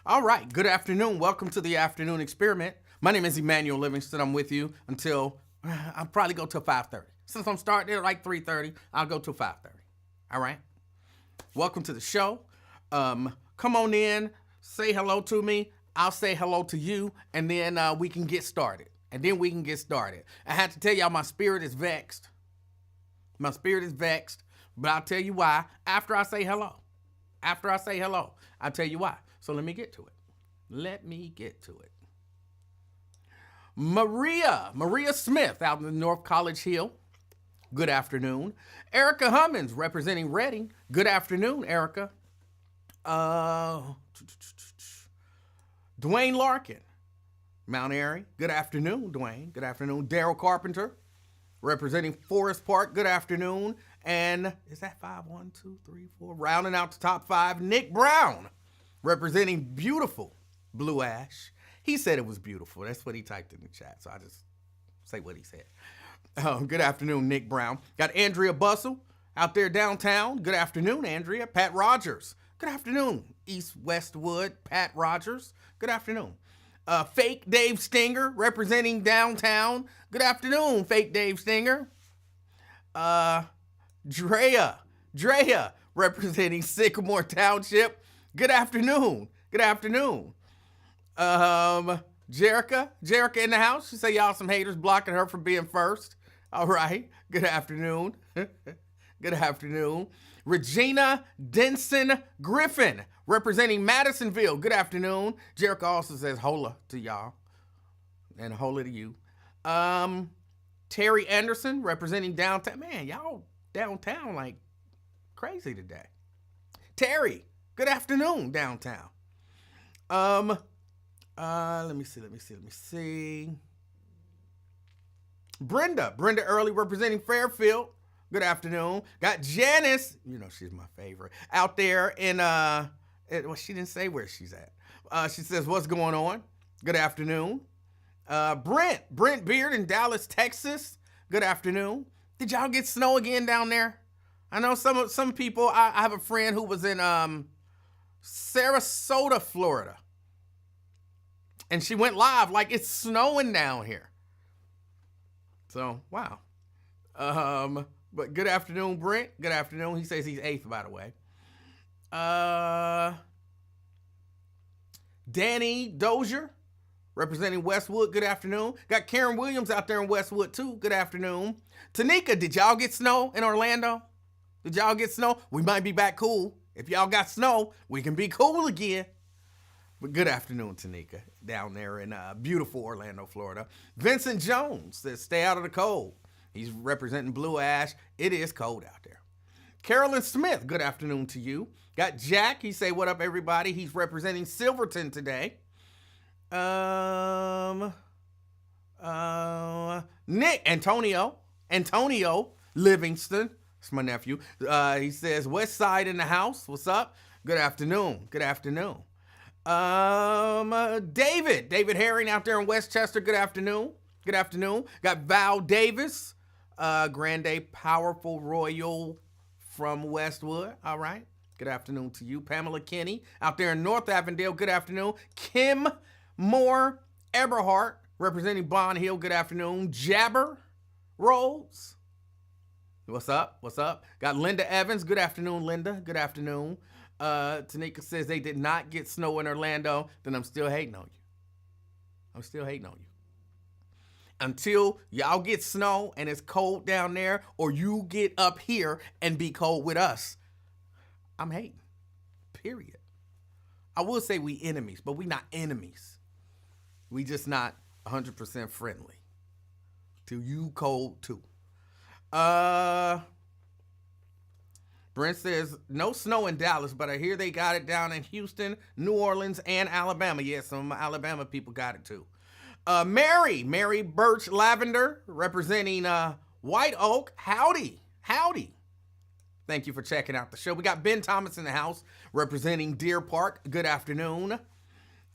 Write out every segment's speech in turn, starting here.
All right, good afternoon. Welcome to the afternoon experiment. My name is Emanuel Livingston. I'm with you until I'll probably go till 5:30. Since I'm starting at like 3:30, I'll go till 5:30. All right. Welcome to the show. Come on in, say hello to me. I'll say hello to you, and then we can get started. I had to tell y'all my spirit is vexed. But I'll tell you why after I say hello. I'll tell you why. So let me get to it. Maria Smith out in the North College Hill. Good afternoon. Erica Hummins representing Reading. Good afternoon, Erica. Dwayne Larkin, Mount Airy. Good afternoon, Dwayne. Good afternoon. Daryl Carpenter representing Forest Park. Good afternoon. And is that 5? 1, 2, 3, 4. Rounding out the top 5, Nick Brown representing beautiful Blue Ash. He said it was beautiful. That's what he typed in the chat. So I just say what he said. Good afternoon, Nick Brown. Got Andrea Bustle out there downtown. Good afternoon, Andrea. Pat Rogers. Good afternoon, East Westwood. Pat Rogers. Good afternoon. Fake Dave Stinger representing downtown. Good afternoon, Fake Dave Stinger. Drea representing Sycamore Township. Good afternoon. Jerica in the house. She say y'all some haters blocking her from being first. All right. Good afternoon. Regina Denson Griffin representing Madisonville. Good afternoon. Jerica also says hola to y'all and hola to you. Terry Anderson representing downtown. Man, y'all downtown like crazy today. Terry, good afternoon downtown. Let me see. Brenda Early representing Fairfield. Good afternoon. Got Janice, she's my favorite, out there in, well, she didn't say where she's at. She says, what's going on? Good afternoon. Brent Beard in Dallas, Texas. Good afternoon. Did y'all get snow again down there? I know some people, I have a friend who was in Sarasota, Florida. And she went live like it's snowing down here. So, wow. But good afternoon, Brent. Good afternoon. He says he's 8th, by the way. Danny Dozier, representing Westwood. Good afternoon. Got Karen Williams out there in Westwood, too. Good afternoon. Tanika, did y'all get snow in Orlando? Did y'all get snow? We might be back cool. If y'all got snow, we can be cool again. But good afternoon, Tanika, down there in beautiful Orlando, Florida. Vincent Jones says, stay out of the cold. He's representing Blue Ash. It is cold out there. Carolyn Smith, good afternoon to you. Got Jack. He say, what up, everybody? He's representing Silverton today. Nick, Antonio Livingston. That's my nephew. He says, West Side in the house. What's up? Good afternoon. David Herring out there in Westchester. Good afternoon. Got Val Davis, Grande Powerful Royal from Westwood. All right. Good afternoon to you. Pamela Kinney out there in North Avondale. Good afternoon. Kim Moore Eberhart representing Bond Hill. Good afternoon. Jabber Rhodes. What's up? Got Linda Evans. Good afternoon, Linda. Good afternoon. Tanika says they did not get snow in Orlando. Then I'm still hating on you. Until y'all get snow and it's cold down there, or you get up here and be cold with us, I'm hating. Period. I will say we enemies, but we not enemies. We just not 100% friendly. Till you cold too. Brent says, no snow in Dallas, but I hear they got it down in Houston, New Orleans, and Alabama. Yes, some Alabama people got it too. Mary Birch Lavender, representing White Oak. Howdy. Thank you for checking out the show. We got Ben Thomas in the house, representing Deer Park. Good afternoon.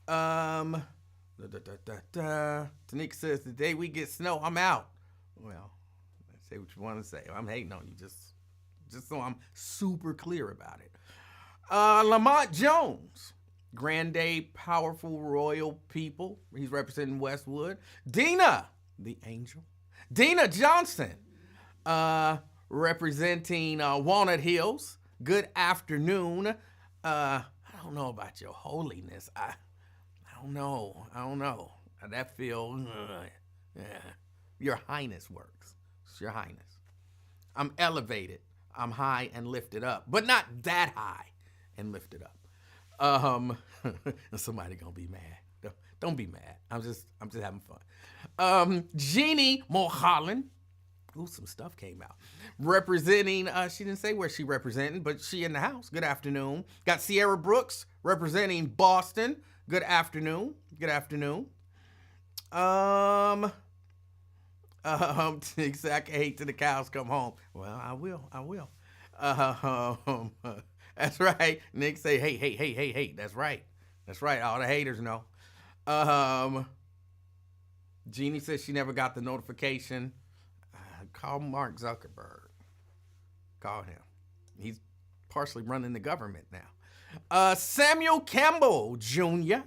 Tanika says, the day we get snow, I'm out. Well, say what you want to say. I'm hating on you, just so I'm super clear about it. Lamont Jones, Grande, powerful, royal people. He's representing Westwood. Dina, the angel. Dina Johnson, representing Walnut Hills. Good afternoon. I don't know about your holiness. I don't know. That feel, yeah. Your highness works. It's your highness. I'm elevated. I'm high and lifted up, but not that high and lifted up. Somebody gonna be mad. Don't be mad. I'm just having fun. Jeannie Mulholland. Ooh, some stuff came out. Representing, she didn't say where she representing, but she in the house. Good afternoon. Got Sierra Brooks representing Boston. Good afternoon. Good afternoon. Exact hate till the cows come home. Well, I will. That's right. Nick say, hey. That's right. All the haters know. Jeannie says she never got the notification. Call Mark Zuckerberg. Call him. He's partially running the government now. Samuel Campbell Jr.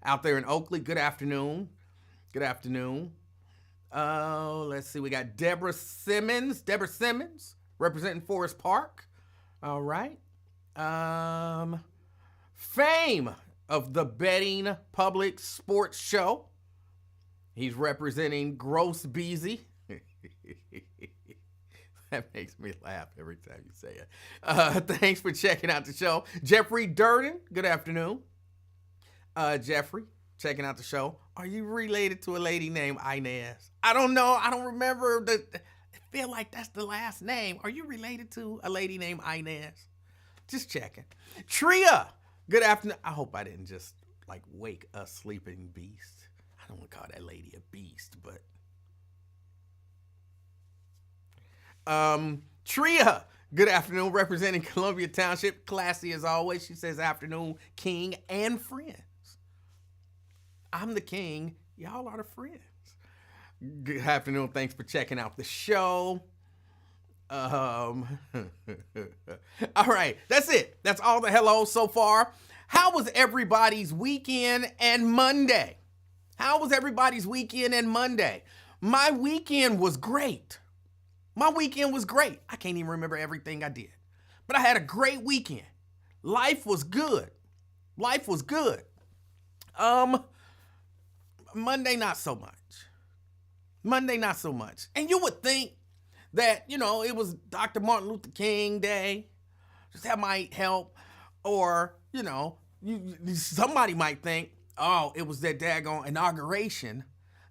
out there in Oakley. Good afternoon. Good afternoon. Let's see. We got Deborah Simmons representing Forest Park. All right. Fame of the Betting Public Sports Show. He's representing Gross Beezy. That makes me laugh every time you say it. Thanks for checking out the show. Jeffrey Durden, good afternoon. Jeffrey, checking out the show. Are you related to a lady named Inez? I don't know. I don't remember. I feel like that's the last name. Are you related to a lady named Inez? Just checking. Tria, good afternoon. I hope I didn't just like wake a sleeping beast. I don't want to call that lady a beast, but Tria, good afternoon, representing Columbia Township. Classy as always. She says afternoon, king and friends. I'm the king. Y'all are the friends. Good afternoon. Thanks for checking out the show. All right. That's it. That's all the hellos so far. How was everybody's weekend and Monday? My weekend was great. I can't even remember everything I did, but I had a great weekend. Life was good. Monday, not so much. And you would think that, it was Dr. Martin Luther King Day. Just that might help. Or, somebody might think, oh, it was that daggone inauguration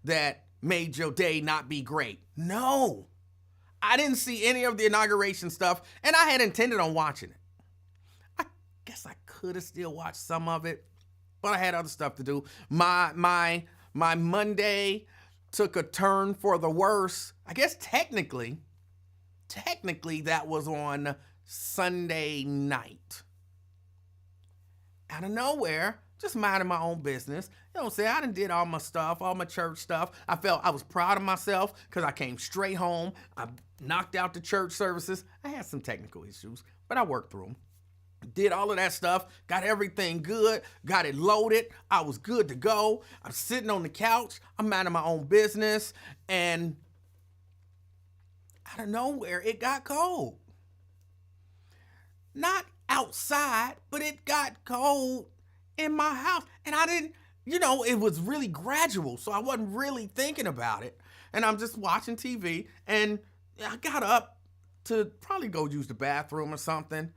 that made your day not be great. No. I didn't see any of the inauguration stuff, and I had intended on watching it. I guess I could have still watched some of it, but I had other stuff to do. My Monday took a turn for the worse. I guess technically that was on Sunday night. Out of nowhere, just minding my own business. I done did all my stuff, all my church stuff. I felt I was proud of myself because I came straight home. I knocked out the church services. I had some technical issues, but I worked through them. Did all of that stuff, got everything good, got it loaded. I was good to go. I'm sitting on the couch. I'm minding my own business. And out of nowhere, it got cold. Not outside, but it got cold in my house. And I didn't, it was really gradual. So I wasn't really thinking about it. And I'm just watching TV. And I got up to probably go use the bathroom or something.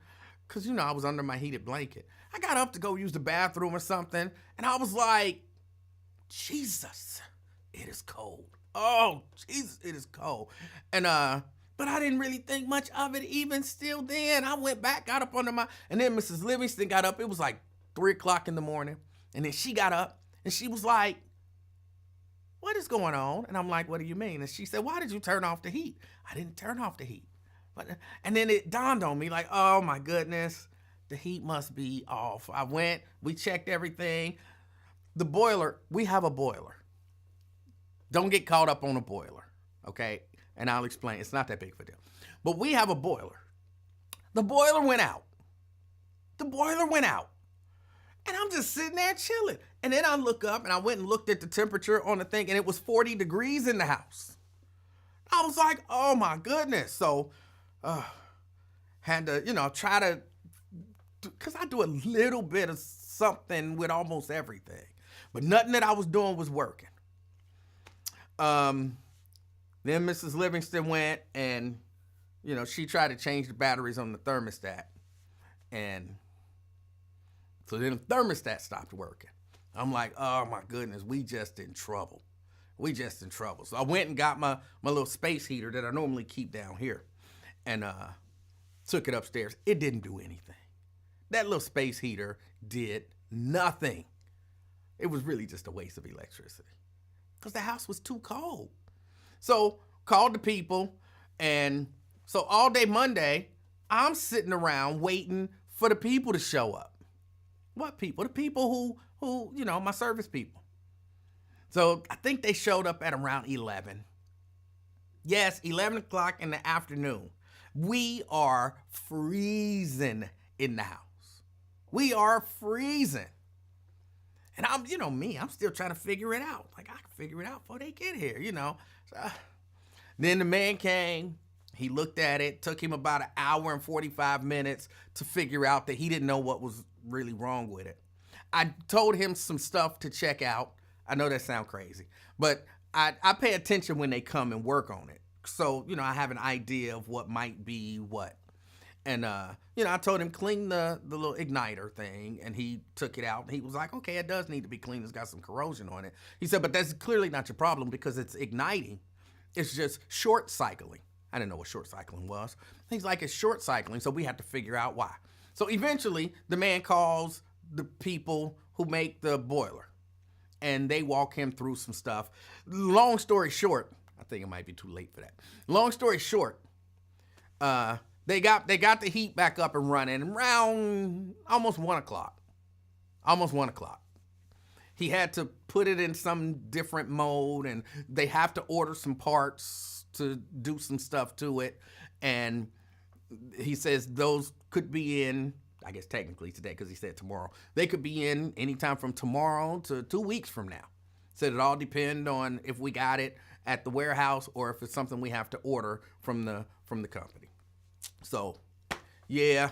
Because, I was under my heated blanket. I got up to go use the bathroom or something. And I was like, Jesus, it is cold. Oh, Jesus, it is cold. And, but I didn't really think much of it even still then. I went back, got up under and then Mrs. Livingston got up. It was like 3 o'clock in the morning. And then she got up and she was like, what is going on? And I'm like, what do you mean? And she said, why did you turn off the heat? I didn't turn off the heat. And then it dawned on me like, oh my goodness, the heat must be off. I went, we checked everything. The boiler, we have a boiler. Don't get caught up on a boiler, okay? And I'll explain, it's not that big of a deal. But we have a boiler. The boiler went out. And I'm just sitting there chilling. And then I look up and I went and looked at the temperature on the thing, and it was 40 degrees in the house. I was like, oh my goodness. So, had to, try to, because I do a little bit of something with almost everything. But nothing that I was doing was working. Then Mrs. Livingston went and, she tried to change the batteries on the thermostat. And so then the thermostat stopped working. I'm like, oh my goodness, we just in trouble. So I went and got my little space heater that I normally keep down here and took it upstairs. It didn't do anything. That little space heater did nothing. It was really just a waste of electricity because the house was too cold. So called the people, and so all day Monday, I'm sitting around waiting for the people to show up. What people? The people who my service people. So I think they showed up at around 11. Yes, 11 o'clock in the afternoon. We are freezing in the house. We are freezing. And I'm still trying to figure it out. Like, I can figure it out before they get here, So, then the man came. He looked at it. Took him about an hour and 45 minutes to figure out that he didn't know what was really wrong with it. I told him some stuff to check out. I know that sounds crazy, but I pay attention when they come and work on it. So, I have an idea of what might be what. And, I told him clean the little igniter thing, and he took it out. And he was like, okay, it does need to be cleaned. It's got some corrosion on it. He said, but that's clearly not your problem because it's igniting. It's just short cycling. I didn't know what short cycling was. He's like, it's short cycling, so we have to figure out why. So eventually, the man calls the people who make the boiler, and they walk him through some stuff. Long story short, I think it might be too late for that. Long story short, they got the heat back up and running around almost 1 o'clock. He had to put it in some different mode, and they have to order some parts to do some stuff to it. And he says those could be in, I guess technically today, because he said tomorrow. They could be in anytime from tomorrow to 2 weeks from now. Said it all depend on if we got it at the warehouse or if it's something we have to order from the company. So, yeah.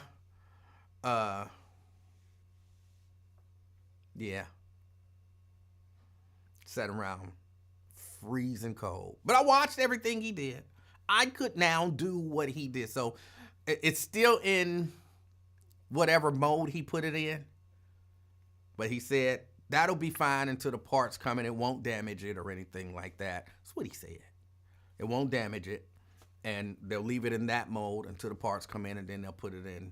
Sat around freezing cold. But I watched everything he did. I could now do what he did. So, it's still in whatever mode he put it in. But he said, that'll be fine until the parts come in. It won't damage it or anything like that. That's what he said. It won't damage it. And they'll leave it in that mode until the parts come in, and then they'll put it in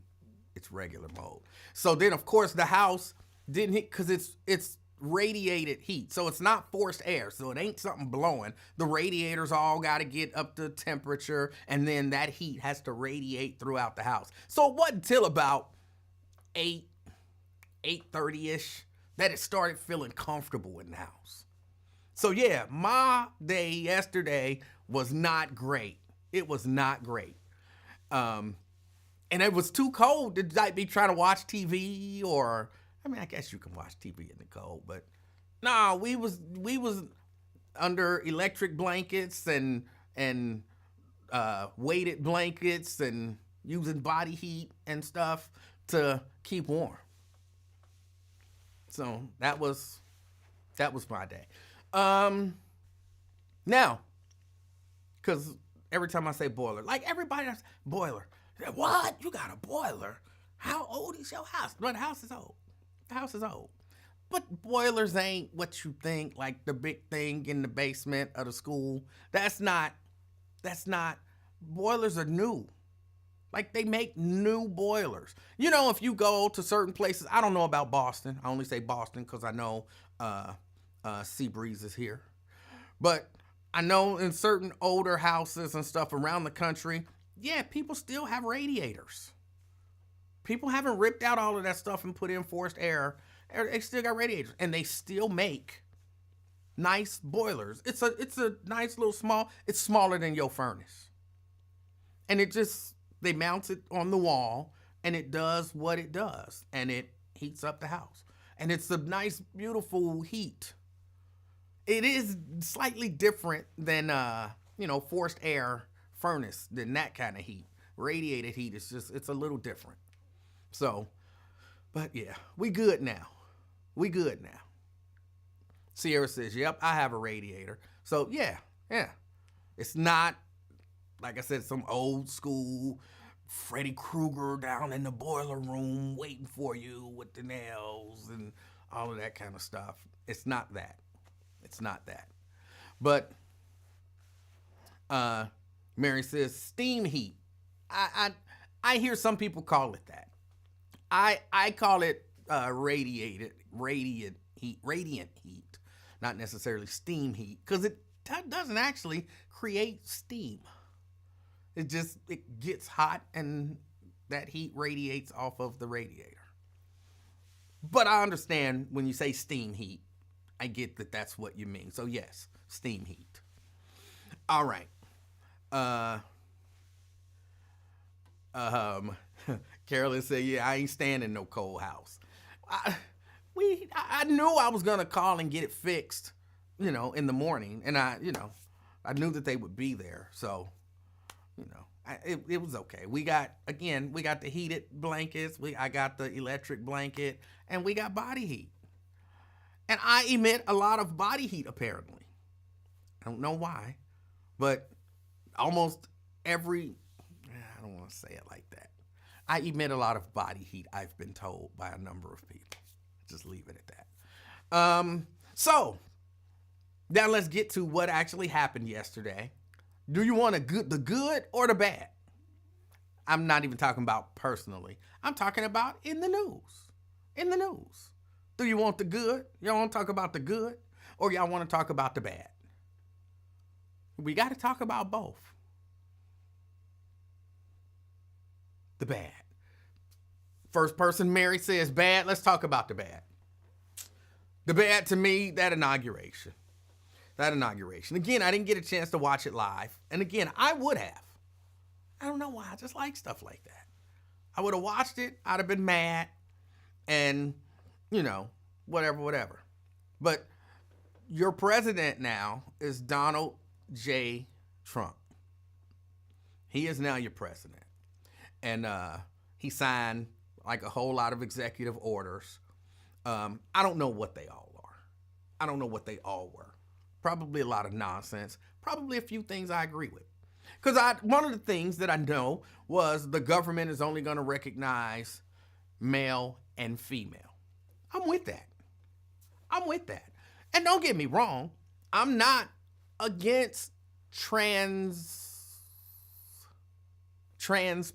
its regular mode. So then, of course, the house didn't hit because it's radiated heat. So it's not forced air. So it ain't something blowing. The radiators all got to get up to temperature, and then that heat has to radiate throughout the house. So it wasn't until about 8:30-ish that it started feeling comfortable in the house. So yeah, my day yesterday was not great. It was not great. And it was too cold to like be trying to watch TV or, I mean, I guess you can watch TV in the cold, but no, we was under electric blankets and weighted blankets and using body heat and stuff to keep warm. So that was my day. Now, because every time I say boiler, like everybody else, boiler. What? You got a boiler? How old is your house? Well, the house is old. The house is old. But boilers ain't what you think, like the big thing in the basement of the school. That's not, boilers are new. Like they make new boilers. You know, if you go to certain places, I don't know about Boston. I only say Boston because I know Seabreeze is here. But I know in certain older houses and stuff around the country, yeah, people still have radiators. People haven't ripped out all of that stuff and put in forced air. They still got radiators, and they still make nice boilers. It's a nice little small. It's smaller than your furnace, and they mount it on the wall, and it does what it does, and it heats up the house. And it's a nice, beautiful heat. It is slightly different than, forced air furnace, than that kind of heat. Radiated heat is just, it's a little different. So, but yeah, we good now. We good now. Sierra says, yep, I have a radiator. So yeah. It's not, like I said, some old school Freddy Krueger down in the boiler room waiting for you with the nails and all of that kind of stuff. It's not that. It's not that. But Mary says steam heat. I hear some people call it that. I call it radiant heat, not necessarily steam heat, because it doesn't actually create steam. It gets hot and that heat radiates off of the radiator. But I understand when you say steam heat, I get that that's what you mean. So yes, steam heat. All right. Carolyn said, yeah, I ain't staying in no cold house. I knew I was gonna call and get it fixed, in the morning, and I knew that they would be there, so, it was okay. We got the heated blankets. I got the electric blanket, and we got body heat, and I emit a lot of body heat apparently. I don't know why, but almost every, I don't want to say it like that. I emit a lot of body heat, I've been told by a number of people. Just leave it at that. So now let's get to what actually happened yesterday. Do you want the good or the bad? I'm not even talking about personally. I'm talking about in the news. In the news. Do you want the good? Y'all want to talk about the good? Or y'all want to talk about the bad? We got to talk about both. The bad. First person, Mary, says bad. Let's talk about the bad. The bad to me, that inauguration. Again, I didn't get a chance to watch it live. And again, I would have. I don't know why. I just like stuff like that. I would have watched it. I'd have been mad. And, whatever. But your president now is Donald J. Trump. He is now your president. And he signed like a whole lot of executive orders. I don't know what they all are. I don't know what they all were. Probably a lot of nonsense. Probably a few things I agree with. Because one of the things that I know was the government is only going to recognize male and female. I'm with that. And don't get me wrong, I'm not against trans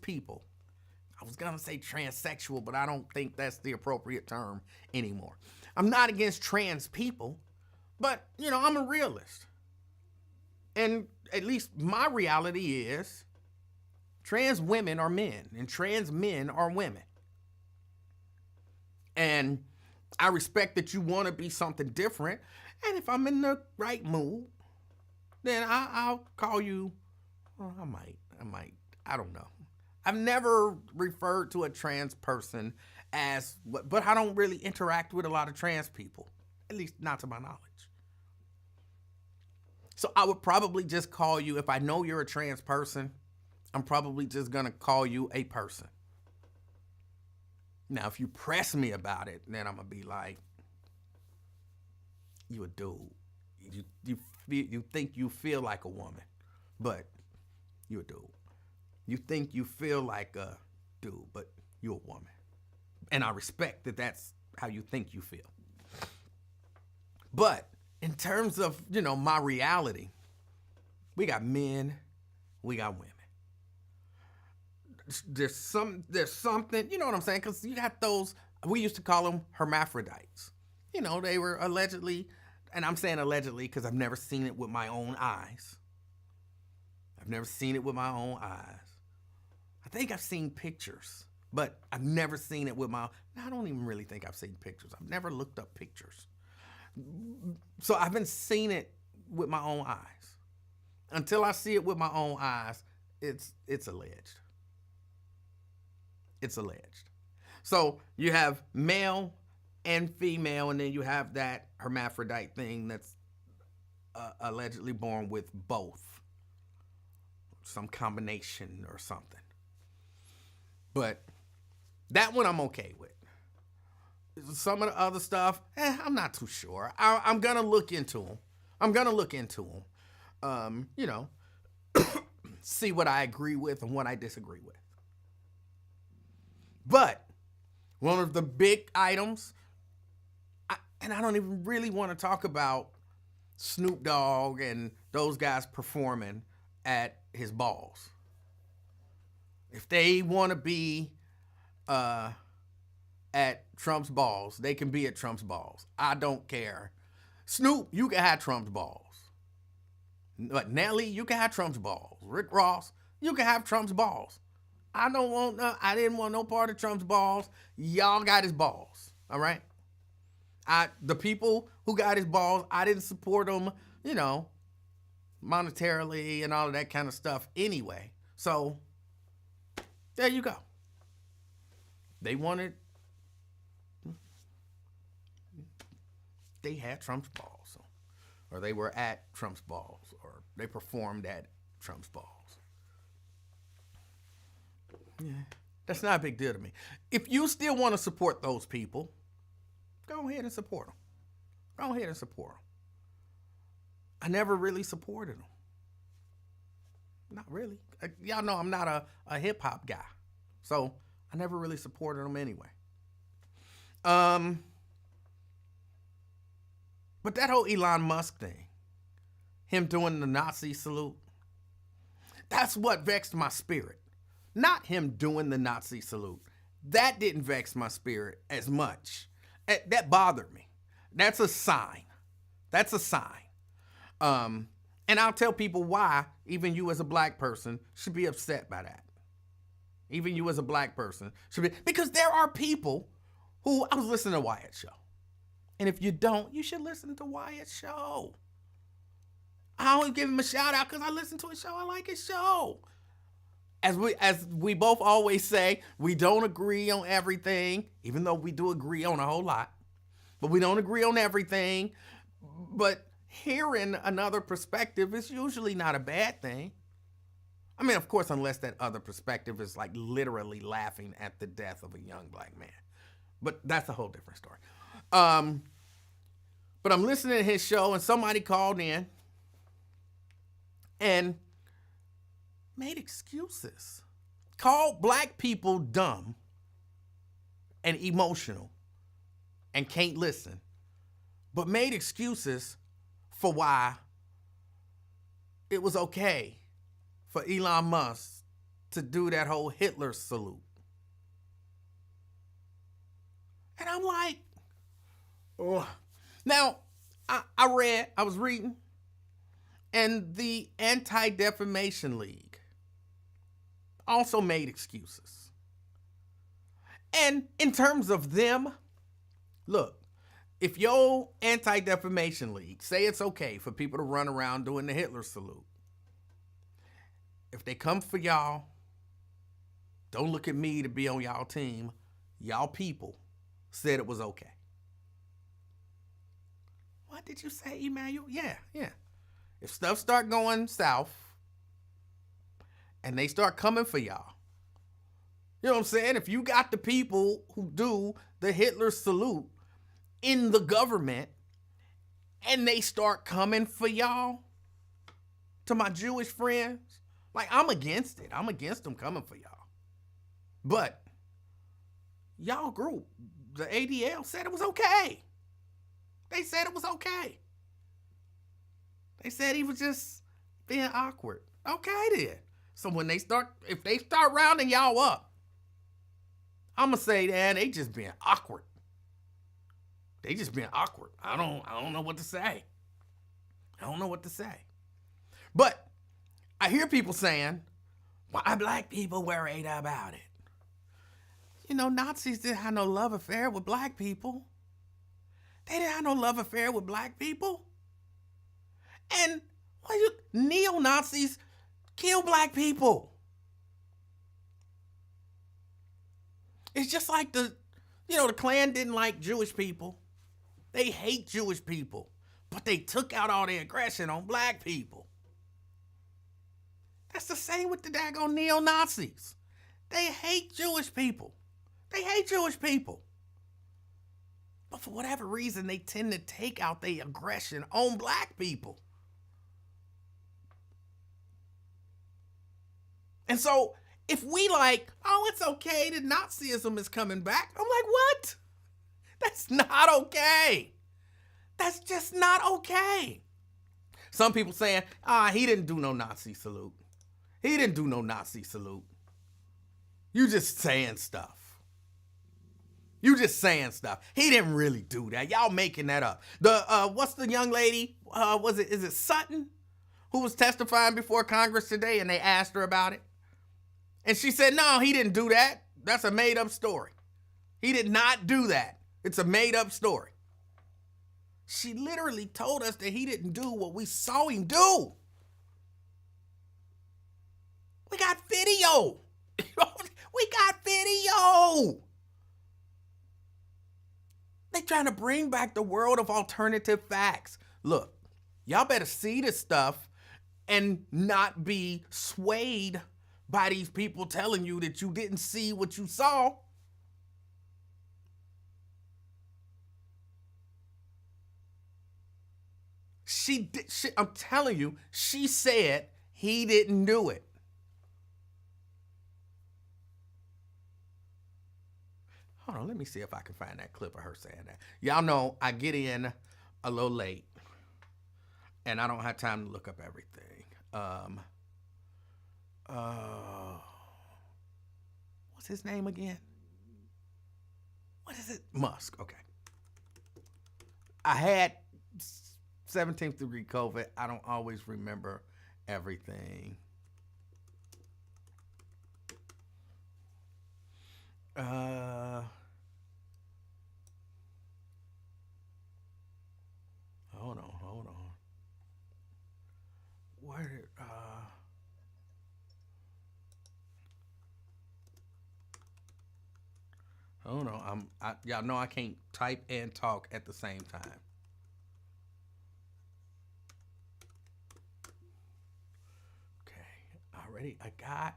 people. I was going to say transsexual, but I don't think that's the appropriate term anymore. I'm not against trans people, but, I'm a realist. And at least my reality is trans women are men and trans men are women. And I respect that you want to be something different. And if I'm in the right mood, then I'll call you. Well, I might. I don't know. I've never referred to a trans person as, but I don't really interact with a lot of trans people, at least not to my knowledge. So I would probably just call you, if I know you're a trans person, I'm probably just going to call you a person. Now, if you press me about it, then I'm going to be like, you a dude. You think you feel like a woman, but you a dude. You think you feel like a dude, but you're a woman. And I respect that that's how you think you feel. But in terms of, my reality, we got men, we got women. There's something, you know what I'm saying? Because you got those, we used to call them hermaphrodites. They were allegedly, and I'm saying allegedly because I've never seen it with my own eyes. I think I've seen pictures, but I've never seen it with I don't even really think I've seen pictures. I've never looked up pictures. So I haven't seen it with my own eyes. Until I see it with my own eyes, it's alleged. It's alleged. So you have male and female, and then you have that hermaphrodite thing that's allegedly born with both, some combination or something. But that one I'm okay with. Some of the other stuff, I'm not too sure. I'm gonna look into them. You know, see what I agree with and what I disagree with. But one of the big items, and I don't even really want to talk about Snoop Dogg and those guys performing at his balls. If they want to be at Trump's balls, they can be at Trump's balls. I don't care. Snoop, you can have Trump's balls. But Nelly, you can have Trump's balls. Rick Ross, you can have Trump's balls. I didn't want no part of Trump's balls. Y'all got his balls. All right? The people who got his balls, I didn't support them, you know, monetarily and all of that kind of stuff anyway. So, there you go. They had Trump's balls. Or they were at Trump's balls. Or they performed at Trump's balls. Yeah, that's not a big deal to me. If you still want to support those people, go ahead and support them. Go ahead and support them. I never really supported them. Not really. Y'all know I'm not a hip-hop guy. So, I never really supported them anyway. But that whole Elon Musk thing, him doing the Nazi salute, that's what vexed my spirit. Not him doing the Nazi salute. That didn't vex my spirit as much. That bothered me. That's a sign. That's a sign. And I'll tell people why even you as a black person should be upset by that. Even you as a black person should be. Because there are people who, I was listening to Wyatt's show. And if you don't, you should listen to Wyatt's show. I always give him a shout out because I listen to his show. I like his show. As we both always say, we don't agree on everything, even though we do agree on a whole lot. But we don't agree on everything. But hearing another perspective is usually not a bad thing. I mean, of course, unless that other perspective is like literally laughing at the death of a young black man. But that's a whole different story. But I'm listening to his show and somebody called in and made excuses. Called black people dumb and emotional and can't listen. But made excuses for why it was okay for Elon Musk to do that whole Hitler salute. And I'm like, oh. Now, I was reading, and the Anti-Defamation League also made excuses. And in terms of them, look, if your Anti-Defamation League say it's okay for people to run around doing the Hitler salute, if they come for y'all, don't look at me to be on y'all team. Y'all people said it was okay. What did you say, Emanuel? Yeah. If stuff start going south and they start coming for y'all, you know what I'm saying? If you got the people who do the Hitler salute in the government and they start coming for y'all, to my Jewish friends, like, I'm against it. I'm against them coming for y'all. But y'all group, the ADL, said it was okay. They said it was okay. They said he was just being awkward. Okay then. So when if they start rounding y'all up, I'm gonna say, they just being awkward. They just being awkward. I don't know what to say. But I hear people saying, why black people worried about it? You know, Nazis didn't have no love affair with black people. They didn't have no love affair with black people. And neo-Nazis kill black people. It's just like the You know, the Klan didn't like Jewish people. They hate Jewish people. But they took out all their aggression on black people. That's the same with the daggone neo-Nazis. They hate Jewish people. They hate Jewish people. But for whatever reason, they tend to take out their aggression on black people. And so, if we like, oh, it's okay that Nazism is coming back, I'm like, what? That's not okay. That's just not okay. Some people saying, he didn't do no Nazi salute. He didn't do no Nazi salute. You just saying stuff. You just saying stuff. He didn't really do that. Y'all making that up. What's the young lady? Is it Sutton? Who was testifying before Congress today, and they asked her about it. And she said, no, he didn't do that. That's a made up story. He did not do that. It's a made up story. She literally told us that he didn't do what we saw him do. We got video. We got video. They trying to bring back the world of alternative facts. Look, y'all better see this stuff and not be swayed by these people telling you that you didn't see what you saw. I'm telling you, she said he didn't do it. Hold on, let me see if I can find that clip of her saying that. Y'all know I get in a little late, and I don't have time to look up everything. What's his name again? What is it? Musk. Okay. I had 17th degree COVID. I don't always remember everything. Hold on. Where hold on. Y'all know I can't type and talk at the same time. Okay, already I got.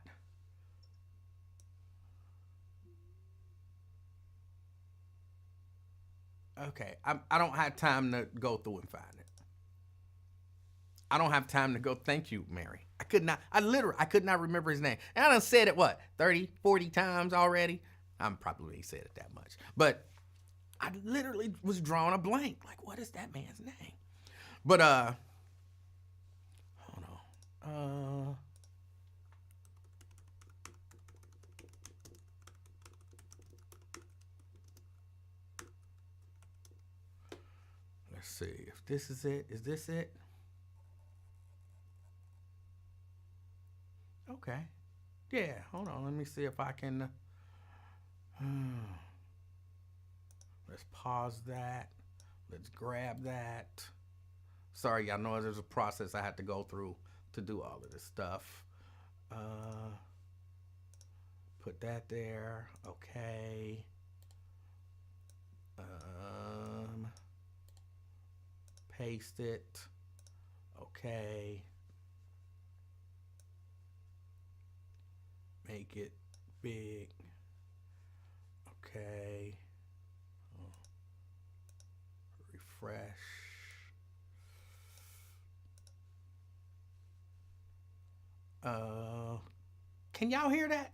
Okay, I don't have time to go through and find it. I don't have time to go. Thank you, Mary. I could not remember his name. And I done said it, 30, 40 times already? I'm probably ain't said it that much. But I literally was drawing a blank. Like, what is that man's name? But, hold on. Let's see if this is it. Is this it? Okay. Yeah, hold on. Let me see if I can. Let's pause that. Let's grab that. Sorry, y'all know there's a process I had to go through to do all of this stuff. Put that there. Okay. Paste it. Okay. Make it big. Okay. Refresh. Can y'all hear that?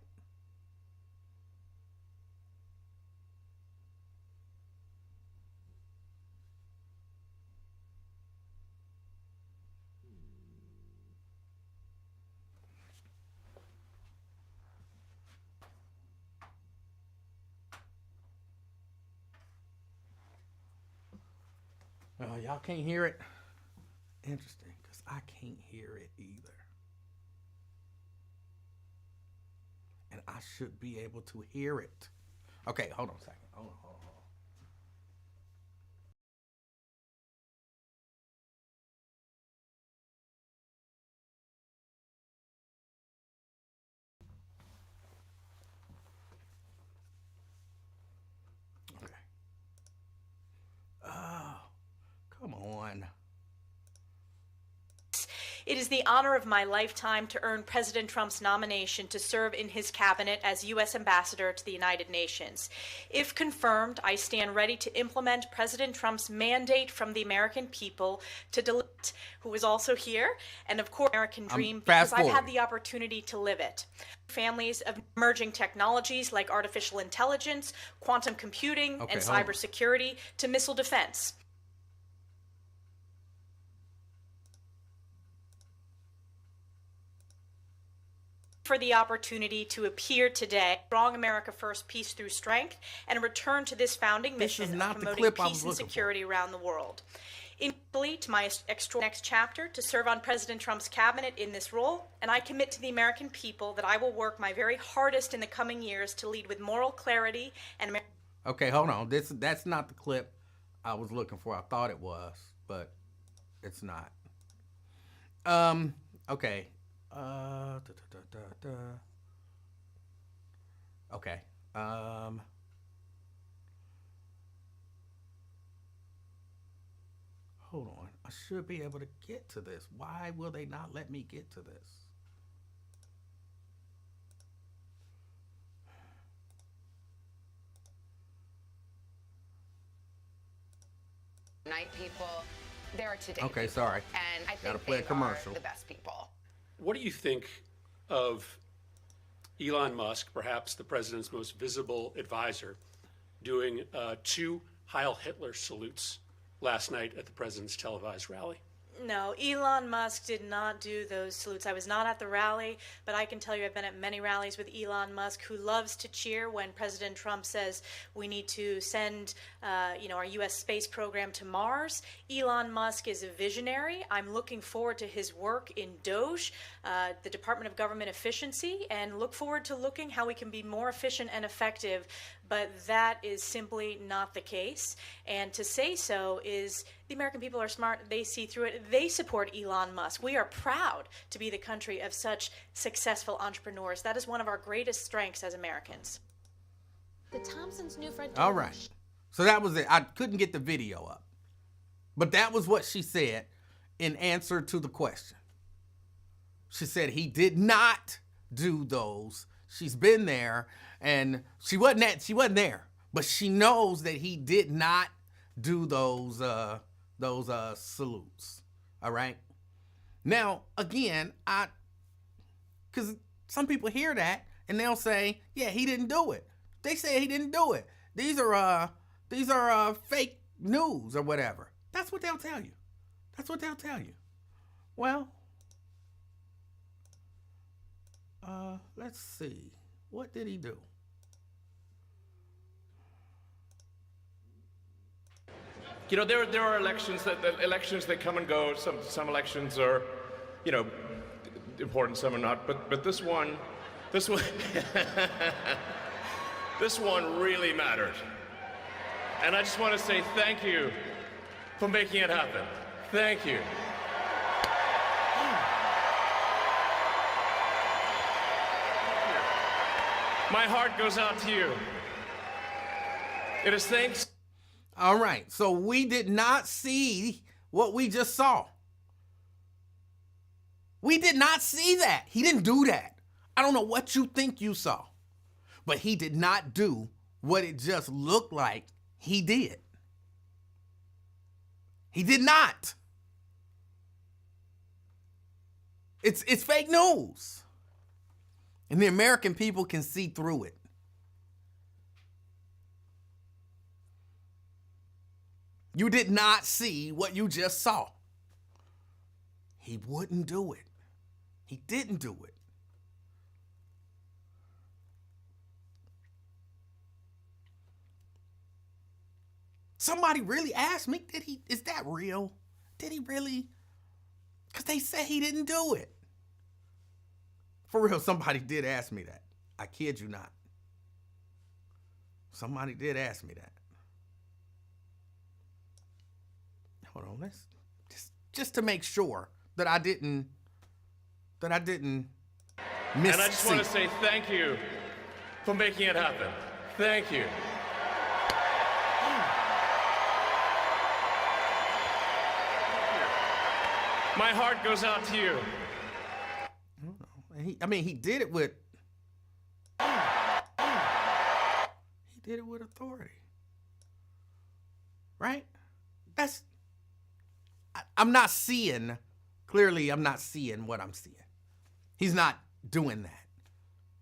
Y'all can't hear it? Interesting, because I can't hear it either. And I should be able to hear it. Okay, hold on a second. Hold on. It is the honor of my lifetime to earn President Trump's nomination to serve in his cabinet as U.S. Ambassador to the United Nations. If confirmed, I stand ready to implement President Trump's mandate from the American people to deliver, who is also here, and of course, American dream, because I've had the opportunity to live it. Families of emerging technologies like artificial intelligence, quantum computing, and cybersecurity to missile defense. For the opportunity to appear today, Strong America First, Peace Through Strength, and return to this founding mission of promoting peace and security around the world. Equally, to my next chapter, to serve on President Trump's cabinet in this role, and I commit to the American people that I will work my very hardest in the coming years to lead with moral clarity and... Okay, hold on. That's not the clip I was looking for. I thought it was, but it's not. Okay. Okay. Hold on. I should be able to get to this. Why will they not let me get to this? Night people, there are today. Okay, people, sorry. And I think gotta play a commercial. The best people. What do you think of Elon Musk, perhaps the president's most visible advisor, doing 2 Heil Hitler salutes last night at the president's televised rally? No, Elon Musk did not do those salutes. I was not at the rally, but I can tell you I've been at many rallies with Elon Musk, who loves to cheer when President Trump says we need to send our U.S. space program to Mars. Elon Musk is a visionary. I'm looking forward to his work in DOGE, the Department of Government Efficiency, and look forward to looking how we can be more efficient and effective. But that is simply not the case. And to say so is the American people are smart. They see through it. They support Elon Musk. We are proud to be the country of such successful entrepreneurs. That is one of our greatest strengths as Americans. The Thompsons' new friend. All right. So that was it. I couldn't get the video up. But that was what she said in answer to the question. She said he did not do those. She's been there. And she wasn't there, but she knows that he did not do those salutes. All right. Now, again, because some people hear that and they'll say, yeah, he didn't do it. They say he didn't do it. These are fake news or whatever. That's what they'll tell you. That's what they'll tell you. Well, let's see. What did he do? You know, there are elections that come and go. Some elections are, important. Some are not. But this one, this one really mattered. And I just want to say thank you for making it happen. Thank you. My heart goes out to you. It is thanks. All right. So we did not see what we just saw. We did not see that. He didn't do that. I don't know what you think you saw, but he did not do what it just looked like he did. He did not. It's fake news. And the American people can see through it. You did not see what you just saw. He wouldn't do it. He didn't do it. Somebody really asked me, is that real? Did he really? Because they said he didn't do it. For real, somebody did ask me that. I kid you not. Somebody did ask me that. Hold on, let's just to make sure that I didn't miss. And I just want to say thank you for making it happen. Thank you. My heart goes out to you. He did it with authority. Right? I'm not seeing what I'm seeing. He's not doing that.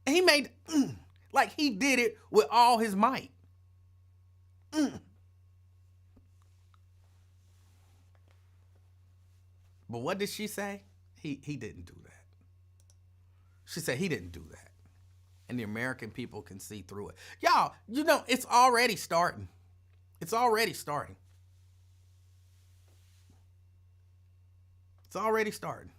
And he made, like he did it with all his might. But what did she say? He didn't do that. She said he didn't do that. And the American people can see through it. Y'all, it's already starting. It's already starting. It's already starting.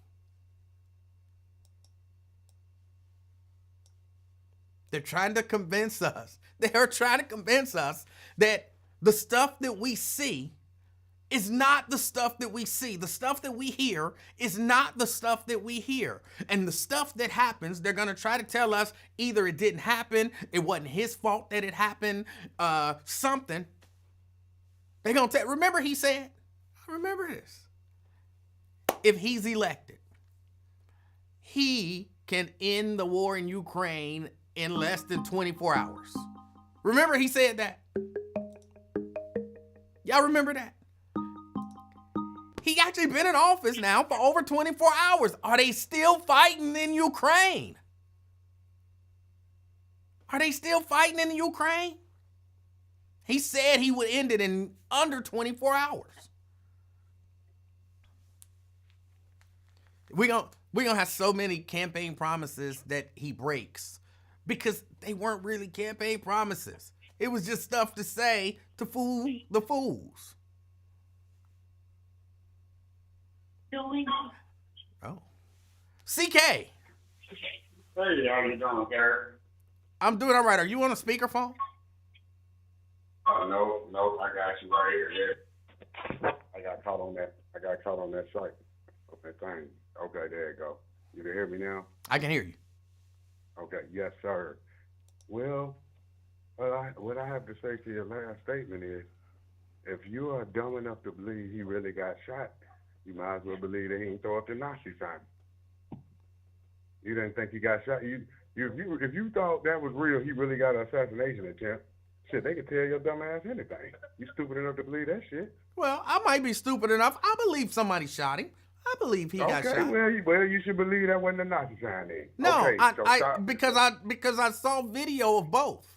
They're trying to convince us. They are trying to convince us that the stuff that we see is not the stuff that we see. The stuff that we hear is not the stuff that we hear. And the stuff that happens, they're going to try to tell us either it didn't happen, it wasn't his fault that it happened, something. They're going to tell, remember he said, I remember this. If he's elected, he can end the war in Ukraine in less than 24 hours. Remember he said that? Y'all remember that? He actually been in office now for over 24 hours. Are they still fighting in Ukraine? Are they still fighting in Ukraine? He said he would end it in under 24 hours. We're gonna have so many campaign promises that he breaks because they weren't really campaign promises. It was just stuff to say to fool the fools. Oh. CK. Hey, how you doing, Gary? I'm doing all right. Are you on a speakerphone? Oh, no, I got you right here. Yeah. I got caught on that site. Of that thing. Okay, there you go. You can hear me now? I can hear you. Okay, yes, sir. Well, what I have to say to your last statement is, if you are dumb enough to believe he really got shot, you might as well believe that he didn't throw up the Nazi sign. You didn't think he got shot. If you thought that was real, he really got an assassination attempt. Shit, they could tell your dumb ass anything. You stupid enough to believe that shit. Well, I might be stupid enough. I believe somebody shot him. I believe he got shot. Okay, well, you should believe that wasn't a Nazi sign then. No, okay, because I saw video of both,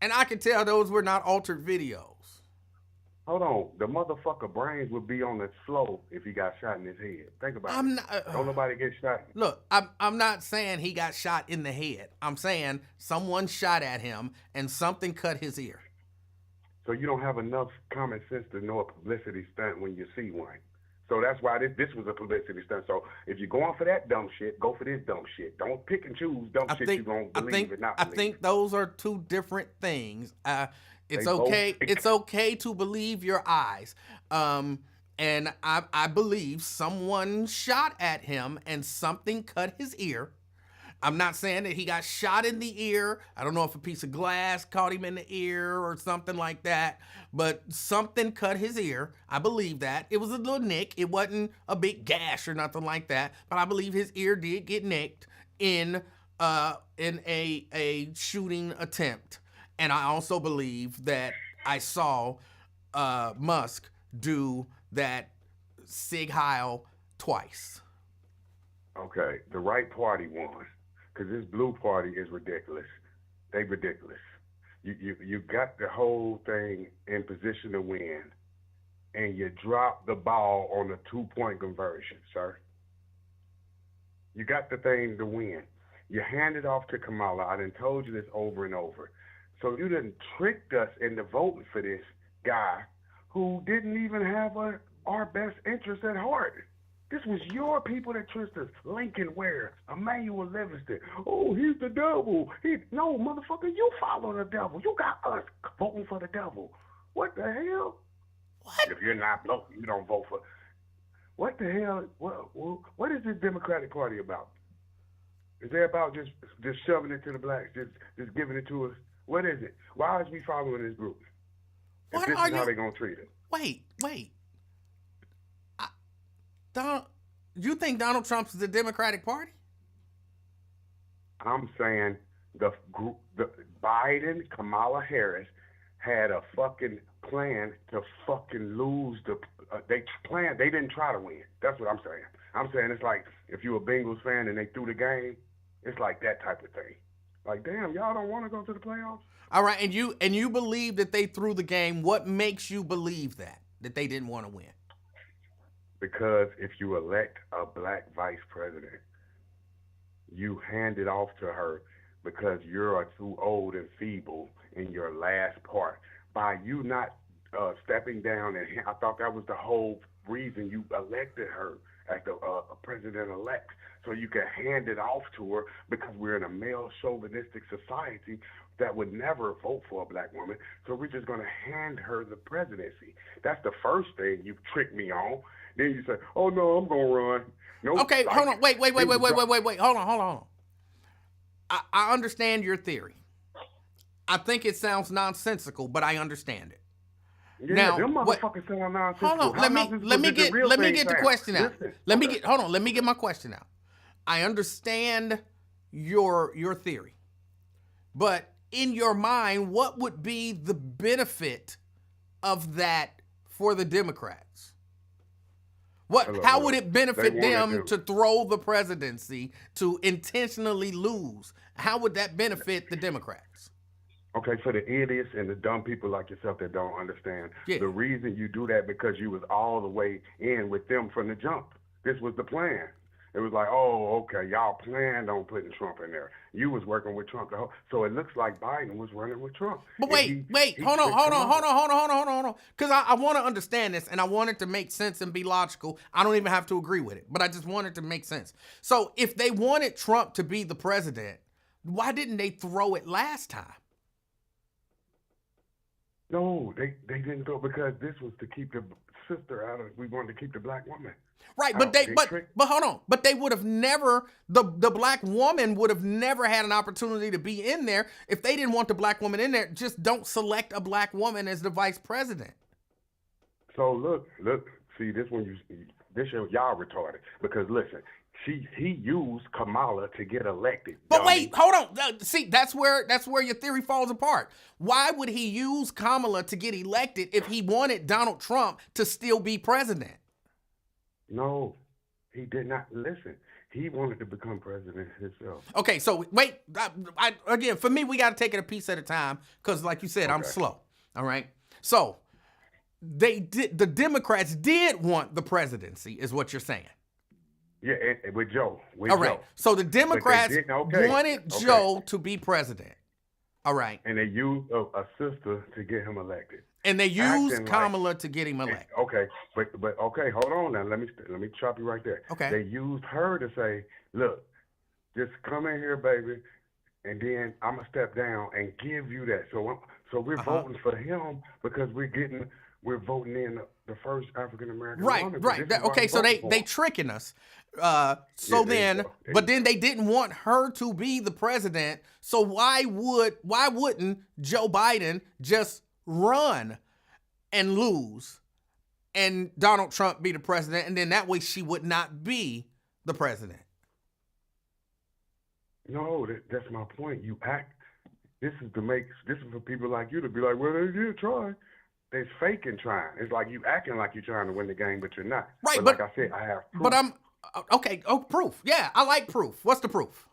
and I could tell those were not altered videos. Hold on, the motherfucker brains would be on the floor if he got shot in his head. Think about it. Don't nobody get shot. Look, I'm not saying he got shot in the head. I'm saying someone shot at him and something cut his ear. So you don't have enough common sense to know a publicity stunt when you see one. So that's why this was a publicity stunt. So if you're going for that dumb shit, go for this dumb shit. Don't pick and choose dumb shit you're going to believe and not believe. I think those are two different things. It's okay. It's okay to believe your eyes. And I believe someone shot at him and something cut his ear. I'm not saying that he got shot in the ear. I don't know if a piece of glass caught him in the ear or something like that, but something cut his ear. I believe that. It was a little nick. It wasn't a big gash or nothing like that, but I believe his ear did get nicked in a shooting attempt. And I also believe that I saw Musk do that Sig Heil twice. Okay, the right party won. Because this blue party is ridiculous. They ridiculous. You got the whole thing in position to win, and you drop the ball on the 2-point conversion, sir. You got the thing to win. You hand it off to Kamala. I done told you this over and over. So you done tricked us into voting for this guy who didn't even have our best interest at heart. This was your people that tricked us. Lincoln Ware, Emanuel Livingston. Oh, he's the devil. No, motherfucker, you follow the devil. You got us voting for the devil. What the hell? What? If you're not voting, you don't vote for. What the hell? What is this Democratic Party about? Is they about just shoving it to the blacks, just giving it to us? What is it? Why is we following this group? If this is how they gonna treat us. Wait. You think Donald Trump's the Democratic Party? I'm saying the Biden, Kamala Harris had a fucking plan to fucking lose the. They planned. They didn't try to win. That's what I'm saying. I'm saying it's like if you're a Bengals fan and they threw the game, it's like that type of thing. Like, damn, y'all don't want to go to the playoffs? All right, and you believe that they threw the game. What makes you believe that they didn't want to win? Because if you elect a black vice president, you hand it off to her because you're too old and feeble in your last part. By you not stepping down, and I thought that was the whole reason you elected her as the president-elect, so you can hand it off to her, because we're in a male chauvinistic society that would never vote for a black woman, so we're just going to hand her the presidency. That's the first thing you tricked me on. Then you say, oh, no, I'm going to run. No, okay, hold on. Wait. Hold on. I understand your theory. I think it sounds nonsensical, but I understand it. Yeah, now, them motherfuckers sound nonsensical. Hold on. Let me get the question out. Let me get my question out. I understand your theory. But in your mind, what would be the benefit of that for the Democrats? How would it benefit them to throw the presidency, to intentionally lose? How would that benefit the Democrats? Okay, for the idiots and the dumb people like yourself that don't understand, the reason you do that because you was all the way in with them from the jump. This was the plan. It was like, oh, okay, y'all planned on putting Trump in there. You was working with Trump. So it looks like Biden was running with Trump. But hold on. Because I want to understand this, and I want it to make sense and be logical. I don't even have to agree with it, but I just want it to make sense. So if they wanted Trump to be the president, why didn't they throw it last time? No, they didn't throw it because this was to keep the sister out of it. We wanted to keep the black woman. Right, but hold on. But they would have never, the black woman would have never had an opportunity to be in there. If they didn't want the black woman in there, just don't select a black woman as the vice president. So look, see, y'all retarded. Because listen, he used Kamala to get elected. But dummy. wait, hold on. See, that's where your theory falls apart. Why would he use Kamala to get elected if he wanted Donald Trump to still be president? No, he did not. Listen, he wanted to become president himself. Okay, so wait. Again, for me, we got to take it a piece at a time because, like you said, I'm slow. All right. So the Democrats did want the presidency, is what you're saying. Yeah, with Joe. All right. So the Democrats wanted Joe to be president. All right. And they used a sister to get him elected. And they used Kamala to get him elected. Okay, but okay, hold on now. Let me chop you right there. Okay. They used her to say, look, just come in here, baby, and then I'm gonna step down and give you that. So we're voting for him because we're voting in the first African American woman. Right. Okay, so they tricking us. But then they didn't want her to be the president. So why wouldn't Joe Biden just run and lose and Donald Trump be the president, and then that way she would not be the president? No, that's my point. You act. This is for people like you to be like, well, they did try. It's faking trying. It's like you acting like you're trying to win the game, but you're not. Right, but like I said, I have proof. But I'm okay. Oh, proof. Yeah, I like proof. What's the proof?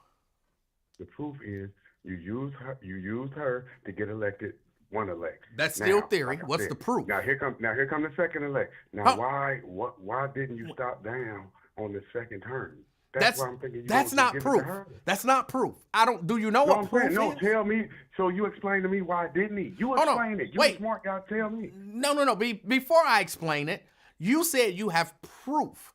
The proof is you used her to get elected. One elect. That's still theory. Like what's the proof? Now here come the second elect. Now why didn't you stop down on the second term? That's why I'm thinking. That's not proof. That's not proof. I don't. Do you know what proof is? No, tell me. So you explain to me why didn't he? You explain it. You a smart guy. Tell me. No. Before I explain it, you said you have proof.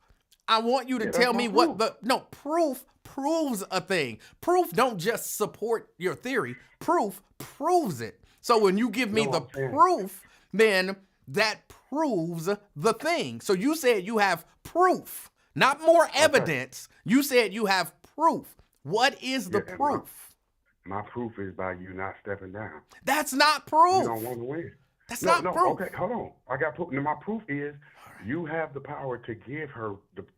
I want you to tell me what proof proves a thing. Proof don't just support your theory. Proof proves it. So when you give me the proof, then that proves the thing. So you said you have proof, not more evidence. You said you have proof. What is the proof? My proof is by you not stepping down. That's not proof. You don't want to win. That's No, not no, proof. okay, hold on. I got proof. Now, my proof is you have the power to give her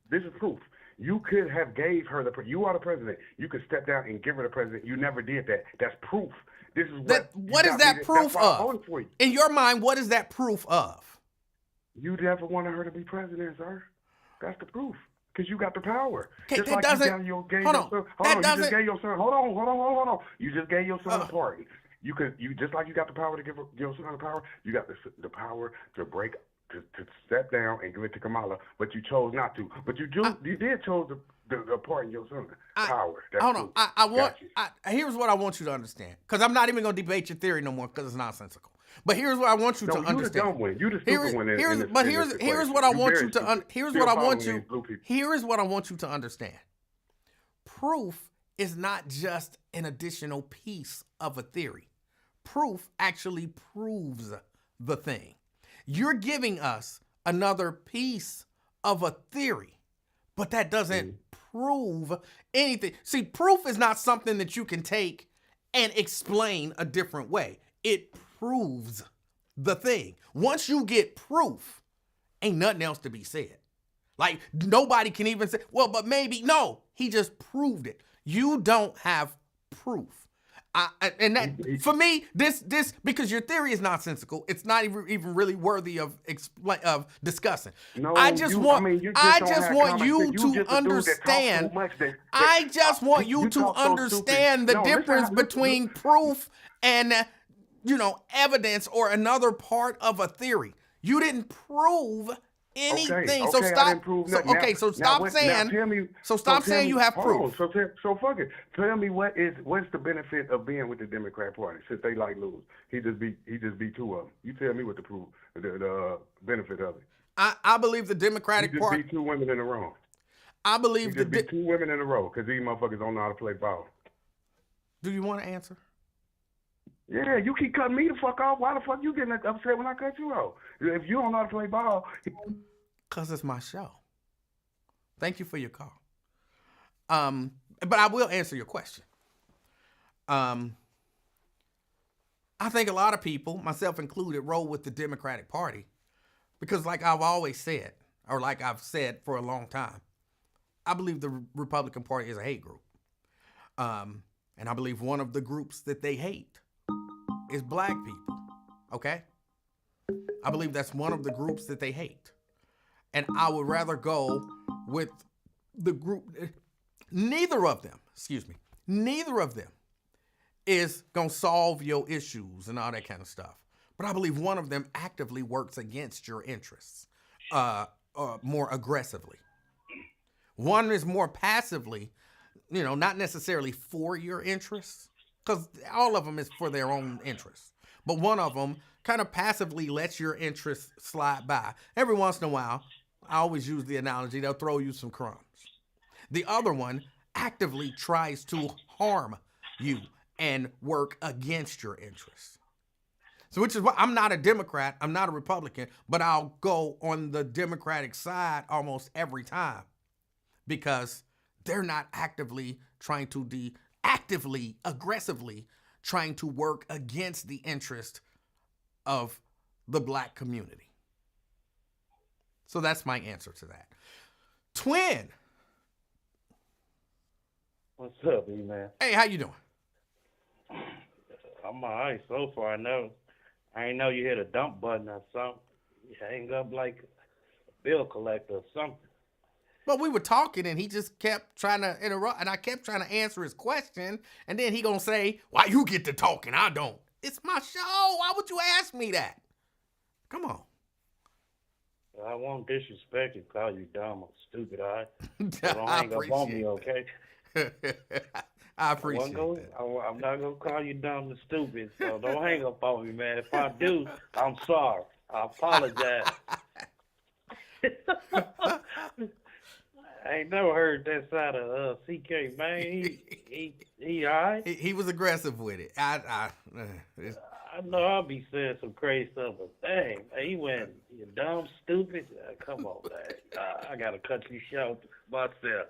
this is proof. You could have gave her you are the president. You could step down and give her the president. You never did that. That's proof. This is What is that proof that's why I of? voted for you. In your mind, what is that proof of? You never wanted her to be president, sir. That's the proof. Because you got the power. Okay, Just that like doesn't. you gave Hold your on. son. That You doesn't. just gave your son. Hold on. You just gave your son a pardon. You just like you got the power to give your son the power. You got the power to to step down and give it to Kamala, but you chose not to. But you did chose the pardon your son. Power. That's Hold on. proof. I want. Got you. Here's what I want you to understand, because I'm not even going to debate your theory no more, because it's nonsensical. But here's what I want you to understand. You the dumb one. You the stupid one. Here's what I want you to. Here's what I want you to understand. Proof is not just an additional piece of a theory. Proof actually proves the thing. You're giving us another piece of a theory, but that doesn't prove anything. See, proof is not something that you can take and explain a different way. It proves the thing. Once you get proof, ain't nothing else to be said. Like, nobody can even say, well, but maybe. No, he just proved it. You don't have proof. And that, for me, this because your theory is nonsensical. It's not even really worthy of discussing. No, I just want you to understand. I just want you to understand the difference between proof and evidence or another part of a theory. You didn't prove anything. So stop. Stop saying you have proof. So fuck it. Tell me what's the benefit of being with the Democrat Party since they like lose? He just beat two of them. You tell me what the benefit of it. I believe the Democratic Party beat two women in a row. I believe he just beat two women in a row because these motherfuckers don't know how to play ball. Do you want to answer? Yeah, you keep cutting me the fuck off. Why the fuck you getting upset when I cut you off? If you don't know how to play ball. Because it's my show. Thank you for your call. But I will answer your question. I think a lot of people, myself included, roll with the Democratic Party because, like I've always said, or like I've said for a long time, I believe the Republican Party is a hate group. And I believe one of the groups that they hate is black people, okay? I believe that's one of the groups that they hate. And I would rather go with the group, neither of them is going to solve your issues and all that kind of stuff. But I believe one of them actively works against your interests more aggressively. One is more passively, not necessarily for your interests, because all of them is for their own interests. But one of them kind of passively lets your interests slide by. Every once in a while, I always use the analogy, they'll throw you some crumbs. The other one actively tries to harm you and work against your interests. So which is why I'm not a Democrat, I'm not a Republican, but I'll go on the Democratic side almost every time because they're not actively trying to aggressively trying to work against the interest of the black community. So that's my answer to that. Twin. What's up, E-Man? Hey, how you doing? I'm all right so far. I ain't know you hit a dump button or something. You hang up like a bill collector or something. But we were talking and he just kept trying to interrupt and I kept trying to answer his question and then he gonna say, why you get to talking? I don't. It's my show. Why would you ask me that? Come on. I won't disrespect you, call you dumb or stupid, all right? So don't hang up on me, okay? I appreciate that. I'm not going to call you dumb and stupid, so don't hang up on me, man. If I do, I'm sorry. I apologize. I ain't never heard that side of CK, man. He all right? He was aggressive with it. I know I'll be saying some crazy stuff, but dang, man, he went, you dumb, stupid. Come on, man. I got to cut you short myself.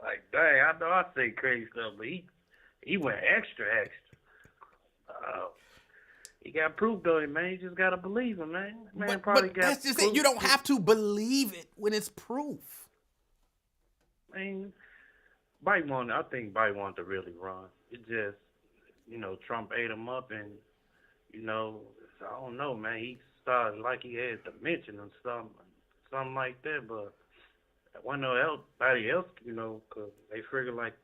Like, dang, I know I say crazy stuff, but he went extra. He got proof though, man. You just gotta believe him, man. Man But, probably but got that's just it. proof. You don't have to believe it when it's proof. Man, I think Biden wanted to really run. It just, Trump ate him up, and I don't know, man. He started like he had dementia and something like that. But when nobody else, because they figured like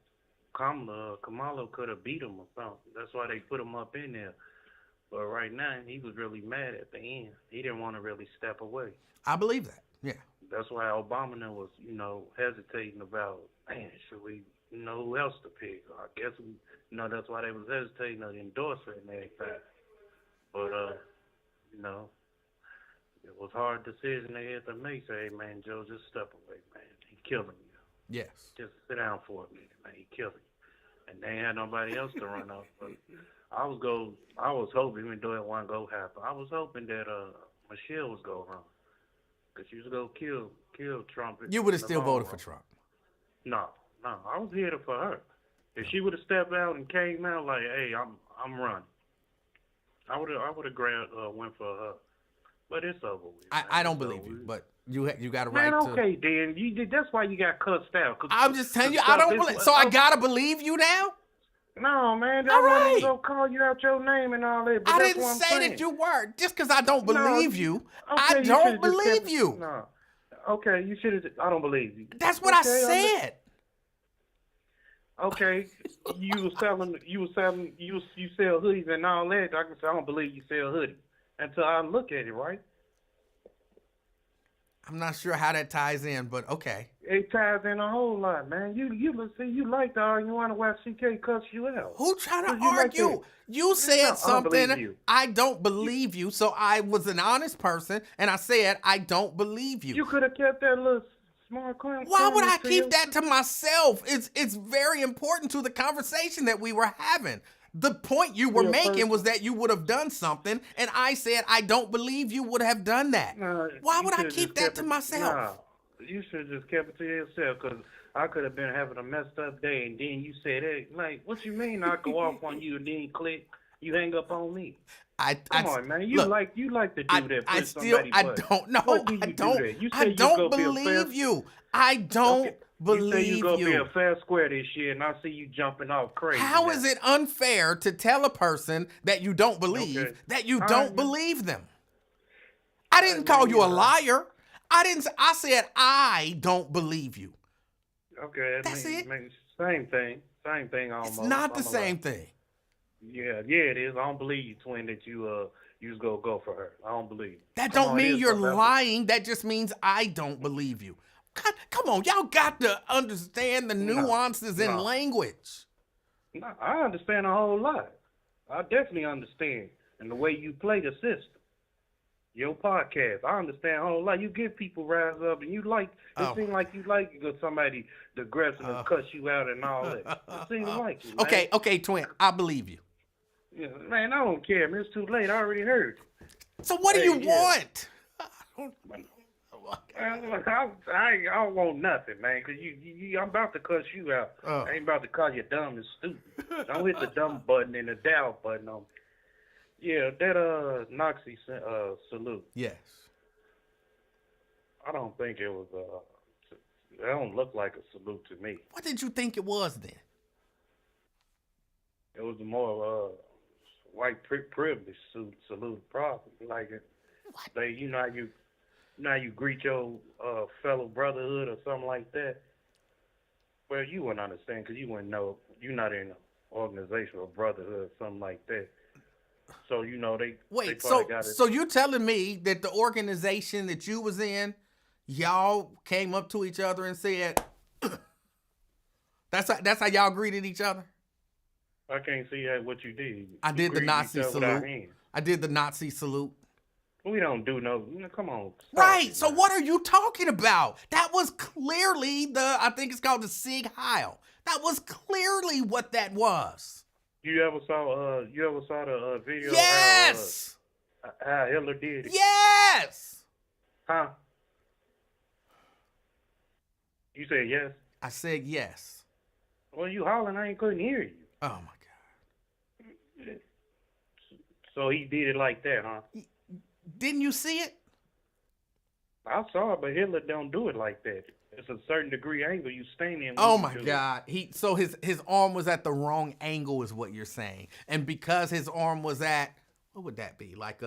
Kamala could have beat him or something. That's why they put him up in there. But right now, he was really mad at the end. He didn't want to really step away. I believe that. Yeah. That's why Obama was, hesitating about, man, should we, who else to pick? I guess, that's why they was hesitating to endorse it and everything. But, it was a hard decision they had to make. Say, hey, man, Joe, just step away, man. He killing you. Yes. Just sit down for a minute, man. He killing you. And they ain't had nobody else to run off. But I was hoping, even though it wasn't going to happen, I was hoping that Michelle was going to run. Because she was going to kill Trump. You would have still voted for Trump. No. I was here for her. If she would have stepped out and came out like, hey, I'm running, I would have went for her. But it's over with. I don't believe you, but you got a right man, to. okay, then. That's why you got cussed out. I'm just telling you, I don't believe. So I got to believe you now? No, man. All right. I wasn't going to call you out your name and all that. But I that's didn't what I'm say saying. that you were. Just because I don't believe you, okay, I you don't should've just believe kept- you. No. Okay, you should have. I don't believe you. That's what I Okay, said. Okay, you sell hoodies and all that. I can say I don't believe you sell hoodies until I look at it, right? I'm not sure how that ties in, but okay. It ties in a whole lot, man. You like to argue. You wonder why CK cuts you out? Who trying to 'Cause you like argue? that. You said I don't believe something. you. I don't believe you. So I was an honest person, and I said I don't believe you. You could have kept that little small clown. Why would I to keep you. that to myself? It's very important to the conversation that we were having. The point you were Yeah, making first- was that you would have done something, and I said I don't believe you would have done that. Why You would I should've keep just that kept to it- myself? Nah, you should have just kept it to yourself, because I could have been having a messed up day, and then you said, hey, like, what you mean I go off on you and then click, you hang up on me? Come on, man. You look, like to do that. I push still, somebody I butt. don't know. What do you I do don't. that? You I say you don't gonna be a believe fair- you. I don't Okay. believe you say you gonna be you. a fair square this year, and I see you jumping off crazy. How now. is it unfair to tell a person that you don't believe Okay. that you All don't right, believe them? I didn't call you a liar. I said I don't believe you. Okay, That's it. Same thing. Same thing almost. It's not the I'm a same liar. thing. Yeah, it is. I don't believe you, twin, that you was gonna go for her. I don't believe. That Come don't on, it mean is you're something else. lying. That just means I don't believe you. God, come on, y'all got to understand the nuances in No. language. No, I understand a whole lot. I definitely understand. And the way you play the system. Your podcast, I understand a whole lot. You get people rise up, and you like. It seems like you like somebody aggressive and cuss you out and all that. It seems like it, man. Okay, twin, I believe you. Yeah, man, I don't care. Man, it's too late. I already heard. So what do you want? I don't want nothing, man, because I'm about to cuss you out. I ain't about to call you dumb and stupid. Don't hit the dumb button and the dial button on me. Yeah, that Nazi salute. Yes. I don't think it was that don't look like a salute to me. What did you think it was then? It was more white privilege salute, probably. Like it, they, you know how you greet your fellow brotherhood or something like that. Well, you wouldn't understand because you wouldn't know. You're not in an organization or brotherhood or something like that. So they Wait. They So got it. so you telling me that the organization that you was in, y'all came up to each other and said, "That's how y'all greeted each other." I can't see what you did. I You did the greeted Nazi each other with our salute. hands. I did the Nazi salute. We don't do no. Come on. stop Right. it, So man. what are you talking about? That was clearly I think it's called the Sieg Heil. That was clearly what that was. You ever saw the video? Yes. How Hitler did it? Yes. Huh? You said yes. I said yes. Well, you hollering, I couldn't hear you. Oh my God. So he did it like that, huh? Didn't you see it? I saw it, but Hitler don't do it like that. It's a certain degree angle you stand in. Oh my God! So his arm was at the wrong angle, is what you're saying, and because his arm was at, what would that be, like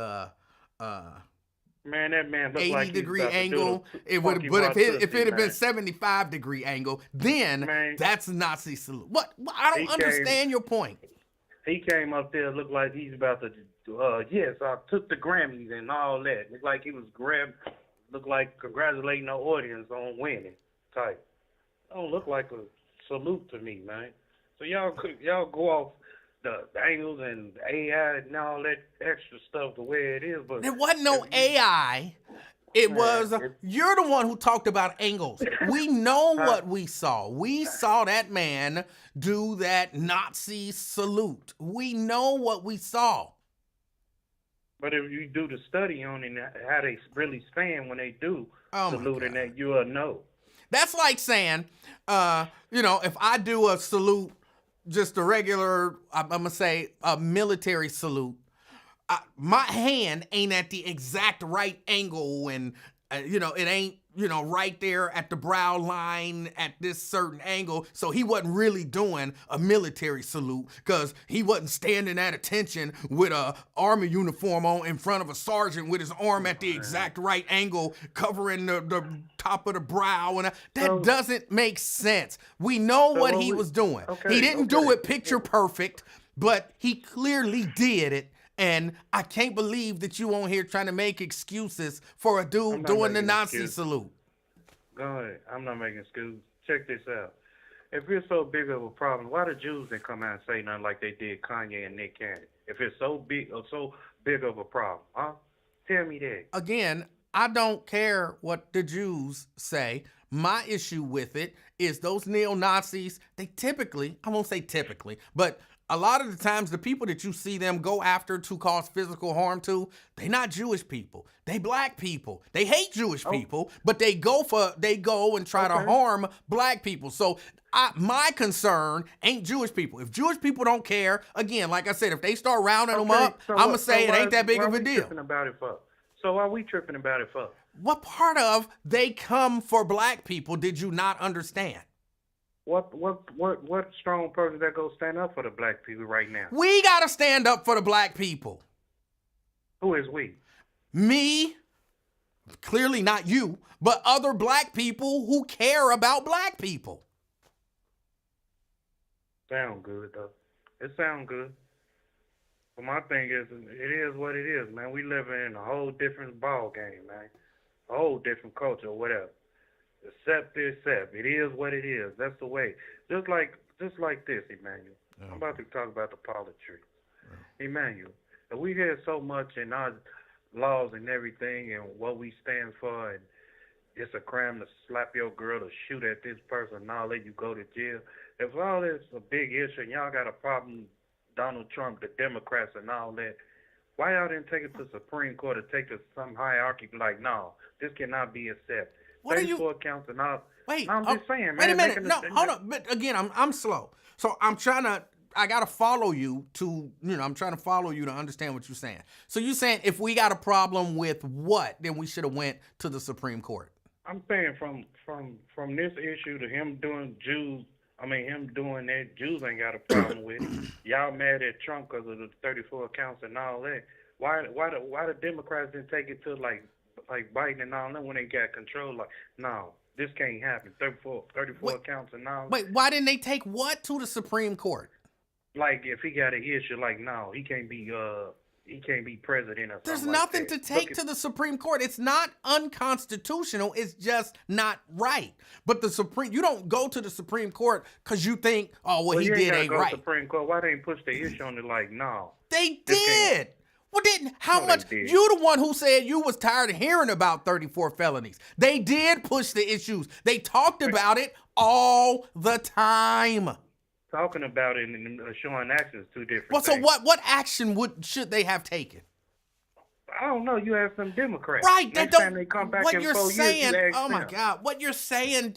Man, that man looked 80 like degree he's about to do angle? the It would, funky but butt if it pussy, had been man. 75 degree angle, then Man. that's Nazi salute. What? I don't He understand your point. He came up there, looked like he's about to. Yes, I took the Grammys and all that. Looked like he was looked like congratulating the audience on winning type. Don't look like a salute to me, man. So y'all go off the angles and AI and all that extra stuff the way it is, but There wasn't no AI. It was, you're the one who talked about angles. We know what we saw. We saw that man do that Nazi salute. We know what we saw. But if you do the study on it, how they really stand when they do salute and that, you'll know. That's like saying, if I do a salute, just a regular, I'm going to say a military salute, my hand ain't at the exact right angle and, it ain't, right there at the brow line at this certain angle. So he wasn't really doing a military salute because he wasn't standing at attention with a army uniform on in front of a sergeant with his arm at the exact right angle, covering the top of the brow. And that doesn't make sense. We know what he was doing. He didn't do it picture perfect, but he clearly did it. And I can't believe that you on here trying to make excuses for a dude doing the Nazi salute. Go ahead. I'm not making excuses. Check this out. If it's so big of a problem, why the Jews didn't come out and say nothing like they did Kanye and Nick Cannon? If it's so big of a problem, huh? Tell me that. Again, I don't care what the Jews say. My issue with it is those neo-Nazis, they typically, I won't say typically, but a lot of the times, the people that you see them go after to cause physical harm to, they not Jewish people. They black people. They hate Jewish people, but they go and try to harm black people. So my concern ain't Jewish people. If Jewish people don't care, again, like I said, if they start rounding them up, I'm going to say it ain't that big of a deal. So why are we tripping about it for? What part of they come for black people did you not understand? What strong person that go stand up for the black people right now? We got to stand up for the black people. Who is we? Me, clearly not you, but other black people who care about black people. Sound good, though. It sound good. But my thing is, it is what it is, man. We living in a whole different ball game, man. A whole different culture or whatever. Accept. It is what it is. That's the way. Just like this, Emmanuel. Okay. I'm about to talk about the politics. Yeah. Emmanuel, we hear so much in our laws and everything and what we stand for, and it's a crime to slap your girl, to shoot at this person, and all that, you go to jail. If all this is a big issue and y'all got a problem, Donald Trump, the Democrats, and all that, why y'all didn't take it to the Supreme Court or take it to some hierarchy like, no, this cannot be accepted? What are you? Accounts and all. Wait, I'm just saying, man. Wait a minute. No, hold on. But again, I'm slow. So I got to follow you I'm trying to follow you to understand what you're saying. So you're saying if we got a problem with what, then we should have went to the Supreme Court. I'm saying from this issue to him doing him doing that, Jews ain't got a problem with it. Y'all mad at Trump because of the 34 counts and all that. Why the Democrats didn't take it to like Biden and all that when they got control? Like, no, this can't happen. 34 counts and all. Wait, why didn't they take what to the Supreme Court? Like, if he got an issue, like, no, he can't be president or something. There's nothing to take to the Supreme Court. It's not unconstitutional. It's just not right. But you don't go to the Supreme Court because you think, he did ain't right. Supreme Court. Why they ain't push the issue on it? Like, no, they did. Well, you the one who said you was tired of hearing about 34 felonies. They did push the issues. They talked about it all the time. Talking about it and showing action is two different things. So what action should they have taken? I don't know. You have some Democrats. Right. Next time they come back what in you're 4 saying, years, oh my God, what you're saying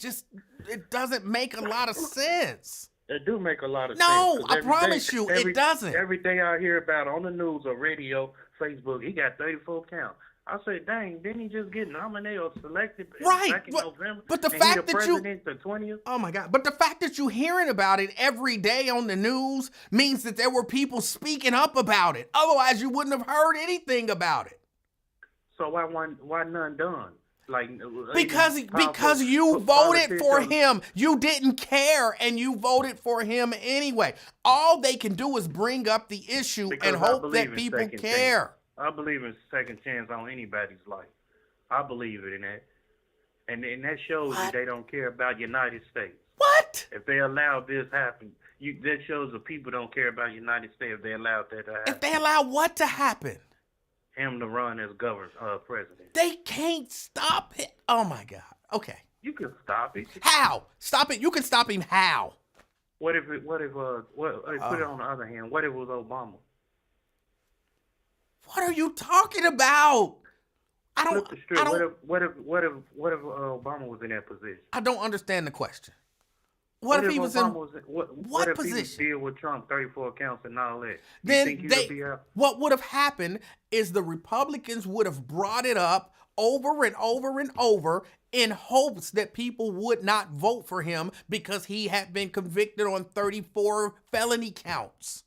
it doesn't make a lot of sense. It do make a lot of No, sense. 'Cause I every promise day- you, every- it doesn't. Every day I hear about on the news or radio, Facebook, he got 34 counts. I say, dang, didn't he just get nominated or selected Right, back in November? but the and fact he the that you- president the 20th? Oh my God. But the fact that you're hearing about it every day on the news means that there were people speaking up about it. Otherwise, you wouldn't have heard anything about it. So why none done? Like Because you voted for him. You didn't care and you voted for him anyway. All they can do is bring up the issue Because and I hope believe that in people second care. chance. I believe in second chance on anybody's life. I believe it in that. And that shows What? you they don't care about the United States. What? If they allow this happen, that shows the people don't care about the United States if they allow that to happen. If they allow what to happen? Him to run as president. They can't stop it. Oh my God. Okay. You can stop it. How? Stop it. You can stop him how? Put it on the other hand, what if it was Obama? What are you talking about? I Flip don't the script. I don't What if Obama was in that position? I don't understand the question. What if he was Obama in was what if he was position? deal with Trump 34 counts and all that? You Then think he would be out? what would have happened is the Republicans would have brought it up over and over and over in hopes that people would not vote for him because he had been convicted on 34 felony counts.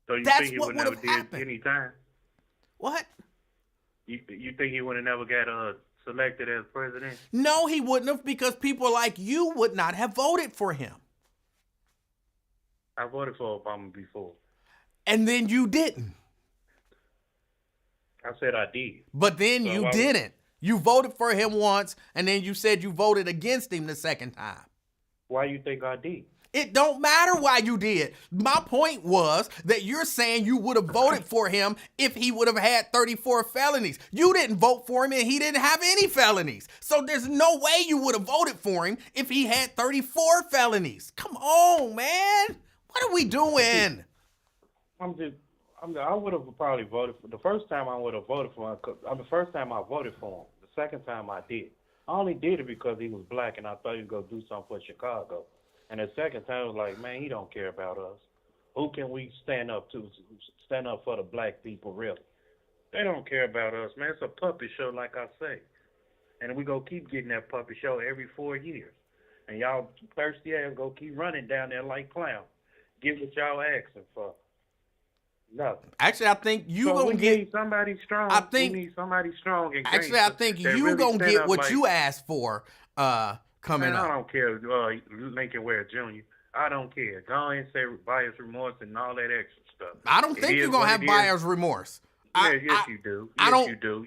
So you That's think he what would would never have did happened. any time? What? You think he would have never got selected as president? No, he wouldn't have because people like you would not have voted for him. I voted for Obama before. And then you didn't. I said I did. But then So you why- didn't. You voted for him once, and then you said you voted against him the second time. Why you think I did? It don't matter why you did. My point was that you're saying you would have voted for him if he would have had 34 felonies. You didn't vote for him and he didn't have any felonies. So there's no way you would have voted for him if he had 34 felonies. Come on, man. What are we doing? I would have probably voted for the first time. I would have voted for him. The first time I voted for him. The second time I did. I only did it because he was black and I thought he was gonna do something for Chicago. And the second time I was like, man, he don't care about us. Who can we stand up to? Stand up for the black people, really? They don't care about us, man. It's a puppet show, like I say. And we gonna keep getting that puppet show every 4 years. And y'all thirsty ass go keep running down there like clowns. Get what y'all asking for. Nothing. Actually, I think you So gonna we get. need somebody strong. we need somebody strong. And Actually, I think that you really gonna stand get up what like, you asked for. Coming man, up. I don't care, Lincoln Ware Jr. I don't care. Go ahead and say bias, remorse, and all that extra stuff. I don't think you're gonna have buyer's remorse. Yes, you do. I Yes, don't- you do.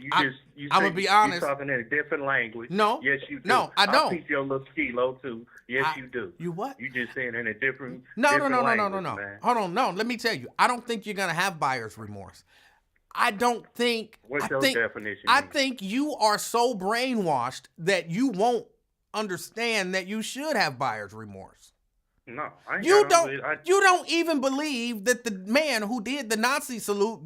I'm gonna be honest. You're talking in a different language. No. Yes, you do. No, I don't. I'll teach your little kilo too. Yes, you do. You what? You just saying in a different. No. different language, man. Hold on, no. Let me tell you. I don't think you're gonna have buyer's remorse. I don't think. What's I your think, definition? I mean? think you are so brainwashed that you won't understand that you should have buyer's remorse. No, I ain't You got don't. no- You don't even believe that the man who did the Nazi salute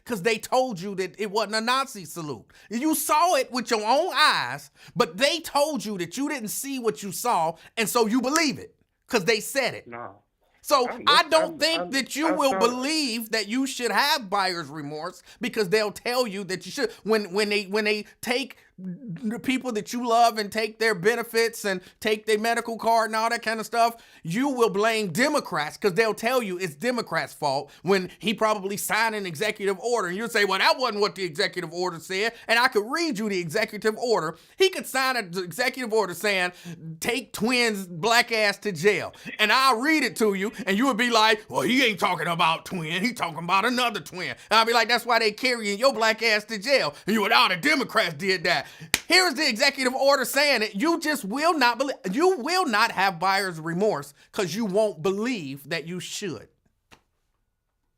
because they told you that it wasn't a Nazi salute. You saw it with your own eyes, but they told you that you didn't see what you saw, and so you believe it because they said it. No. So I don't I'm- think that you I will thought- believe that you should have buyer's remorse because they'll tell you that you should when they take the people that you love and take their benefits and take their medical card and all that kind of stuff, you will blame Democrats because they'll tell you it's Democrats' fault when he probably signed an executive order. And you'll say, well, that wasn't what the executive order said. And I could read you the executive order. He could sign an executive order saying, take twins black ass to jail. And I'll read it to you and you would be like, well, he ain't talking about twin. He talking about another twin. And I'll be like, that's why they carrying your black ass to jail. And you would, oh, the Democrats did that. Here's the executive order saying it. You just will not believe. You will not have buyer's remorse because you won't believe that you should.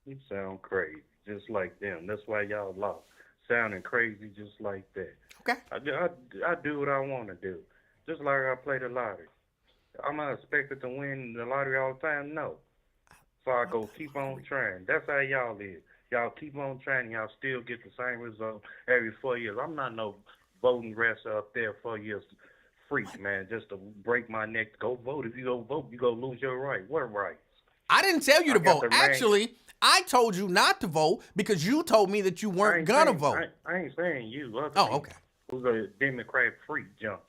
You sound crazy, just like them. That's why y'all lost. Sounding crazy just like that. Okay. I do what I want to do. Just like I play the lottery. I'm not expected to win the lottery all the time, no. So I go keep on trying. That's how y'all live. Y'all keep on trying, y'all still get the same result every 4 years. I'm not no voting wrestler up there 4 years freak, man, just to break my neck to go vote. If you go vote, you go lose your right. What rights? I didn't tell you to got vote. the right. Actually, I told you not to vote because you told me that you I weren't ain't gonna saying- vote. I ain't saying you. Other Oh, people okay. Who's a Democrat freak junkie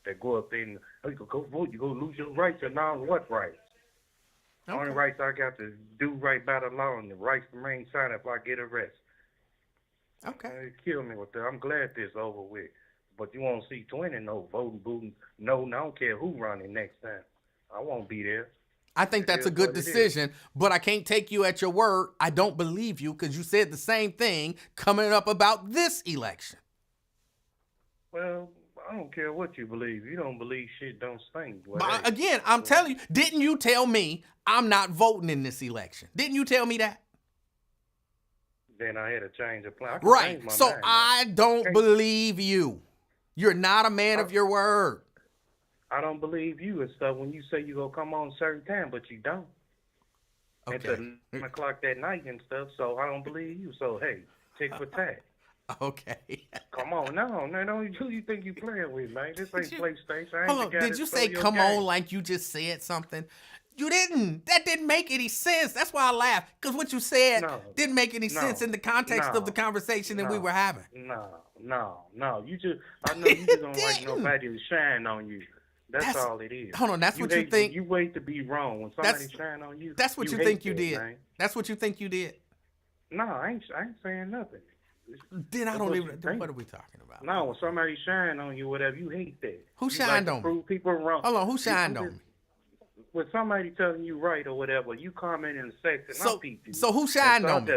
that go up there and oh, you go vote, you go lose your rights, and now what rights? The only rights I got to do right by the law and the rights to remain silent if I get arrested. Okay. They kill me with that. I'm glad this over with. But you won't see 20 no voting, booting. No, I don't care who running next time. I won't be there. I think that's a good decision, but I can't take you at your word. I don't believe you because you said the same thing coming up about this election. Well, I don't care what you believe. You don't believe shit, don't stink. Well, But hey, again, I'm telling you, didn't you tell me I'm not voting in this election? Didn't you tell me that? then I had to change the plan. I can change Right. my So mind, I don't believe you. You're not a man of your word. I don't believe you and stuff when you say you gonna come on a certain time, but you don't. Okay. At 9 o'clock that night and stuff, so I don't believe you. So, hey, tick for tat. Okay. Come on, no, who you think you playing with, man? This ain't PlayStation. I ain't Hold the on. guy Did that you stole say your come game. on like you just said something? You didn't. That didn't make any sense. That's why I laughed. Because what you said didn't make any sense in the context of the conversation that we were having. No. You just, I know you just don't like nobody to shine on you. That's all it is. Hold on, that's what you hate- think. You wait to be wrong when somebody shine on you. That's what you hate think you that, did. man. That's what you think you did. No, I ain't saying nothing. Then I That's don't what even. you think. What are we talking about? No, when somebody shine on you, whatever, you hate that. Who You shined like to on me? prove people wrong. Hold on, who shined on me? When somebody telling you right or whatever, you comment in the section. So who shined on me?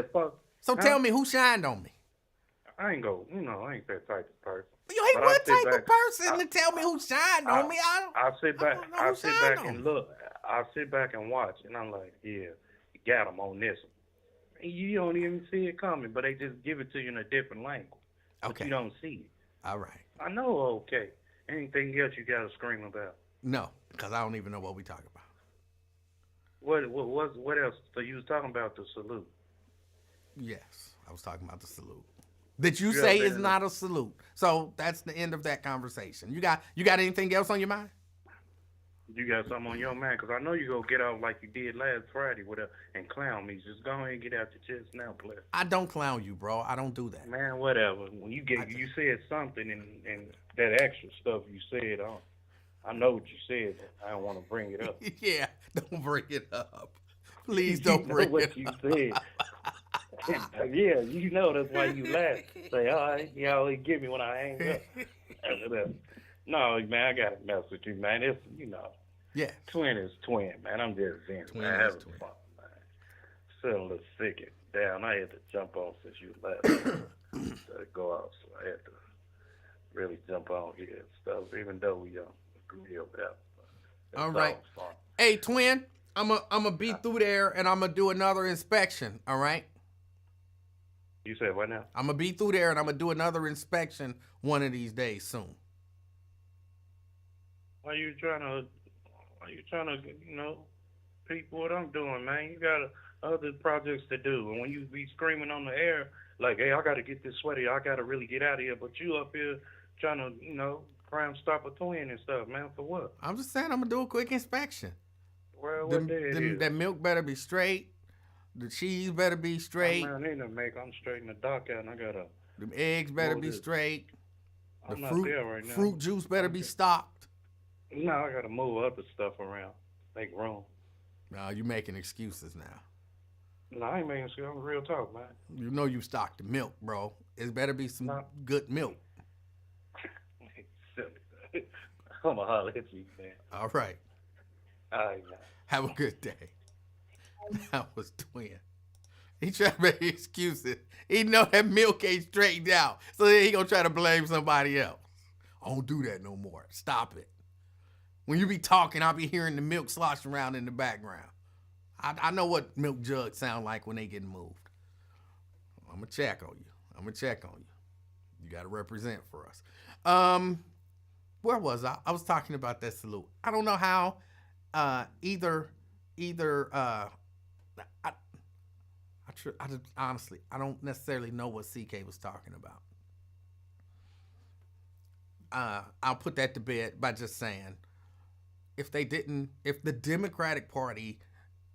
So Huh? tell me who shined on me. I ain't I ain't that type of person. You ain't But I what sit type of back- person to tell me who shined on me? I sit back. don't know I who sit shined back on and me. look. I sit back and watch, and I'm like, yeah, you got him on this one. And you don't even see it coming, but they just give it to you in a different language. But Okay. you don't see it. All right. I know. Okay. Anything else you got to scream about? No, because I don't even know what we talking about. What else? So you was talking about the salute. Yes, I was talking about the salute. That you Yeah, say man. is not a salute. So that's the end of that conversation. You got anything else on your mind? You got something on your mind? Because I know you gonna get out like you did last Friday and clown me. Just go ahead and get out your chest now, player. I don't clown you, bro. I don't do that. Man, whatever. When you said something and that extra stuff you said, I know what you said. But I don't want to bring it up. Yeah, don't bring it up. Please don't You know bring what it you up. said. Yeah, you know that's why you laugh. Say, all right, you always give me when I hang up. No, man, I gotta mess with you, man. It's Yes. twin is twin, man. I'm just venting, Twin man. is Having twin. fun, man. Still a little sick and down. I had to jump on since you left. To go out, so I had to really jump on here and stuff, even though we agree on that. All right. Hey, twin, I'm a be through there and I'm gonna do another inspection. All right. You said what now? I'm gonna be through there and I'm gonna do another inspection one of these days soon. Why you trying to, peep what I'm doing, man? You got other projects to do. And when you be screaming on the air, like, hey, I got to get this sweater, I got to really get out of here. But you up here trying to, Crime Stopper twin and stuff, man, for what? I'm just saying I'm gonna do a quick inspection. Well, what day it is? That milk better be straight. The cheese better be straight. I'm straight in the dock out, and I got to. The eggs better be straight. The I'm not there right now. fruit juice better be stocked. No, I got to move other stuff around, make room. No, you making excuses now. No, I ain't making shit. I'm real talk, man. You know you stocked the milk, bro. It better be some good milk. I'm going to holler at you, man. All right. All right, man. Have a good day. That was twin. He trying to make excuses. He know that milk ain't straightened out. So then he gonna try to blame somebody else. I don't do that no more. Stop it. When you be talking, I'll be hearing the milk sloshing around in the background. I know what milk jugs sound like when they get moved. I'm gonna check on you. You gotta represent for us. Where was I? I was talking about that salute. I don't know how honestly, I don't necessarily know what CK was talking about. I'll put that to bed by just saying, if the Democratic Party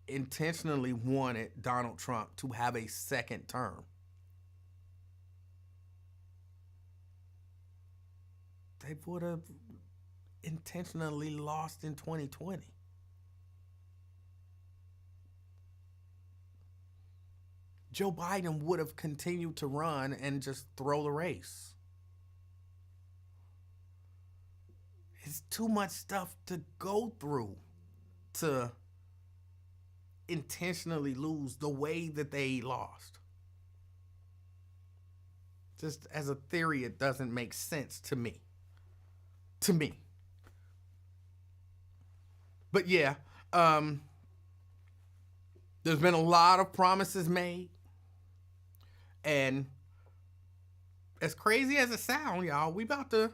intentionally wanted Donald Trump to have a second term, they would have intentionally lost in 2020. Joe Biden would have continued to run and just throw the race. It's too much stuff to go through to intentionally lose the way that they lost. Just as a theory, it doesn't make sense to me. But yeah, there's been a lot of promises made. And as crazy as it sounds, y'all, we about to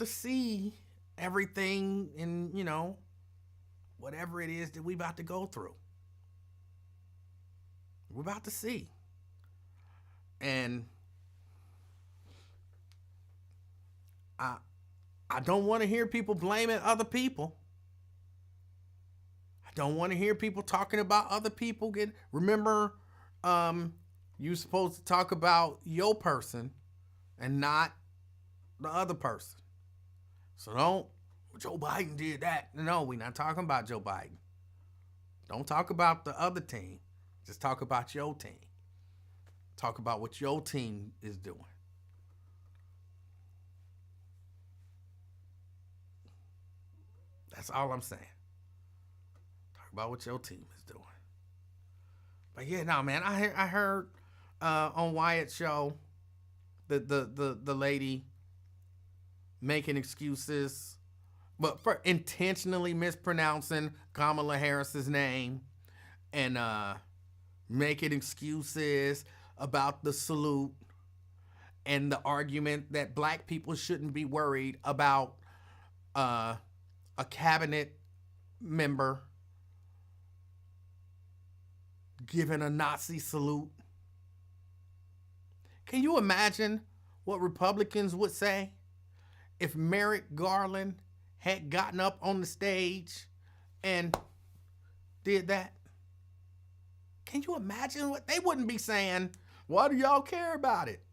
see everything in, whatever it is that we about to go through. We're about to see. And I don't want to hear people blaming other people. I don't want to hear people talking about other people. Remember, you're supposed to talk about your person and not the other person. So Joe Biden did that. No, we're not talking about Joe Biden. Don't talk about the other team. Just talk about your team. Talk about what your team is doing. That's all I'm saying. Talk about what your team is doing. But yeah, no, man, I heard on Wyatt's show the lady making excuses, but for intentionally mispronouncing Kamala Harris's name and making excuses about the salute and the argument that black people shouldn't be worried about a cabinet member giving a Nazi salute. Can you imagine what Republicans would say if Merrick Garland had gotten up on the stage and did that? Can you imagine what they wouldn't be saying? Why do y'all care about it?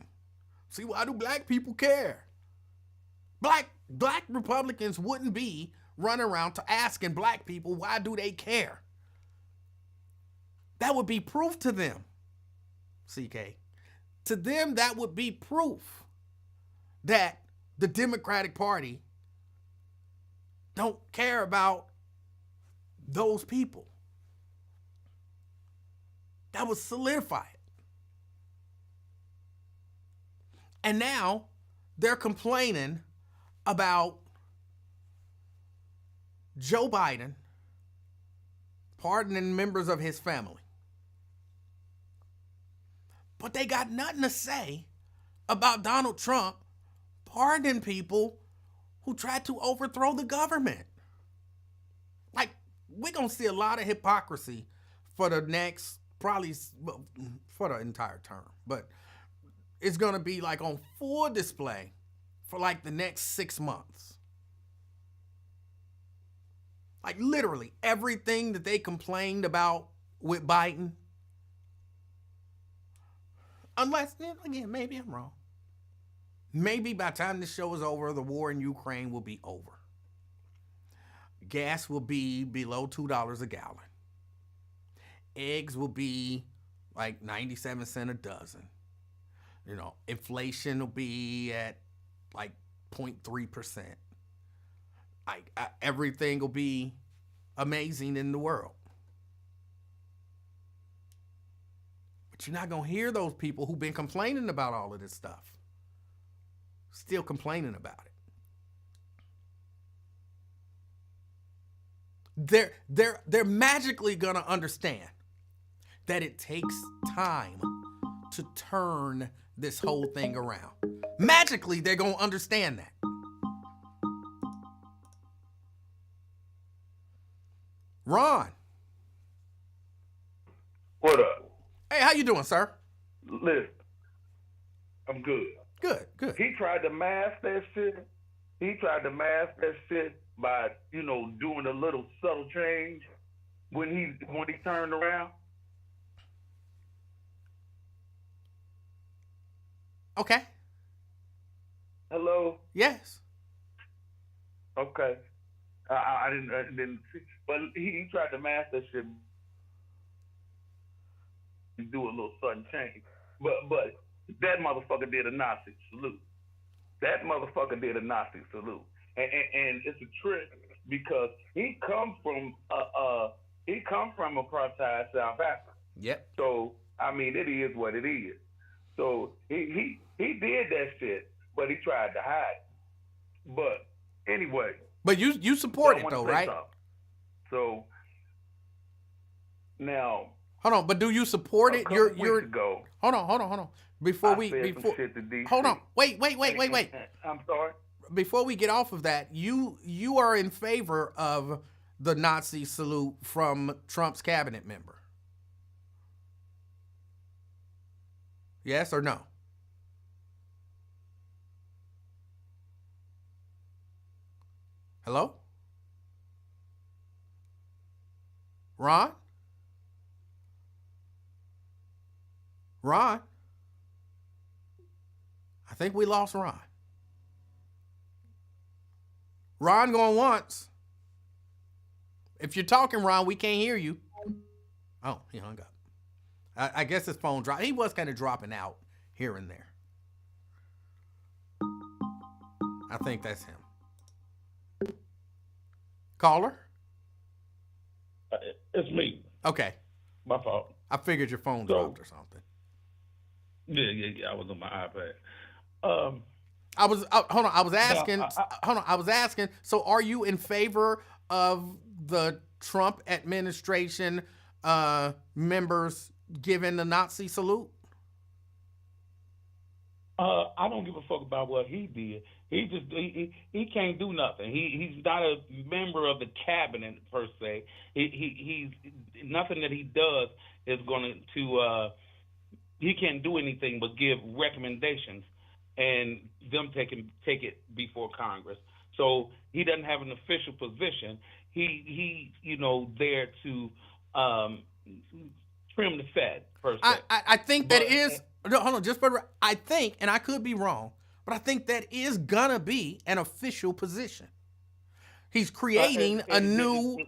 See, why do black people care? Black Republicans wouldn't be running around to asking black people, why do they care? That would be proof to them, CK. To them, that would be proof that the Democratic Party don't care about those people. That would solidify it. And now they're complaining about Joe Biden pardoning members of his family. But they got nothing to say about Donald Trump pardoning people who tried to overthrow the government. Like, we're going to see a lot of hypocrisy for the next, probably for the entire term. But it's going to be like on full display for like the next 6 months. Like literally everything that they complained about with Biden. Unless, again, maybe I'm wrong. Maybe by the time this show is over, the war in Ukraine will be over. Gas will be below $2 a gallon. Eggs will be like 97 cents a dozen. Inflation will be at like 0.3%. Like everything will be amazing in the world. But you're not going to hear those people who've been complaining about all of this stuff still complaining about it. They're magically going to understand that it takes time to turn this whole thing around. Magically, they're going to understand that. Ron. What up? Hey, how you doing, sir? Listen, I'm good. Good. He tried to mask that shit. By, doing a little subtle change when he turned around. Okay. Hello? Yes. Okay. I didn't see, but he tried to mask that shit and do a little sudden change. But that motherfucker did a Nazi salute. And it's a trick because he comes from apartheid South Africa. Yep. So I mean, it is what it is. So he did that shit, but he tried to hide it. But anyway. But you support it though, right? Something. So now. Hold on, but do you support it? You're ago. Hold on. Before hold on. Wait. I'm sorry. Before we get off of that, you are in favor of the Nazi salute from Trump's cabinet member. Yes or no? Hello? Ron? I think we lost Ron. Ron going once. If you're talking, Ron, we can't hear you. Oh, he hung up. I guess his phone dropped. He was kind of dropping out here and there. I think that's him. Caller? It's me. Okay. My fault. I figured your phone dropped or something. Yeah. I was on my iPad. I was asking. So, are you in favor of the Trump administration members giving the Nazi salute? I don't give a fuck about what he did. He can't do nothing. He's not a member of the cabinet per se. He's nothing that he does is going to. He can't do anything but give recommendations, and them take it before Congress. So he doesn't have an official position. He there to trim the fat per se. I think that is. No, hold on, just for I think, and I could be wrong, but I think that is gonna be an official position. He's creating a new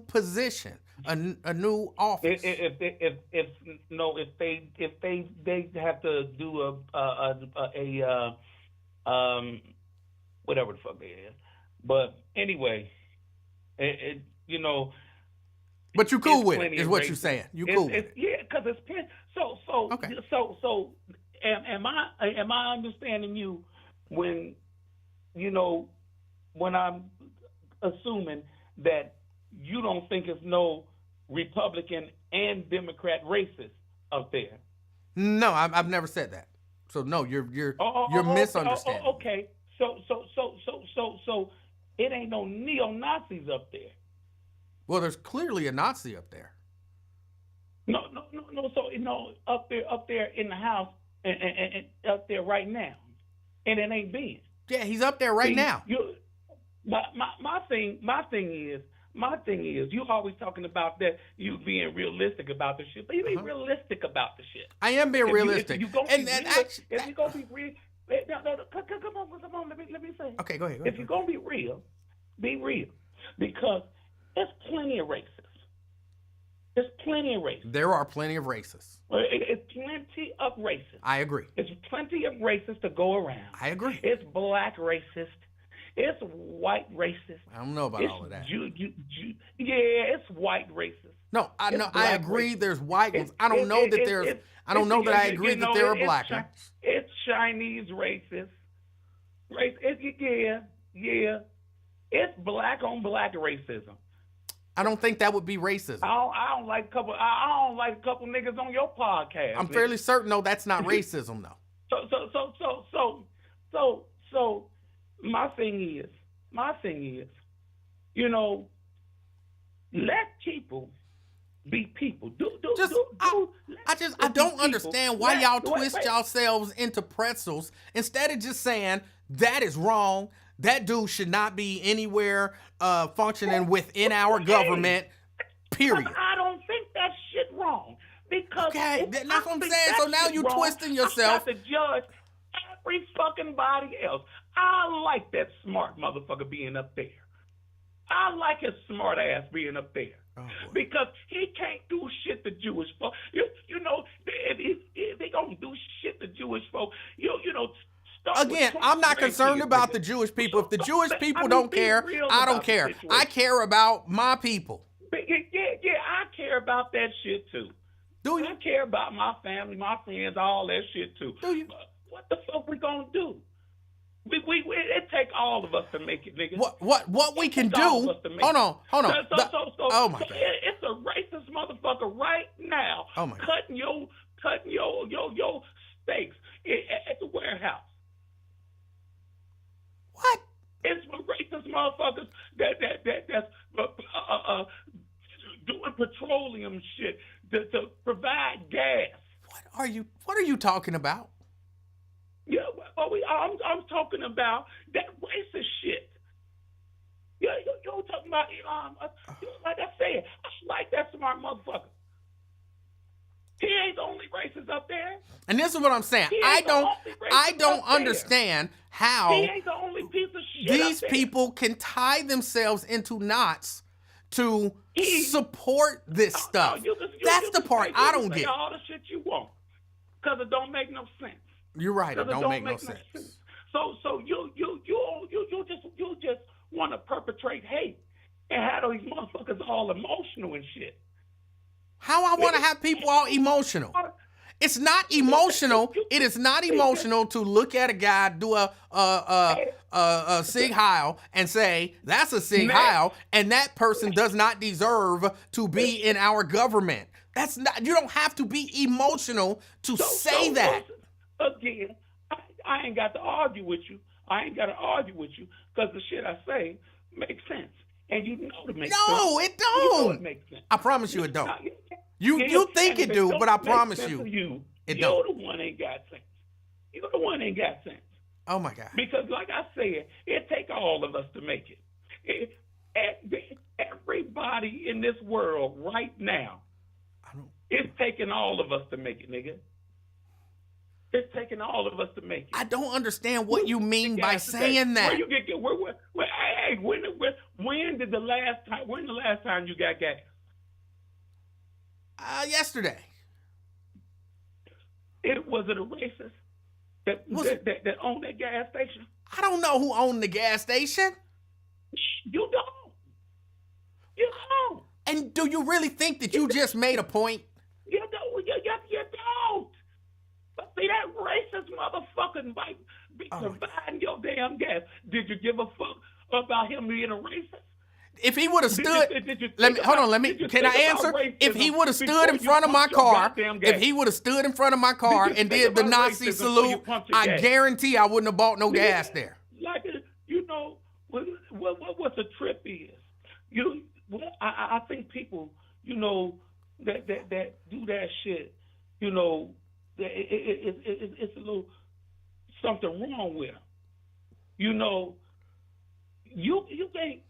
position, a new office. If they have to do a whatever the fuck they is, but anyway, But you cool with it, is what you're saying. You cool with it. Yeah, because it's okay. So am I understanding you when when I'm assuming that you don't think it's no Republican and Democrat racists up there? No, I've never said that. So no, you're misunderstanding. Okay. So it ain't no neo-Nazis up there. Well, there's clearly a Nazi up there. No. So up there in the house and up there right now, and it ain't been. Yeah, he's up there right now. My thing is, you always talking about that you being realistic about the shit, but you be realistic about the shit. I am being realistic. If you gonna be real, come on, let me say. Okay, go ahead. If you're gonna be real, because there's plenty of racists. There are plenty of racists. It's plenty of racists. I agree. It's plenty of racists to go around. I agree. It's black racist. It's white racist. I don't know about all of that. It's white racist. No, I agree. Racist. There's white ones. I don't know that there's. I don't know that I agree that there are black ones. It's Chinese racist. Yeah. It's black on black racism. I don't think that would be racism. I don't like a couple niggas on your podcast. I'm fairly certain, no, that's not racism, though. So my thing is, let people be people. I don't understand why y'all twist yourselves into pretzels instead of just saying that is wrong. That dude should not be anywhere functioning within our government, period. I don't think that shit wrong. Because okay, that's what I'm saying. So now you twisting yourself. I got to judge every fucking body else. I like that smart motherfucker being up there. I like his smart ass being up there. Because he can't do shit to Jewish folk. You know, if they gonna do shit to Jewish folk, you know. Again, I'm not concerned about the Jewish people. If the Jewish people don't care, I don't care. I care about my people. Yeah, I care about that shit too. Do you? I care about my family, my friends, all that shit too. Do you? What the fuck we gonna do? It take all of us to make it, nigga. What we can do? Hold on. Oh my God! It's a racist motherfucker right now. Oh my God. Cutting your steaks at the warehouse. What? It's for racist motherfuckers that's doing petroleum shit to provide gas. What are you talking about? Yeah, I'm talking about that racist shit. Yeah, you're talking about like I said, I like that smart motherfucker. He ain't the only racist up there. And this is what I'm saying. I don't understand how he ain't the only piece of shit these people can tie themselves into knots to support this stuff. That's the part I don't get. All the shit you want, because it don't make no sense. You're right. It don't make no sense. So you just want to perpetrate hate and have these motherfuckers all emotional and shit. How I want to have people all emotional? It's not emotional. It is not emotional to look at a guy do a Sig Heil and say that's a Sig Heil, and that person does not deserve to be in our government. That's not. You don't have to be emotional to say that. Again, I ain't got to argue with you. Because the shit I say makes sense. And you know it makes sense. No, it don't. You know it makes sense. I promise you it don't. You think it do, but I promise you it don't. You're the one ain't got sense. You're the one ain't got sense. Oh, my God. Because like I said, it take all of us to make it. Everybody in this world right now, it's taking all of us to make it, nigga. It's taking all of us to make it. I don't understand what you mean by saying that. Where you get hey, when the last time you got gas? Yesterday. Was it a racist that owned that gas station? I don't know who owned the gas station. You don't. You don't. And do you really think that you just made a point? You don't. You don't. But see, that racist motherfucker might be providing your damn gas. Did you give a fuck about him being a racist? If he would have stood, can I answer? If he would have stood in front of my car, and did the Nazi salute, I guarantee I wouldn't have bought no gas there. Like, you know, what the trip is. I think people, you know, that do that shit, you know, it's a little something wrong with them. You know, you can't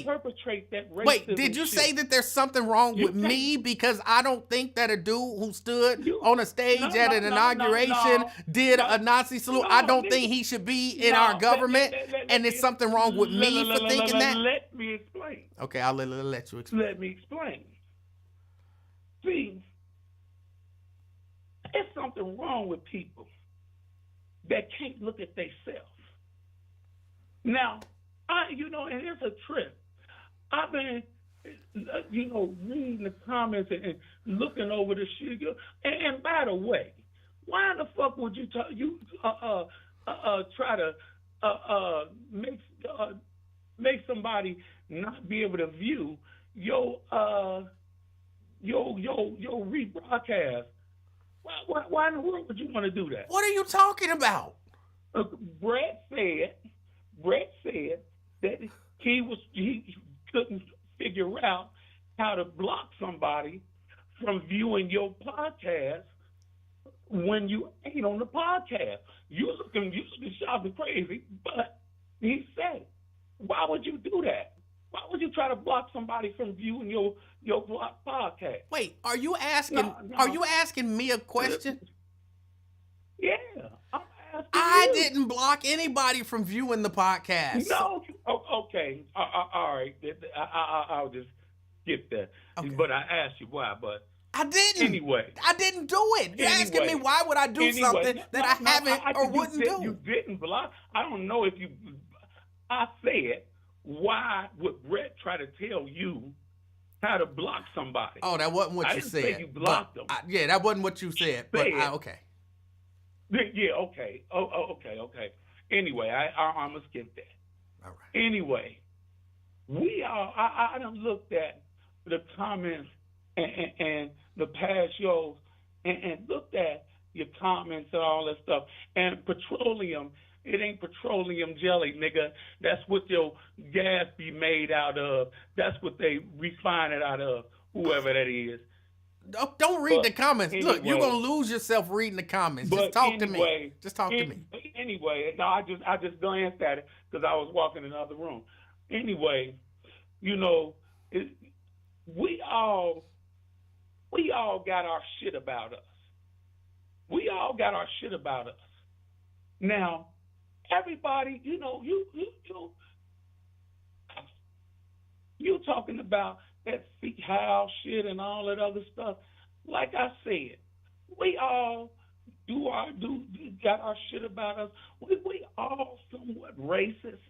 perpetrate that racism. Wait, did you say that there's something wrong with me because I don't think that a dude who stood on a stage at an inauguration did a Nazi salute? I don't think he should be in our government, and there's something wrong with me for thinking that? Let me explain. Okay, I'll let you explain. Let me explain. See, there's something wrong with people that can't look at themselves. Now, and it's a trip. I've been, reading the comments and looking over the shit. And by the way, why the fuck would you try to make somebody not be able to view your rebroadcast? Why in the world would you want to do that? What are you talking about? Brett said that he couldn't figure out how to block somebody from viewing your podcast when you ain't on the podcast. You looking shopping crazy, but he said it. Why would you do that? Why would you try to block somebody from viewing your podcast? Wait, are you asking? No. Are you asking me a question? Yeah, I'm asking I you. didn't block anybody from viewing the podcast. No. Okay. All right. I'll just skip that. Okay. But I asked you why. But I didn't. Anyway. I didn't do it. You're asking me why would I do something that I haven't or wouldn't do? You didn't block. I don't know if you. I said, why would Brett try to tell you how to block somebody? Oh, that wasn't what I you didn't said. say you blocked them. Yeah, that wasn't what you said. But okay. Yeah, okay. Okay. Anyway, I'm going to skip that. All right. Anyway, I done looked at the comments and the past shows and looked at your comments and all that stuff. And petroleum, it ain't petroleum jelly, nigga. That's what your gas be made out of. That's what they refine it out of, whoever that is. Don't read the comments. Anyway, look, you're going to lose yourself reading the comments. Just talk to me. Just talk to me. Anyway, no, I just glanced at it because I was walking in the other room. Anyway, you know, we all got our shit about us. We all got our shit about us. Now, everybody, you talking about that fecal shit and all that other stuff. Like I said, we all got our shit about us. We all somewhat racist.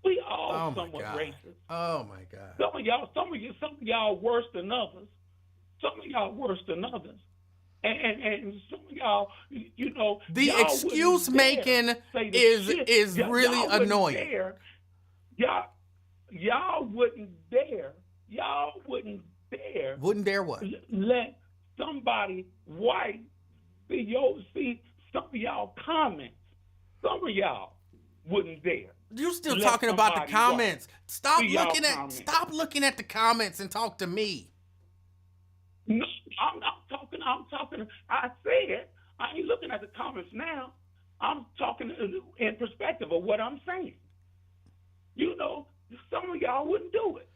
We all somewhat racist. Oh my God. Some of y'all worse than others. Some of y'all worse than others. And some of y'all, you know, the excuse making is really annoying. Y'all wouldn't dare. Y'all wouldn't dare. Wouldn't dare what? Let somebody white see some of y'all comments. Some of y'all wouldn't dare. You're still talking about the comments. Stop looking at the comments and talk to me. No, I'm talking. I said I ain't looking at the comments now. I'm talking in perspective of what I'm saying. You know, some of y'all wouldn't do it.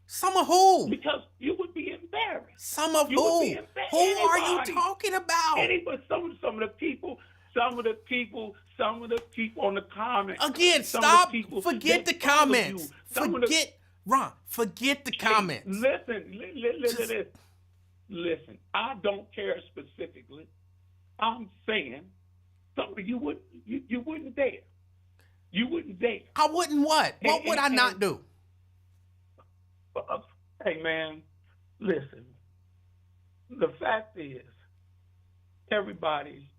Some of who? Because you would be embarrassed. Some of who? Who are you talking about? Anybody, some of the people on the comments. Again, stop. Forget the comments. Forget the comments. Listen. I don't care specifically. I'm saying some of you wouldn't dare. You wouldn't dare. I wouldn't what? What would I not do? Hey, man, listen. The fact is, everybody,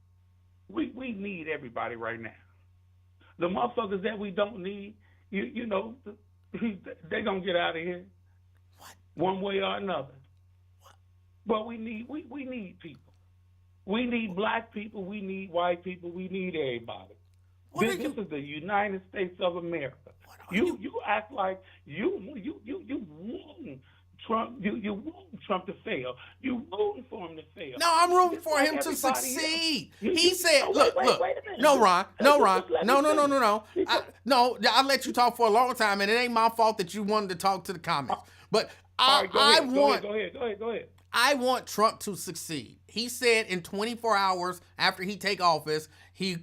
we need everybody right now. The motherfuckers that we don't need, you know, they're going to get out of here. What? One way or another. What? But we need people. We need black people. We need white people. We need everybody. This is the United States of America. You act like you want Trump. You want Trump to fail. You rooting for him to fail. No, I'm rooting for him to succeed. He said, "Look, wait a minute. No, Ron. No. I'll let you talk for a long time, and it ain't my fault that you wanted to talk to the comments. But Go ahead. I want Trump to succeed. He said in 24 hours after he take office, he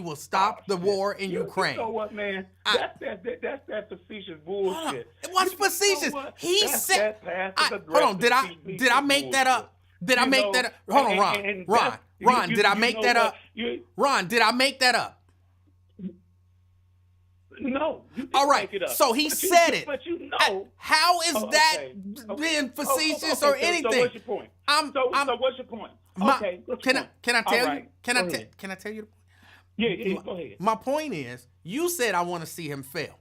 will stop the war in Ukraine. You know what, man? That's that facetious bullshit. What's facetious? He said. Hold on. Did I make that up? Did I make that up? Hold on, Ron. Did I make that up? Ron, did I make that up? No. All right. So he said it. But you know. How is that being facetious or anything? So what's your point? So what's your point? Can I tell you? Can I tell you? Yeah, go ahead. My point is, you said I want to see him fail.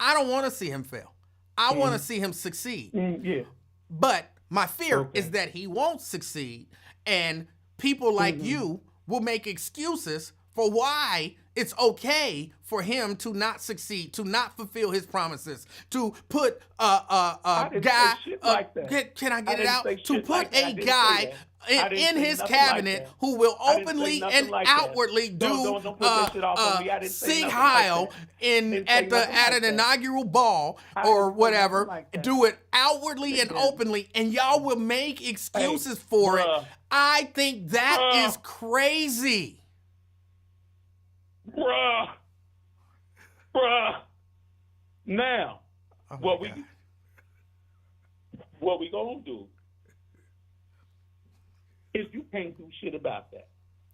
I don't want to see him fail. I want to see him succeed. Yeah. But my fear is that he won't succeed, and people like you will make excuses for why it's okay for him to not succeed, to not fulfill his promises, to put a guy. Like that. Can I get it out? To put like a guy in his cabinet who will openly and outwardly do sing Heil at an inaugural ball or whatever. Do it outwardly and openly, and y'all will make excuses for it. I think that is crazy. Bruh. Now, what we gonna do is you can't do shit about that.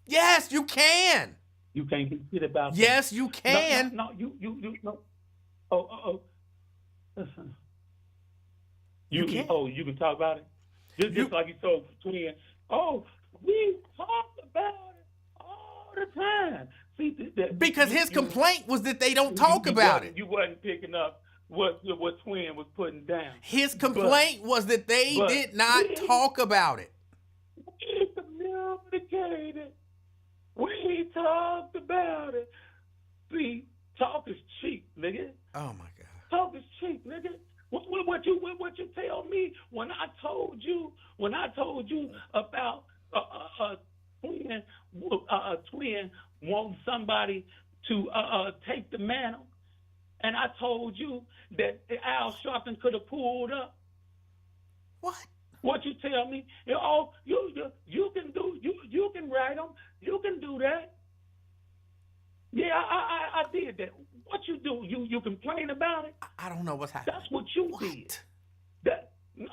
Yes, you can. You can't do shit about that. Yes, you can. No, you no. Oh. Listen. You can. Oh, you can talk about it. Just like you told Twin. Oh, we talk about it all the time. See, because his complaint was that they don't talk about it. You wasn't picking up what Twin was putting down. His complaint was that they did not talk about it. We communicated. We talked about it. See, talk is cheap, nigga. Oh my God. Talk is cheap, nigga. What you tell me when I told you about Twin wants somebody to take the mantle, and I told you that Al Sharpton could have pulled up. What? What you tell me? Oh, you can write them. You can do that. Yeah, I did that. What you do? You complain about it? I don't know what's happening. That's what you did. No,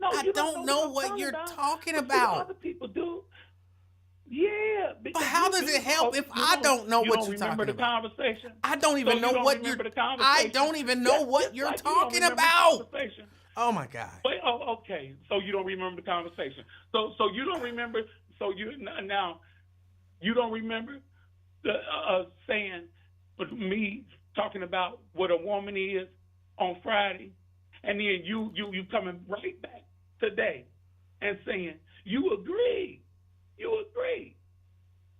I don't know what you're talking about. Other people do. Yeah. But how does it help if I don't know what you're talking about? You don't remember the conversation? I don't even know what you're. I don't even know what you're talking about. Oh my God. Wait, okay. So you don't remember the conversation. So you don't remember. So you don't remember the saying, but me talking about what a woman is on Friday, and then you coming right back today and saying you agree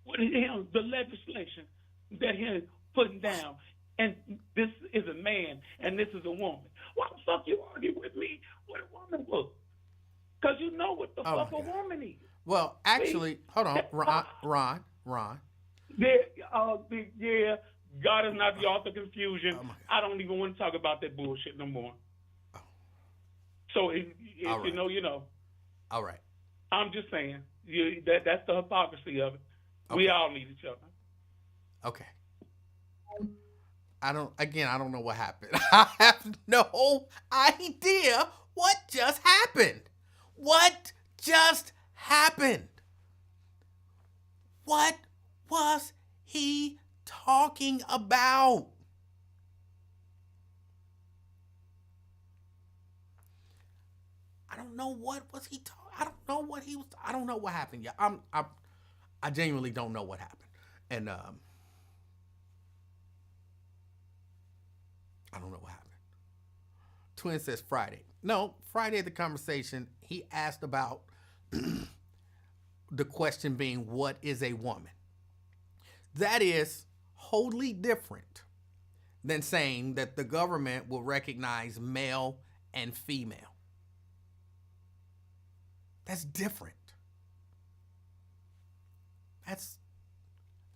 with him, the legislation that he's putting down, and this is a man and this is a woman. Why the fuck you argue with me what a woman was? Because you know what the fuck a woman is. Well, actually, hold on, Ron. Yeah, God is not the author of confusion. I don't even want to talk about that bullshit no more. Oh. So if you know, you know. All right. I'm just saying, that's the hypocrisy of it. Okay. We all need each other. Okay. I don't know what happened. I have no idea what just happened. What just happened? What was he talking about? I don't know what was he talking. I don't know what he was. I don't know what happened. Yeah, I genuinely don't know what happened, and I don't know what happened. Twin says Friday. No, Friday the conversation. He asked about the question being, what is a woman? That is wholly different than saying that the government will recognize male and female. That's different.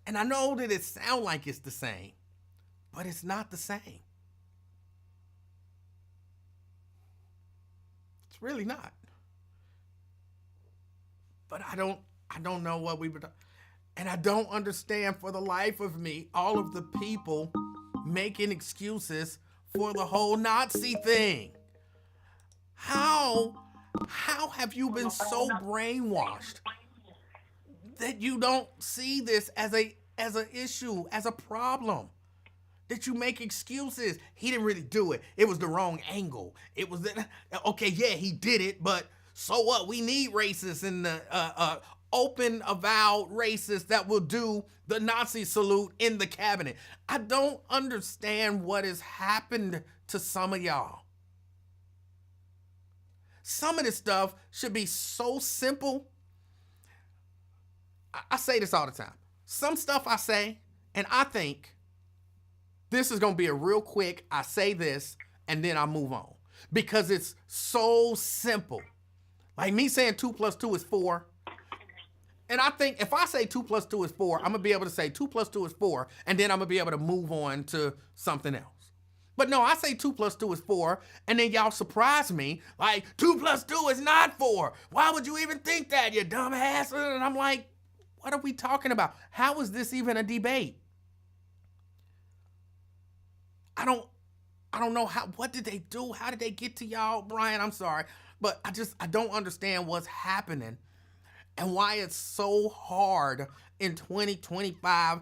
And I know that it sounds like it's the same, but it's not the same. It's really not. But I don't know what we were talking. And I don't understand for the life of me all of the people making excuses for the whole Nazi thing. How have you been so brainwashed that you don't see this as an issue, as a problem? That you make excuses. He didn't really do it. It was the wrong angle. It was okay, yeah, he did it, but so what? We need racists in the open, avowed racists that will do the Nazi salute in the cabinet. I don't understand what has happened to some of y'all. Some of this stuff should be so simple. I say this all the time. Some stuff I say, And I think this is going to be a real quick, I say this, and then I move on. Because it's so simple. Like me saying 2 + 2 is 4. And I think if I say 2 + 2 is 4, I'm going to be able to say 2 + 2 is 4, and then I'm going to be able to move on to something else. But no, I say 2 + 2 is 4, and then y'all surprise me like 2 + 2 is not 4. Why would you even think that, you dumbass? And I'm like, what are we talking about? How is this even a debate? I don't know what did they do? How did they get to y'all? Brian, I'm sorry, but I don't understand what's happening and why it's so hard in 2025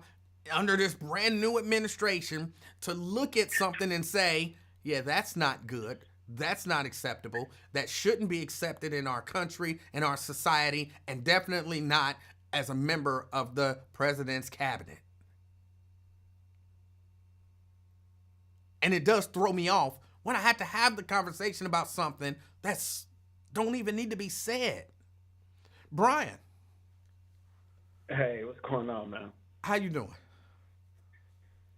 under this brand new administration to look at something and say, yeah, that's not good. That's not acceptable. That shouldn't be accepted in our country, in our society, and definitely not as a member of the president's cabinet. And it does throw me off when I have to have the conversation about something that's don't even need to be said. Brian. Hey, what's going on, man? How you doing?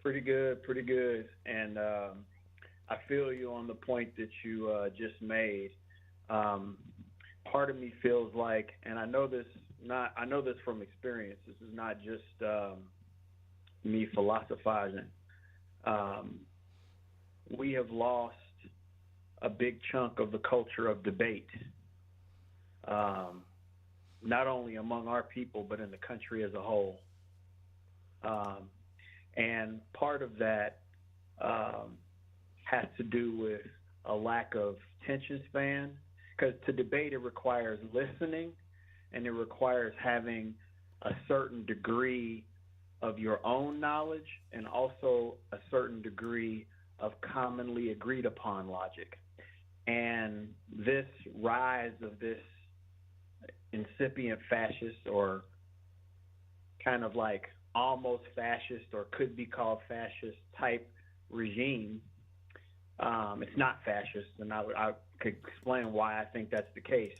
Pretty good. And I feel you on the point that you just made. Part of me feels like, and I know this from experience. This is not just me philosophizing. We have lost a big chunk of the culture of debate, not only among our people, but in the country as a whole. And part of that has to do with a lack of attention span, because to debate, it requires listening, and it requires having a certain degree of your own knowledge and also a certain degree of commonly agreed upon logic. And this rise of this incipient fascist, or kind of like almost fascist or could be called fascist type regime, it's not fascist, and I could explain why I think that's the case.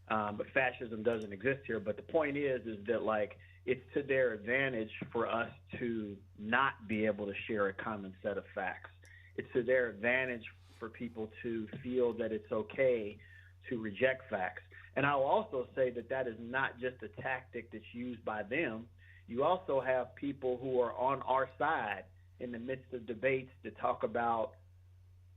But fascism doesn't exist here. But the point is that like it's to their advantage for us to not be able to share a common set of facts. It's to their advantage for people to feel that it's okay to reject facts. And I'll also say that is not just a tactic that's used by them. You also have people who are on our side in the midst of debates to talk about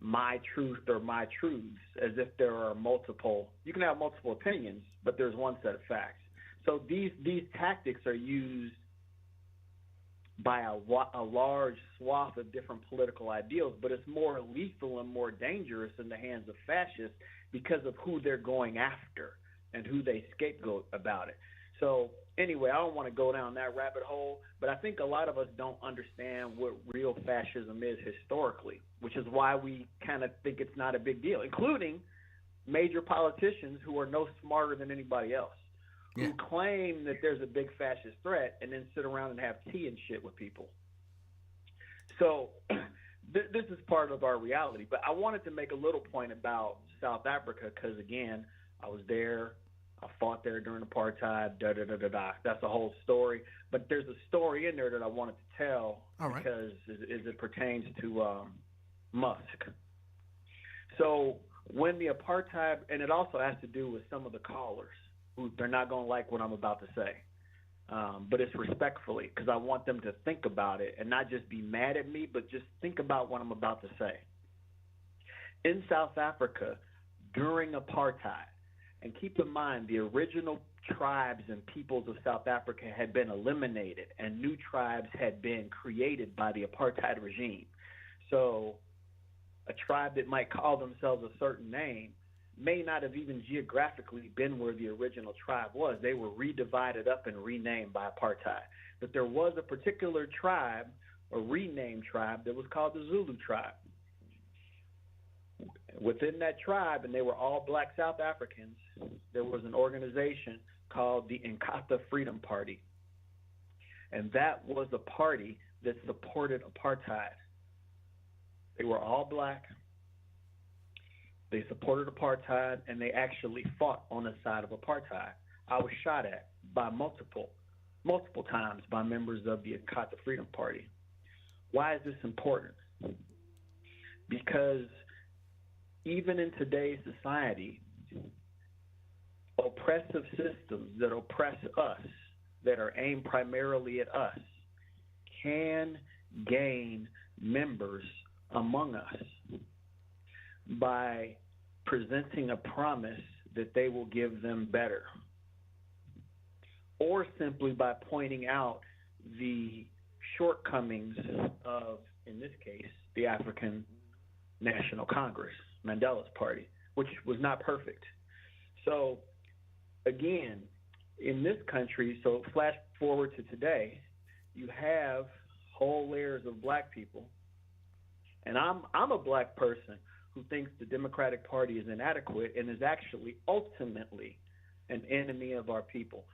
my truth or my truths, as if there are multiple. You can have multiple opinions, but there's one set of facts. So these tactics are used by a large swath of different political ideals, but it's more lethal and more dangerous in the hands of fascists because of who they're going after and who they scapegoat about it. So anyway, I don't want to go down that rabbit hole, but I think a lot of us don't understand what real fascism is historically, which is why we kind of think it's not a big deal, including major politicians who are no smarter than anybody else, who claim that there's a big fascist threat and then sit around and have tea and shit with people. So this is part of our reality. But I wanted to make a little point about South Africa because, again, I was there. I fought there during apartheid, da-da-da-da-da. That's a whole story. But there's a story in there that I wanted to tell because as it pertains to Musk. So when the apartheid, and it also has to do with some of the callers, who they're not going to like what I'm about to say. But it's respectfully, because I want them to think about it and not just be mad at me, but just think about what I'm about to say. In South Africa, during apartheid, and keep in mind the original tribes and peoples of South Africa had been eliminated and new tribes had been created by the apartheid regime. So a tribe that might call themselves a certain name may not have even geographically been where the original tribe was. They were redivided up and renamed by apartheid. But there was a particular tribe, a renamed tribe, that was called the Zulu tribe. Within that tribe, and they were all black South Africans, there was an organization called the Inkatha Freedom Party. And that was a party that supported apartheid. They were all black. They supported apartheid, and they actually fought on the side of apartheid. I was shot at by multiple multiple times by members of the Akata Freedom Party. Why is this important? Because even in today's society, oppressive systems that oppress us, that are aimed primarily at us, can gain members among us by presenting a promise that they will give them better, or simply by pointing out the shortcomings of, in this case, the African National Congress, Mandela's party, which was not perfect. So, again, in this country, so flash forward to today, you have whole layers of black people, and I'm a black person who thinks the Democratic Party is inadequate and is actually ultimately an enemy of our people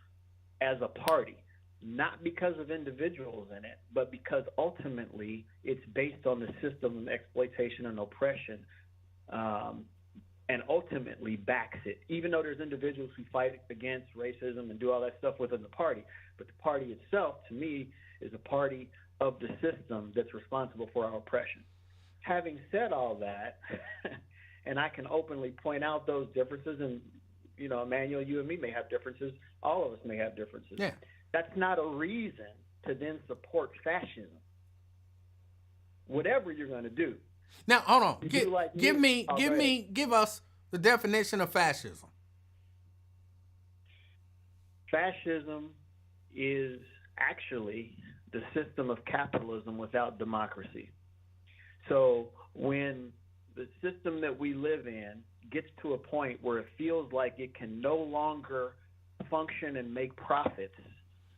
as a party, not because of individuals in it, but because ultimately it's based on the system of exploitation and oppression, and ultimately backs it, even though there's individuals who fight against racism and do all that stuff within the party. But the party itself, to me, is a party of the system that's responsible for our oppression. Having said all that, and I can openly point out those differences, and, you know, Emanuel, you and me may have differences. All of us may have differences. Yeah. That's not a reason to then support fascism. Whatever you're going to do. Now, hold on. Like Give us the definition of fascism. Fascism is actually the system of capitalism without democracy. So when the system that we live in gets to a point where it feels like it can no longer function and make profits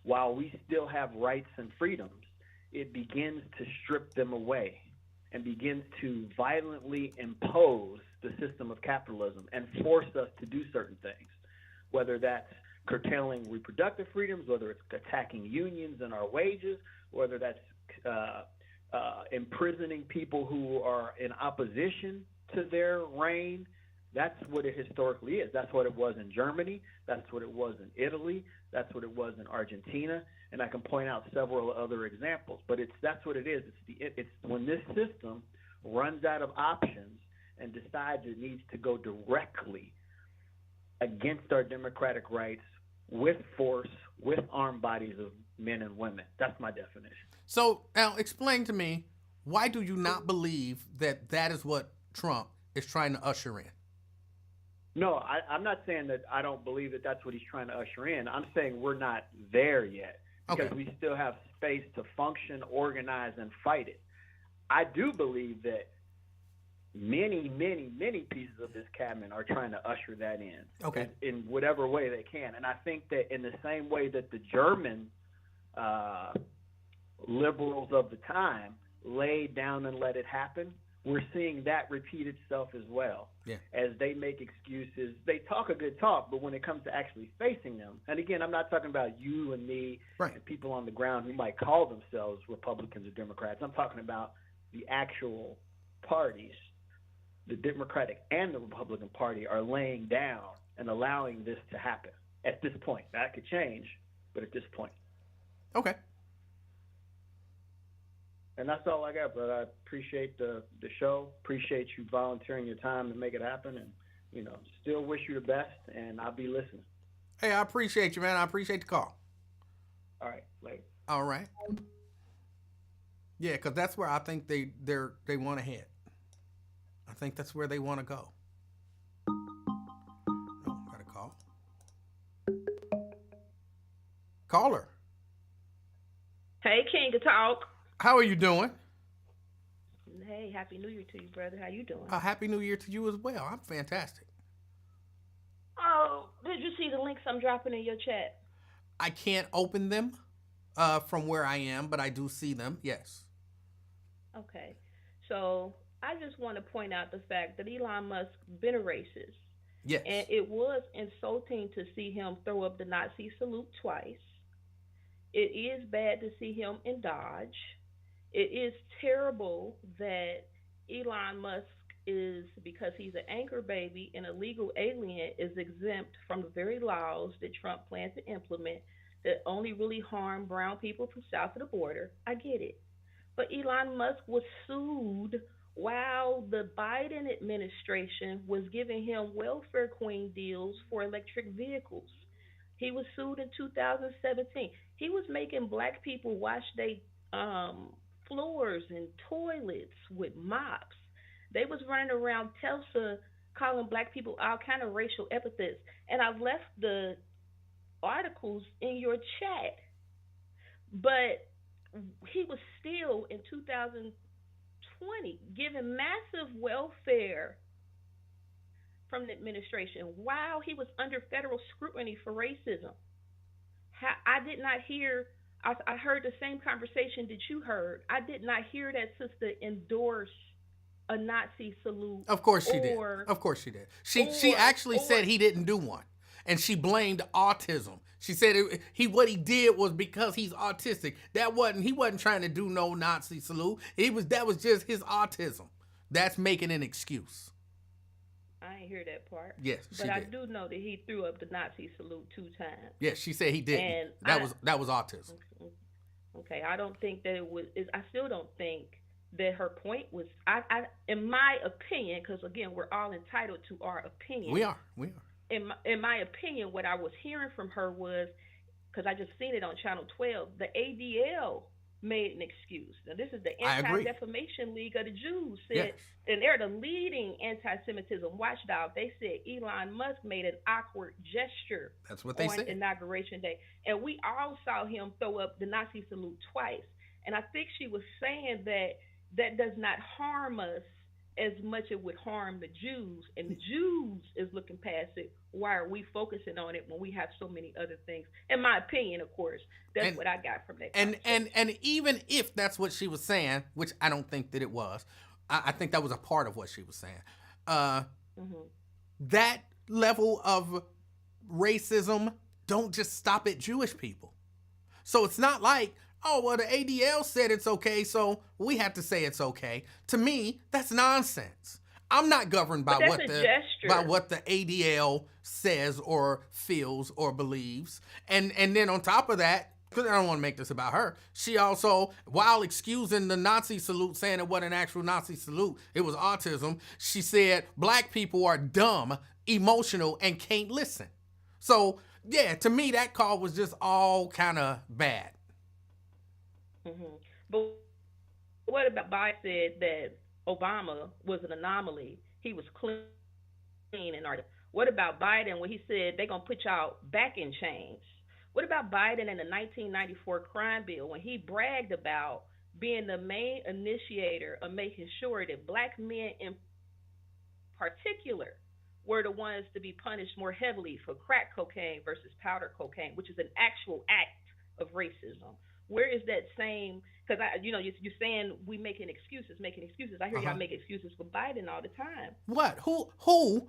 while we still have rights and freedoms, it begins to strip them away and begins to violently impose the system of capitalism and force us to do certain things, whether that's curtailing reproductive freedoms, whether it's attacking unions and our wages, whether that's imprisoning people who are in opposition to their reign. That's what it historically is. That's what it was in Germany. That's what it was in Italy. That's what it was in Argentina. And I can point out several other examples. But that's what it is. It's when this system runs out of options and decides it needs to go directly against our democratic rights with force, with armed bodies of men and women. That's my definition. So now explain to me, why do you not believe that that is what Trump is trying to usher in? No, I'm not saying that I don't believe that that's what he's trying to usher in. I'm saying we're not there yet because we still have space to function, organize, and fight it. I do believe that many, many, many pieces of this cabinet are trying to usher that in whatever way they can. And I think that in the same way that the German liberals of the time laid down and let it happen, we're seeing that repeat itself as well. Yeah. As they make excuses. They talk a good talk, but when it comes to actually facing them, and again, I'm not talking about you and me and people on the ground who might call themselves Republicans or Democrats. I'm talking about the actual parties, the Democratic and the Republican Party, are laying down and allowing this to happen at this point. That could change, but at this point. Okay. And that's all I got, brother. I appreciate the show. Appreciate you volunteering your time to make it happen. And, you know, still wish you the best, and I'll be listening. Hey, I appreciate you, man. I appreciate the call. All right, later. All right. Yeah, because that's where I think they want to head. I think that's where they want to go. Oh, got a call. Caller. Hey, King of Talk. How are you doing? Hey, Happy New Year to you, brother. How you doing? Happy New Year to you as well. I'm fantastic. Oh, did you see the links I'm dropping in your chat? I can't open them from where I am, but I do see them, yes. Okay. So I just want to point out the fact that Elon Musk been a racist. Yes. And it was insulting to see him throw up the Nazi salute twice. It is bad to see him in Dodge. It is terrible that Elon Musk is, because he's an anchor baby and a legal alien, is exempt from the very laws that Trump plans to implement that only really harm brown people from south of the border. I get it. But Elon Musk was sued while the Biden administration was giving him welfare queen deals for electric vehicles. He was sued in 2017. He was making black people wash their um, floors and toilets with mops. They was running around Tulsa calling black people all kind of racial epithets. And I left the articles in your chat, but he was still in 2020 given massive welfare from the administration while he was under federal scrutiny for racism. I did not hear. I heard the same conversation that you heard. I did not hear that sister endorse a Nazi salute. Of course she did. Of course she did. She actually said he didn't do one, and she blamed autism. She said what he did was because he's autistic. He wasn't trying to do no Nazi salute. That was just his autism. That's making an excuse. I ain't hear that part. Yes, she but I did. do know that he threw up the Nazi salute 2 times. Yes, she said he didn't. And that was autism. Okay, I don't think that it was. I still don't think that her point was. In my opinion, because again, we're all entitled to our opinion. We are. In my opinion, what I was hearing from her was, because I just seen it on Channel 12, the ADL made an excuse. Now, this is the Anti-Defamation League of the Jews, said, and they're the leading anti-Semitism watchdog. They said Elon Musk made an awkward gesture. That's what they said. On Inauguration Day. And we all saw him throw up the Nazi salute twice. And I think she was saying that does not harm us as much as it would harm the Jews. And the Jews is looking past it. Why are we focusing on it when we have so many other things? In my opinion, of course, that's what I got from that. And even if that's what she was saying, which I don't think that it was, I think that was a part of what she was saying. That level of racism don't just stop at Jewish people. So it's not like, oh, well, the ADL said it's okay, so we have to say it's okay. To me, that's nonsense. I'm not governed by what the ADL says or feels or believes. And then on top of that, because I don't want to make this about her, she also, while excusing the Nazi salute, saying it wasn't an actual Nazi salute, it was autism, she said black people are dumb, emotional, and can't listen. So, yeah, to me, that call was just all kind of bad. But what about Biden said that Obama was an anomaly? He was clean and articulate. What about Biden when he said they're going to put y'all back in chains? What about Biden in the 1994 crime bill when he bragged about being the main initiator of making sure that black men in particular were the ones to be punished more heavily for crack cocaine versus powder cocaine, which is an actual act of racism? Where is that same? Because you're saying we making excuses. I hear y'all make excuses for Biden all the time. What? Who?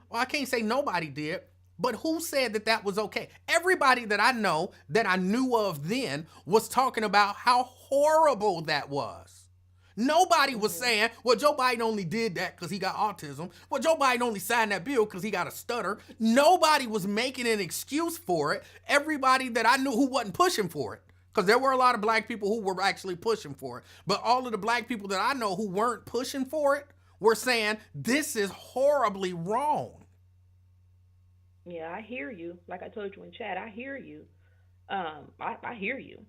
Well, I can't say nobody did, but who said that was okay? Everybody that I know that I knew of then was talking about how horrible that was. Nobody was saying, well, Joe Biden only did that because he got autism. Well, Joe Biden only signed that bill because he got a stutter. Nobody was making an excuse for it. Everybody that I knew who wasn't pushing for it. Because there were a lot of black people who were actually pushing for it. But all of the black people that I know who weren't pushing for it were saying, this is horribly wrong. Yeah, I hear you. Like I told you in chat, I hear you. I hear you.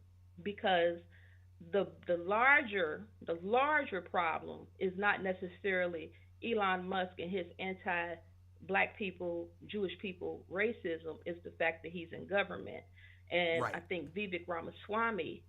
Because the larger problem is not necessarily Elon Musk and his anti-black people, Jewish people racism. It's the fact that he's in government. And I think Vivek Ramaswamy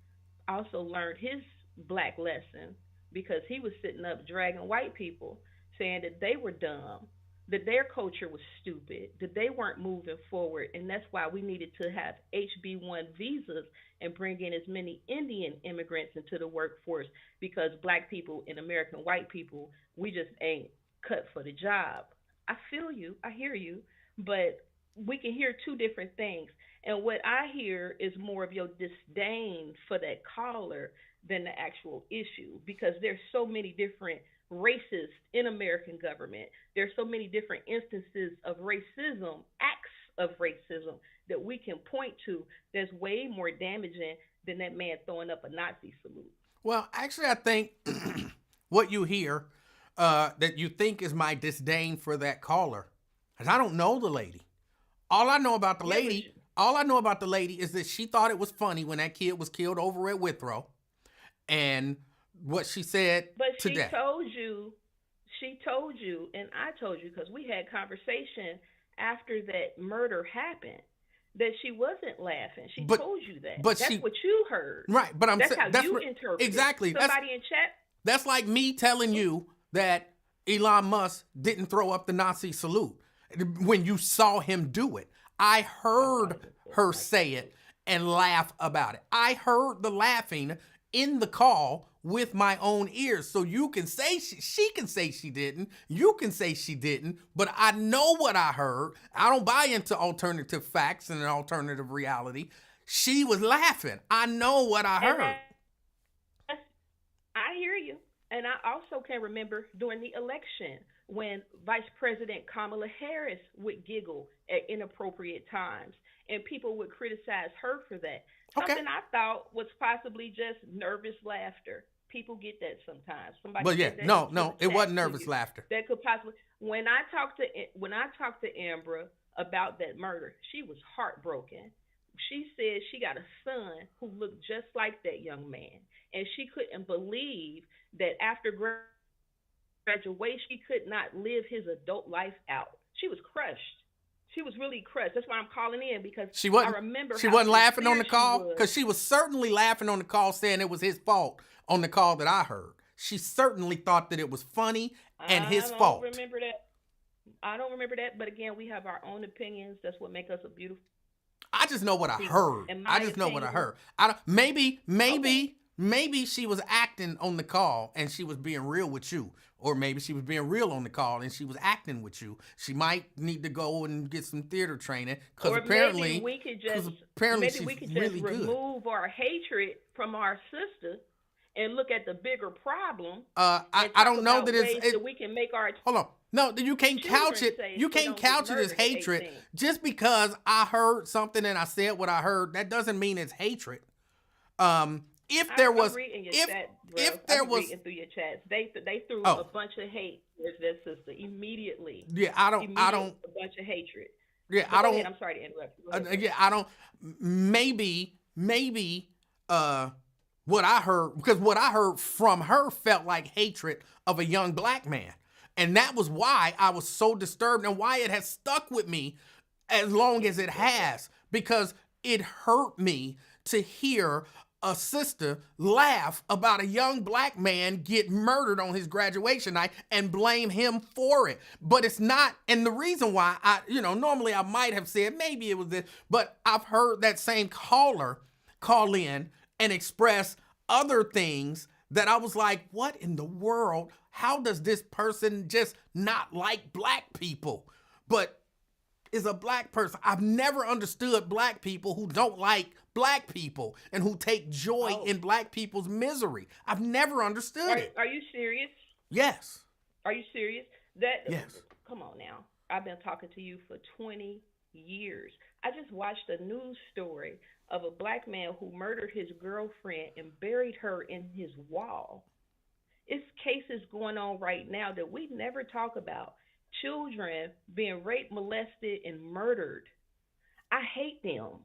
also learned his black lesson because he was sitting up dragging white people, saying that they were dumb, that their culture was stupid, that they weren't moving forward. And that's why we needed to have HB1 visas and bring in as many Indian immigrants into the workforce, because black people and American white people, we just ain't cut for the job. I feel you. I hear you. But we can hear two different things. And what I hear is more of your disdain for that caller than the actual issue, because there's so many different racists in American government. There's so many different instances of racism, acts of racism that we can point to that's way more damaging than that man throwing up a Nazi salute. Well, actually, I think what you hear that you think is my disdain for that caller, because I don't know the lady. All I know about the lady is that she thought it was funny when that kid was killed over at Withrow, and what she said today. She told you, and I told you, because we had conversation after that murder happened, that she wasn't laughing. She told you that. But that's what you heard. Right, but that's how you interpret exactly. it. Somebody in chat. That's like me telling you that Elon Musk didn't throw up the Nazi salute when you saw him do it. I heard her say it and laugh about it. I heard the laughing in the call with my own ears. So you can say she can say she didn't. You can say she didn't. But I know what I heard. I don't buy into alternative facts and an alternative reality. She was laughing. I know what I heard. I hear you. And I also can remember during the election when Vice President Kamala Harris would giggle at inappropriate times and people would criticize her for that. Something I thought was possibly just nervous laughter. People get that sometimes. It wasn't nervous laughter. That could possibly. When I talked to Ambra about that murder, she was heartbroken. She said she got a son who looked just like that young man, and she couldn't believe that after graduation, she could not live his adult life out. She was crushed. She was really crushed. That's why I'm calling in, because I remember she wasn't laughing on the call, because she was certainly laughing on the call, saying it was his fault on the call that I heard. She certainly thought that it was funny and his fault. I don't remember that, but again, we have our own opinions. That's what makes us a beautiful. I just know what I heard. Maybe she was acting on the call and she was being real with you. Or maybe she was being real on the call and she was acting with you. She might need to go and get some theater training, because apparently we could just really remove our hatred from our sister and look at the bigger problem. I don't know that that we can make our. Hold on. No, you can't couch it. You can't couch it as hatred. Just because I heard something and I said what I heard, that doesn't mean it's hatred. If there was reading through your chats, they threw a bunch of hate towards their sister immediately. Yeah, I don't a bunch of hatred. Yeah, I don't. I'm sorry to interrupt. I don't. Maybe. What I heard, because what I heard from her felt like hatred of a young black man. And that was why I was so disturbed and why it has stuck with me as long as it has, because it hurt me to hear a sister laugh about a young black man get murdered on his graduation night and blame him for it. But it's not, and the reason why normally I might have said maybe it was this, but I've heard that same caller call in and express other things that I was like, what in the world? How does this person just not like black people? But is a black person. I've never understood black people who don't like black people and who take joy in black people's misery. I've never understood it. Are you serious? Yes. Are you serious? Yes. Come on now. I've been talking to you for 20 years. I just watched a news story of a black man who murdered his girlfriend and buried her in his wall. It's cases going on right now that we never talk about. Children being raped, molested, and murdered. I hate them.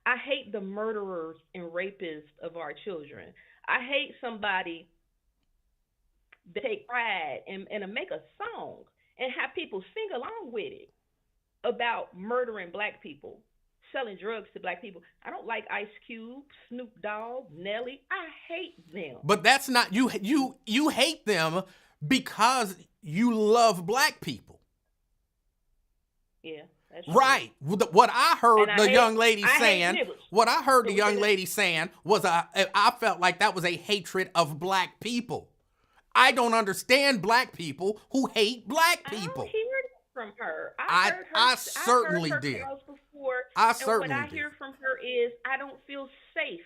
I hate the murderers and rapists of our children. I hate somebody that take pride and make a song and have people sing along with it about murdering black people, selling drugs to black people. I don't like Ice Cube, Snoop Dogg, Nelly. I hate them. But that's not you hate them because you love black people. Yeah, that's right. True. What I heard the young lady saying was I felt like that was a hatred of black people. I don't understand black people who hate black people. I hear it from her. I certainly did. What I hear from her is I don't feel safe.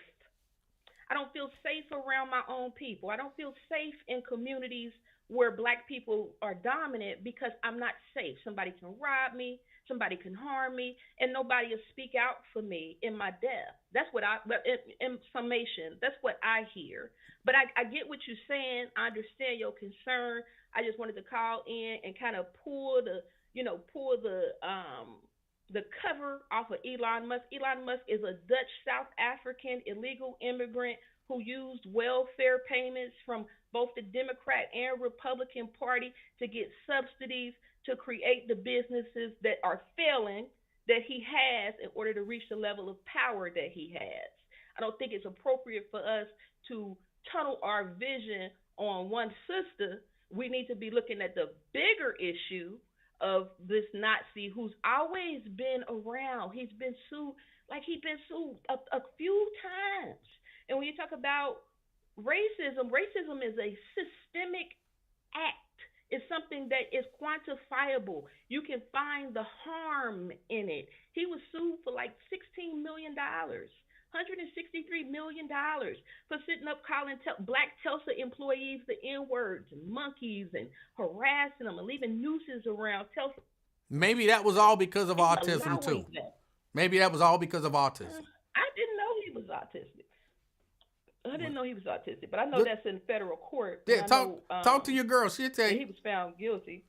I don't feel safe around my own people. I don't feel safe in communities where black people are dominant because I'm not safe. Somebody can rob me. somebody can harm me, and nobody will speak out for me in my death. That's what in summation, that's what I hear. But I get what you're saying. I understand your concern. I just wanted to call in and kind of pull the cover off of Elon Musk. Elon Musk is a Dutch South African illegal immigrant who used welfare payments from both the Democrat and Republican Party to get subsidies to create the businesses that are failing that he has in order to reach the level of power that he has. I don't think it's appropriate for us to tunnel our vision on one sister. We need to be looking at the bigger issue of this Nazi who's always been around. He's been sued a few times. And when you talk about racism is a systemic act. It's something that is quantifiable. You can find the harm in it. He was sued for like $16 million, $163 million for sitting up calling black Tulsa employees the N-words and monkeys and harassing them and leaving nooses around Tulsa. Maybe that was all because of autism too. Maybe that was all because of autism. I didn't know he was autistic. I didn't know he was autistic, but I know that's in federal court. Yeah, talk to your girl. She'll tell you. He was found guilty.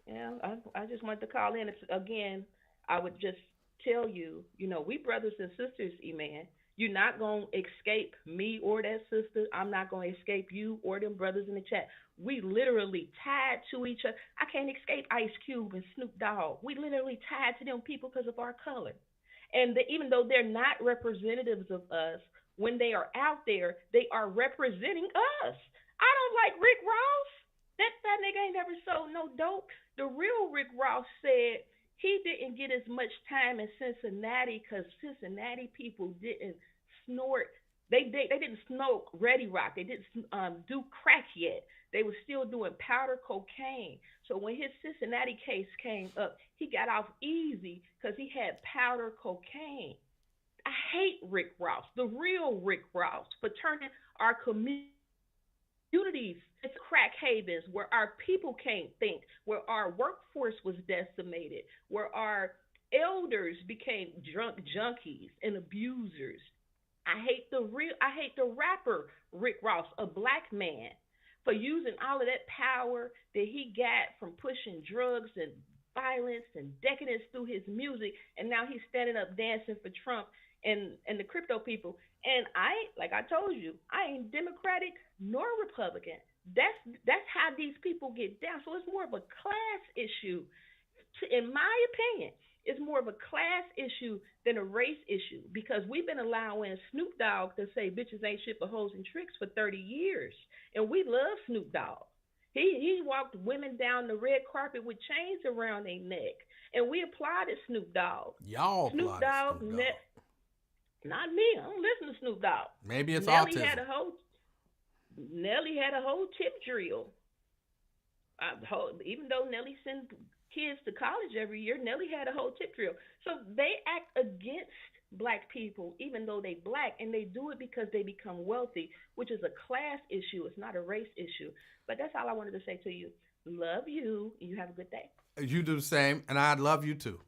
Yeah, I just wanted to call in. Again, I would just tell you, we brothers and sisters, E-Man. You're not going to escape me or that sister. I'm not going to escape you or them brothers in the chat. We literally tied to each other. I can't escape Ice Cube and Snoop Dogg. We literally tied to them people because of our color. And even though they're not representatives of us, when they are out there, they are representing us. I don't like Rick Ross. That fat nigga ain't never sold no dope. The real Rick Ross said he didn't get as much time in Cincinnati because Cincinnati people didn't snort. They didn't smoke Ready Rock. They didn't do crack yet. They were still doing powder cocaine. So when his Cincinnati case came up, he got off easy because he had powder cocaine. I hate Rick Ross, the real Rick Ross, for turning our communities into crack havens where our people can't think, where our workforce was decimated, where our elders became drunk junkies and abusers. I hate the rapper Rick Ross, a black man, for using all of that power that he got from pushing drugs and violence and decadence through his music, and now he's standing up dancing for Trump and the crypto people. And like I told you, I ain't Democratic nor Republican. That's how these people get down. So it's more of a class issue. In my opinion, it's more of a class issue than a race issue, because we've been allowing Snoop Dogg to say bitches ain't shit but hoes and tricks for 30 years. And we love Snoop Dogg. He walked women down the red carpet with chains around their neck. And we applauded Snoop Dogg. Y'all Snoop Dogg. Not me. I don't listen to Snoop Dogg. Maybe it's Nelly autism. Nelly had a whole tip drill. Even though Nelly sends kids to college every year, Nelly had a whole tip drill. So they act against black people, even though they black, and they do it because they become wealthy, which is a class issue. It's not a race issue. But that's all I wanted to say to you. Love you. You have a good day. You do the same, and I'd love you too.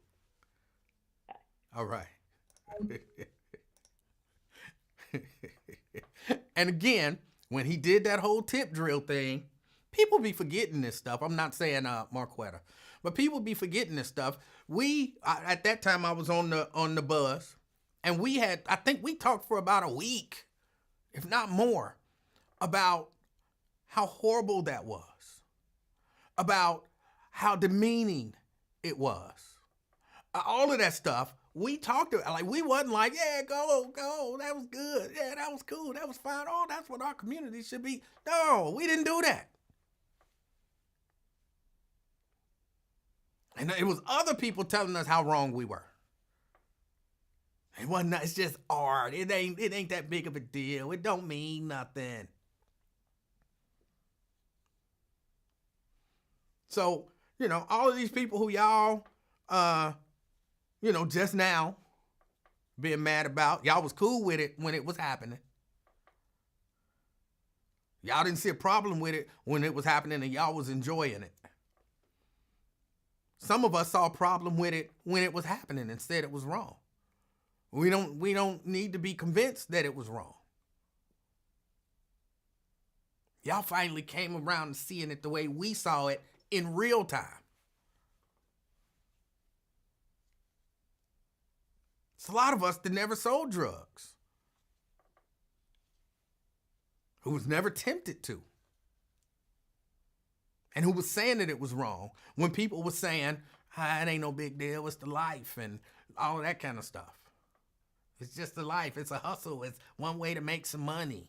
Bye. All right. And again, when he did that whole tip drill thing, people be forgetting this stuff. I'm not saying Marquetta, but people be forgetting this stuff. At that time I was on the bus, and I think we talked for about a week, if not more, about how horrible that was, about how demeaning it was. All of that stuff. We talked about, like, we wasn't like, yeah, go, that was good, yeah, that was cool, that was fine, oh, that's what our community should be. No, we didn't do that. And it was other people telling us how wrong we were. It wasn't, it's just art, it ain't that big of a deal, it don't mean nothing. So, all of these people who y'all, just now being mad about, y'all was cool with it when it was happening. Y'all didn't see a problem with it when it was happening, and y'all was enjoying it. Some of us saw a problem with it when it was happening and said it was wrong. We don't need to be convinced that it was wrong. Y'all finally came around to seeing it the way we saw it in real time. It's a lot of us that never sold drugs, who was never tempted to, and who was saying that it was wrong when people were saying, it ain't no big deal, it's the life and all of that kind of stuff. It's just the life, it's a hustle, it's one way to make some money.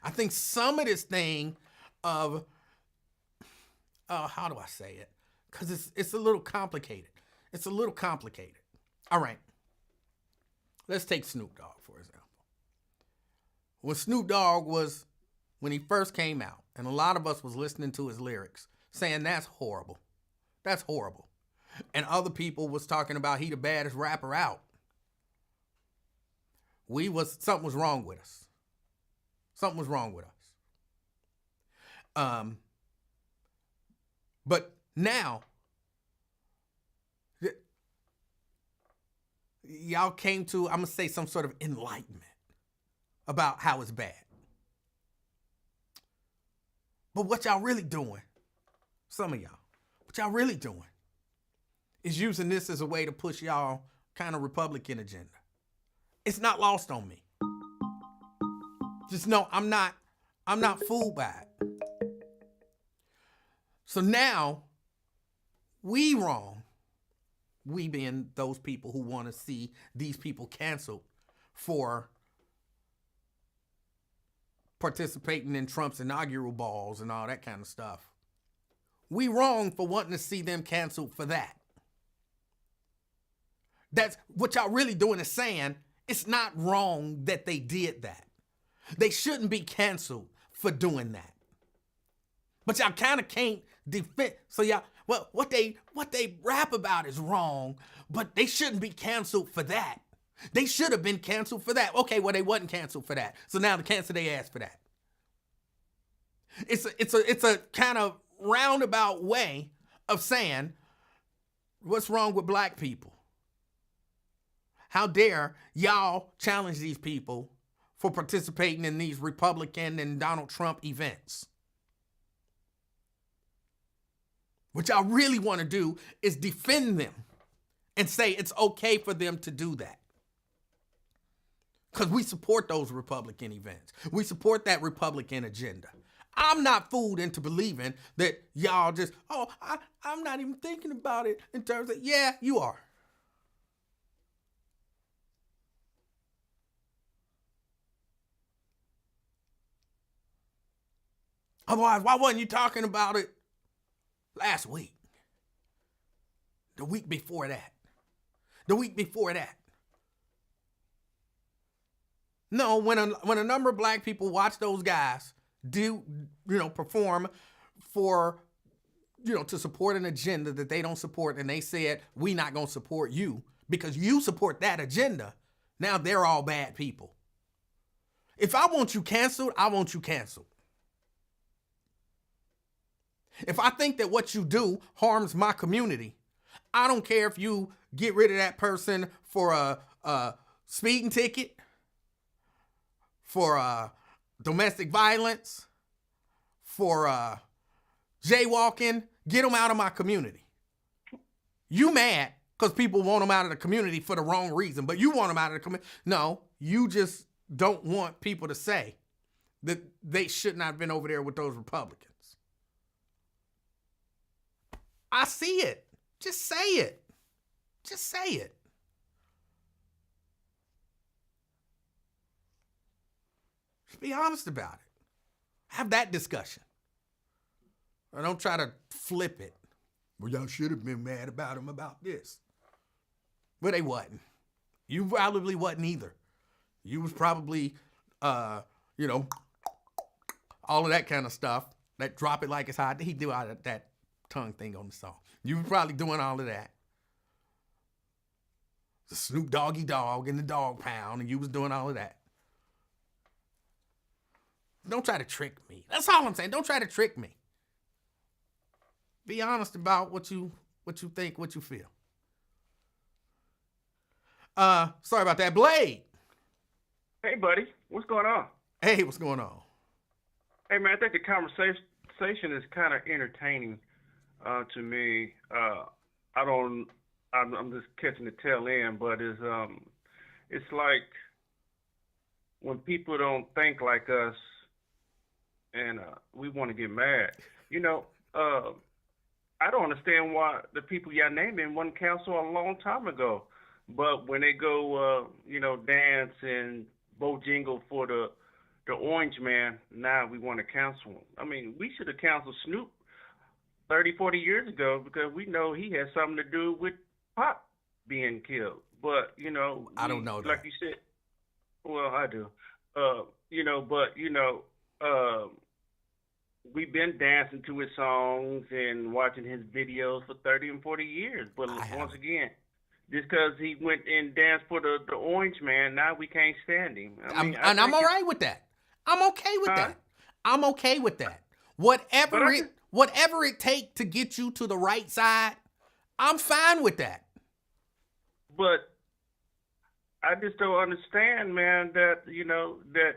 I think some of this thing of, how do I say it? Because it's a little complicated. It's a little complicated. All right. Let's take Snoop Dogg, for example. When Snoop Dogg when he first came out, and a lot of us was listening to his lyrics, saying that's horrible. That's horrible. And other people was talking about he the baddest rapper out. Something was wrong with us. Something was wrong with us. But now, y'all came to, I'm going to say, some sort of enlightenment about how it's bad. But what y'all really doing, some of y'all, what y'all really doing is using this as a way to push y'all kind of Republican agenda. It's not lost on me. Just know I'm not fooled by it. So now we wrong. We being those people who want to see these people canceled for participating in Trump's inaugural balls and all that kind of stuff. We wrong for wanting to see them canceled for that. That's what y'all really doing is saying it's not wrong that they did that. They shouldn't be canceled for doing that. But y'all kind of can't defend. So y'all, well, what they rap about is wrong, but they shouldn't be canceled for that. They should have been canceled for that. Okay, well, they wasn't canceled for that. So now they cancel their ass for that. It's a kind of roundabout way of saying what's wrong with black people. How dare y'all challenge these people for participating in these Republican and Donald Trump events? What y'all really want to do is defend them and say it's okay for them to do that. Because we support those Republican events. We support that Republican agenda. I'm not fooled into believing that y'all just, I'm not even thinking about it in terms of, yeah, you are. Otherwise, why wasn't you talking about it last week? The week before that? The week before that? No, when a number of black people watch those guys perform for, to support an agenda that they don't support, and they said, we not going to support you because you support that agenda, now they're all bad people. If I want you canceled, I want you canceled. If I think that what you do harms my community, I don't care if you get rid of that person for a speeding ticket, for domestic violence, for jaywalking, get them out of my community. You mad because people want them out of the community for the wrong reason, but you want them out of the community. No, you just don't want people to say that they should not have been over there with those Republicans. I see it. Just say it. Just say it. Just be honest about it. Have that discussion. Or don't try to flip it. Well, y'all should have been mad about him about this. But they wasn't. You probably wasn't either. You was probably, all of that kind of stuff. That drop it like it's hot. He do all of that tongue thing on the song. You were probably doing all of that. The Snoop Doggy Dogg and the Dog Pound, and you was doing all of that. Don't try to trick me. That's all I'm saying. Don't try to trick me. Be honest about what you think, what you feel. Sorry about that. Blade. Hey, buddy. What's going on? Hey, what's going on? Hey, man, I think the conversation is kind of entertaining to me. I'm just catching the tail end, but it's like when people don't think like us and we want to get mad. You know, I don't understand why the people y'all naming won council a long time ago. But when they go, dance and Bojingle for the Orange Man, now we want to cancel him. I mean, we should have canceled Snoop 30, 40 years ago because we know he had something to do with Pop being killed. But, I don't know that. Like you said, well, I do. We've been dancing to his songs and watching his videos for 30 and 40 years. But once again, just because he went and danced for the Orange Man, now we can't stand him. I'm all right with that. I'm okay with that. I'm okay with that. Whatever it take to get you to the right side, I'm fine with that. But I just don't understand, man, that that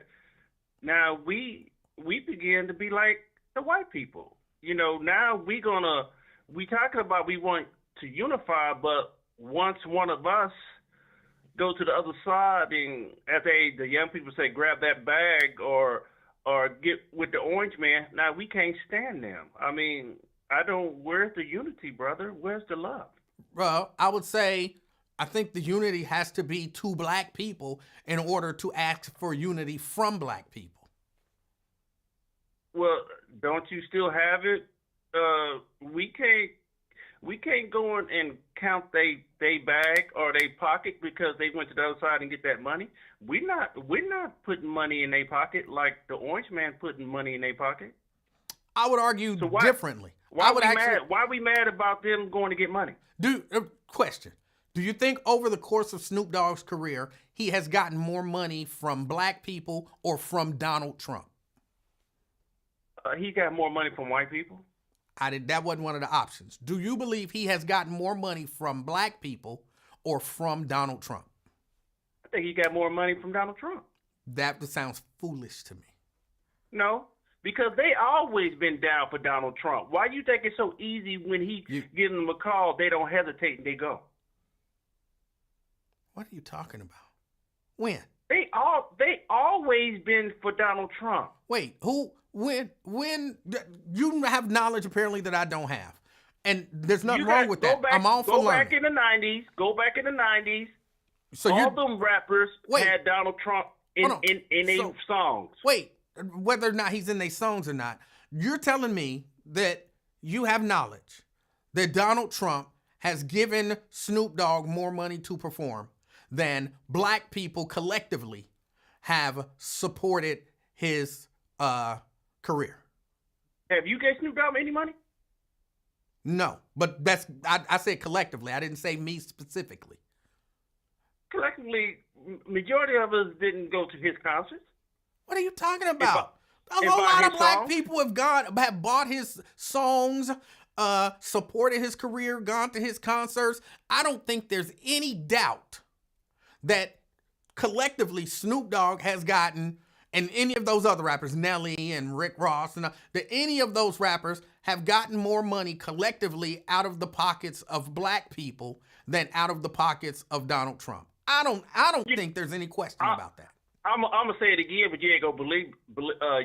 now we begin to be like the white people. Now we talking about we want to unify, but once one of us go to the other side and as the young people say, grab that bag or get with the Orange Man, now we can't stand them. I mean, where's the unity, brother? Where's the love? Well, I would say I think the unity has to be two black people in order to ask for unity from black people. Well, don't you still have it? We can't go in and count they bag or they pocket because they went to the other side and get that money. We're not putting money in their pocket like the Orange Man putting money in their pocket. I would argue differently. Why are we mad about them going to get money? Question. Do you think over the course of Snoop Dogg's career, he has gotten more money from black people or from Donald Trump? He got more money from white people. That wasn't one of the options. Do you believe he has gotten more money from black people or from Donald Trump? I think he got more money from Donald Trump. That sounds foolish to me. No, because they always been down for Donald Trump. Why do you think it's so easy when he gives them a call, they don't hesitate and they go? What are you talking about? When? They always been for Donald Trump. Wait, who? When you have knowledge apparently that I don't have, and there's nothing wrong with that. I'm all for learning. Go back in the 90s. So all them rappers had Donald Trump in their songs. Wait, whether or not he's in their songs or not, you're telling me that you have knowledge that Donald Trump has given Snoop Dogg more money to perform than black people collectively have supported his career. Have you gave Snoop Dogg any money? No, but I said collectively. I didn't say me specifically. Collectively, majority of us didn't go to his concerts. What are you talking about? A whole lot of black people have bought his songs, supported his career, gone to his concerts. I don't think there's any doubt that collectively Snoop Dogg has gotten, and any of those other rappers, Nelly and Rick Ross, and that any of those rappers have gotten more money collectively out of the pockets of black people than out of the pockets of Donald Trump. I don't think there's any question about that. I'm gonna say it again, but you ain't gonna believe.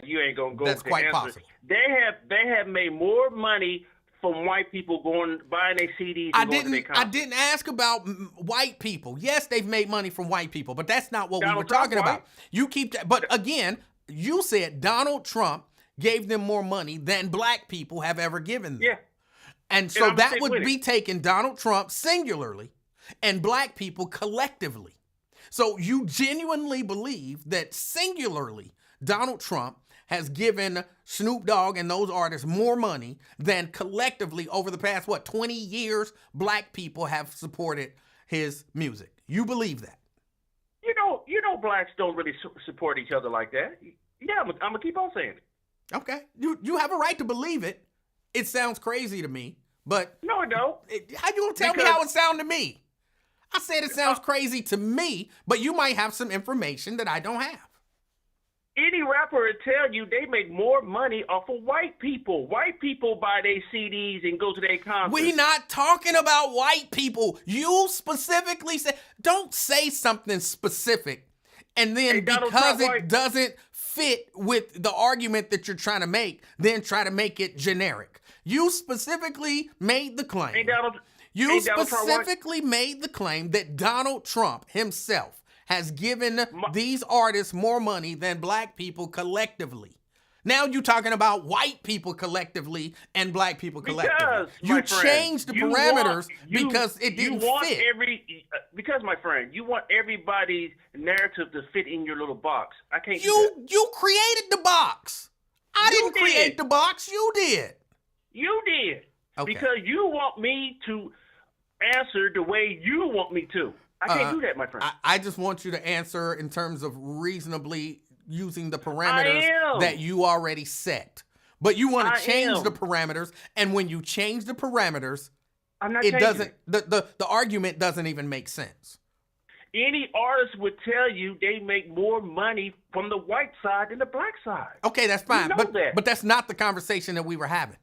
You ain't gonna go. That's quite possible. They have made more money from white people buying their CDs. I didn't ask about white people. Yes, they've made money from white people, but that's not what we were talking about. But again, you said Donald Trump gave them more money than black people have ever given them. Yeah. And so that would be taking Donald Trump singularly and black people collectively. So you genuinely believe that singularly Donald Trump has given Snoop Dogg and those artists more money than collectively over the past, 20 years, black people have supported his music. You believe that? You know, blacks don't really support each other like that. Yeah, I'm gonna keep on saying it. Okay, you have a right to believe it. It sounds crazy to me, but no, it don't. How you gonna tell me how it sounds to me? I said it sounds crazy to me, but you might have some information that I don't have. Any rapper will tell you they make more money off of white people. White people buy their CDs and go to their concerts. We not talking about white people. You specifically said, don't say something specific, and then because it doesn't fit with the argument that you're trying to make, then try to make it generic. You specifically made the claim. You specifically made the claim that Donald Trump himself has given these artists more money than black people collectively. Now you're talking about white people collectively and black people collectively. You changed the parameters because it didn't fit. Because, my friend, you want everybody's narrative to fit in your little box. I can't do that. You created the box. I didn't create the box. You did. You did. Okay. Because you want me to answer the way you want me to. I can't do that, my friend. I just want you to answer in terms of reasonably using the parameters that you already set. But you want to change the parameters, and when you change the parameters, it doesn't. The argument doesn't even make sense. Any artist would tell you they make more money from the white side than the black side. Okay, that's fine. You know but that's not the conversation that we were having.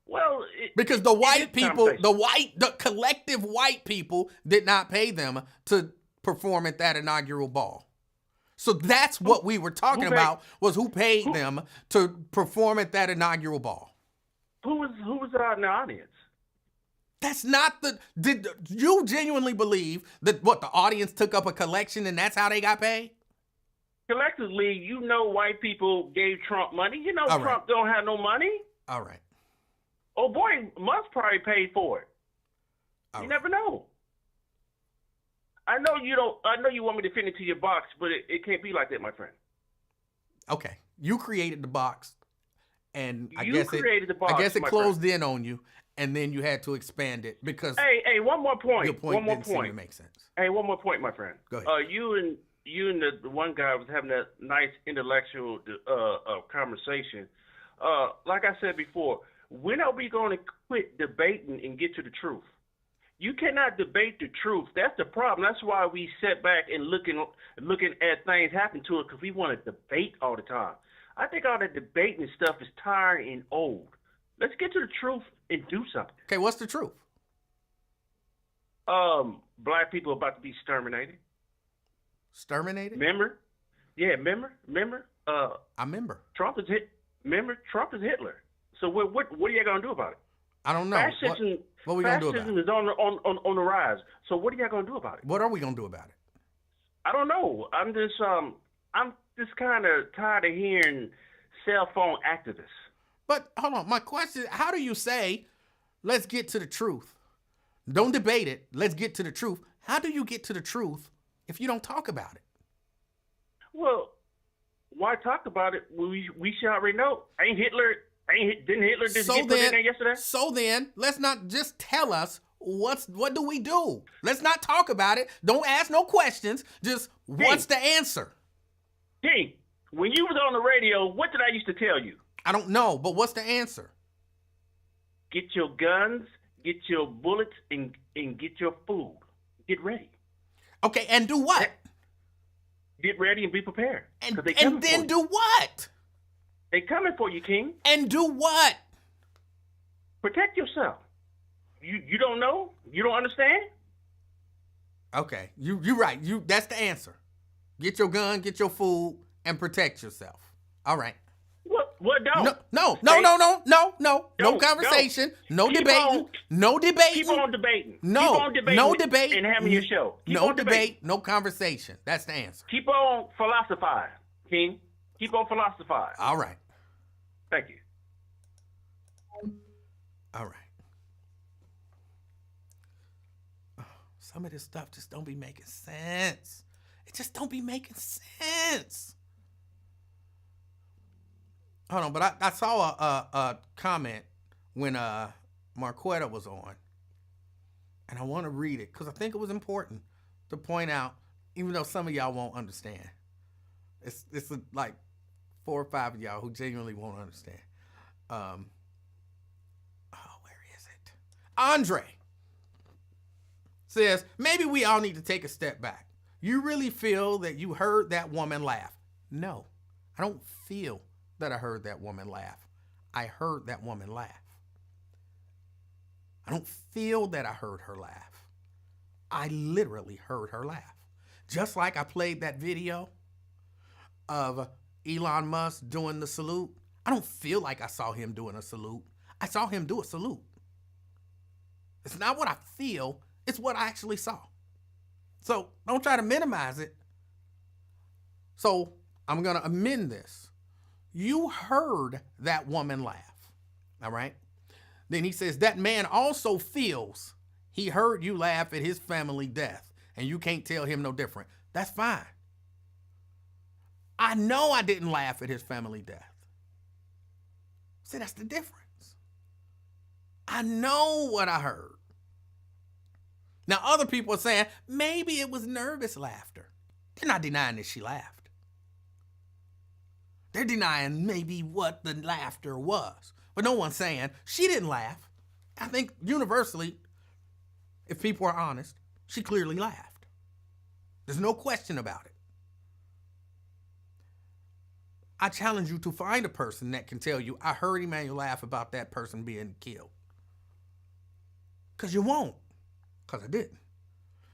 Well, because the white people, the collective white people did not pay them to perform at that inaugural ball. So that's what we were talking about, was who paid them to perform at that inaugural ball. Who was in the audience? That's not did you genuinely believe that the audience took up a collection and that's how they got paid? Collectively, white people gave Trump money. Trump don't have no money. All right. Oh boy, Musk probably paid for it. You never know. I know you don't. I know you want me to fit into your box, but it can't be like that, my friend. Okay, you created the box, and I guess it closed in on you, and then you had to expand it because. Hey, one more point. Your point one more didn't point. seem to make sense. Hey, one more point, my friend. Go ahead. You and the one guy was having that nice intellectual conversation. Like I said before. When are we going to quit debating and get to the truth? You cannot debate the truth. That's the problem. That's why we sit back and looking at things happen to us, because we want to debate all the time. I think all the debating and stuff is tiring and old. Let's get to the truth and do something. Okay, what's the truth? Black people are about to be exterminated. Exterminated? Remember? Yeah, remember? I remember. Trump is Hitler. So what are you gonna do about it? I don't know. Fascism, what are we gonna do about it? Fascism is on the rise. So what are you gonna do about it? What are we gonna do about it? I don't know. I'm just kind of tired of hearing cell phone activists. But hold on, my question: how do you say, "Let's get to the truth"? Don't debate it. Let's get to the truth. How do you get to the truth if you don't talk about it? Well, why talk about it? We should already know. Didn't Hitler just get put in there yesterday? So then, let's not just tell us what do we do. Let's not talk about it. Don't ask no questions. Just what's the answer? King, when you was on the radio, what did I used to tell you? I don't know, but what's the answer? Get your guns, get your bullets, and get your food. Get ready. Okay, and do what? Get ready and be prepared. And then do what? They coming for you, King. And do what? Protect yourself. You don't know? You don't understand? Okay, you're right. That's the answer. Get your gun, get your food, and protect yourself. All right. What don't? No conversation. No debating. No debating. Keep on debating. No debate. And having your show. No debate. No conversation. That's the answer. Keep on philosophizing, King. Keep on philosophizing. All right. Thank you. All right. Some of this stuff just don't be making sense. It just don't be making sense. Hold on, but I saw a comment when Marquetta was on, and I want to read it because I think it was important to point out, even though some of y'all won't understand. It's like 4 or 5 of y'all who genuinely won't understand. Where is it? Andre says, maybe we all need to take a step back. You really feel that you heard that woman laugh? No, I don't feel that I heard that woman laugh. I heard that woman laugh. I don't feel that I heard her laugh. I literally heard her laugh. Just like I played that video of Elon Musk doing the salute. I don't feel like I saw him doing a salute. I saw him do a salute. It's not what I feel, it's what I actually saw. So don't try to minimize it. So I'm going to amend this. You heard that woman laugh. All right. Then he says that man also feels he heard you laugh at his family death and you can't tell him no different. That's fine. I know I didn't laugh at his family death. See, that's the difference. I know what I heard. Now, other people are saying maybe it was nervous laughter. They're not denying that she laughed. They're denying maybe what the laughter was. But no one's saying she didn't laugh. I think universally, if people are honest, she clearly laughed. There's no question about it. I challenge you to find a person that can tell you, I heard Emanuel laugh about that person being killed. Because you won't. Because I didn't.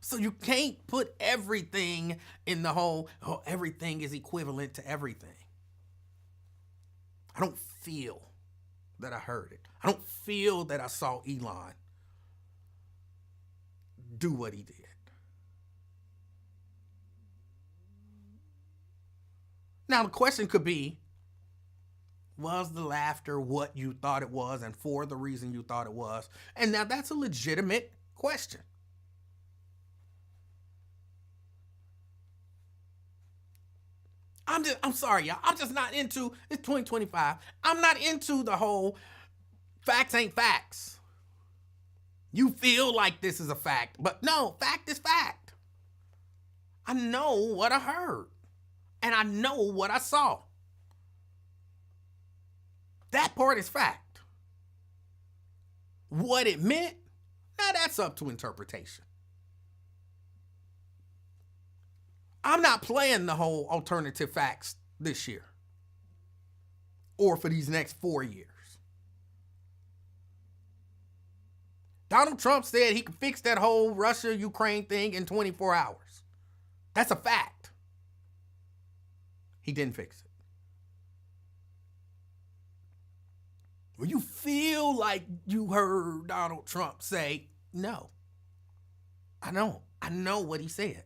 So you can't put everything in the whole, everything is equivalent to everything. I don't feel that I heard it. I don't feel that I saw Elon do what he did. Now the question could be, was the laughter what you thought it was and for the reason you thought it was? And now that's a legitimate question. I'm sorry, y'all. I'm just not into, it's 2025. I'm not into the whole facts ain't facts. You feel like this is a fact, but no, fact is fact. I know what I heard and I know what I saw. That part is fact. What it meant, now that's up to interpretation. I'm not playing the whole alternative facts this year or for these next 4 years. Donald Trump said he could fix that whole Russia-Ukraine thing in 24 hours. That's a fact. He didn't fix it. Well, you feel like you heard Donald Trump say, no. I know what he said.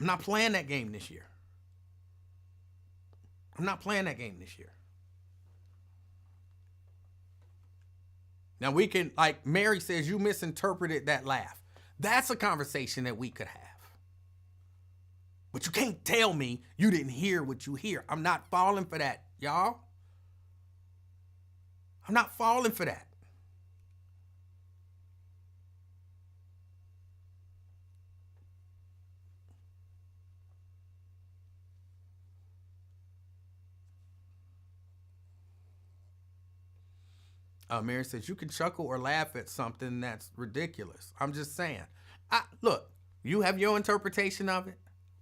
I'm not playing that game this year. I'm not playing that game this year. Now we can, like Mary says, you misinterpreted that laugh. That's a conversation that we could have. But you can't tell me you didn't hear what you hear. I'm not falling for that, y'all. I'm not falling for that. Mary says, you can chuckle or laugh at something that's ridiculous. I'm just saying. Look, you have your interpretation of it,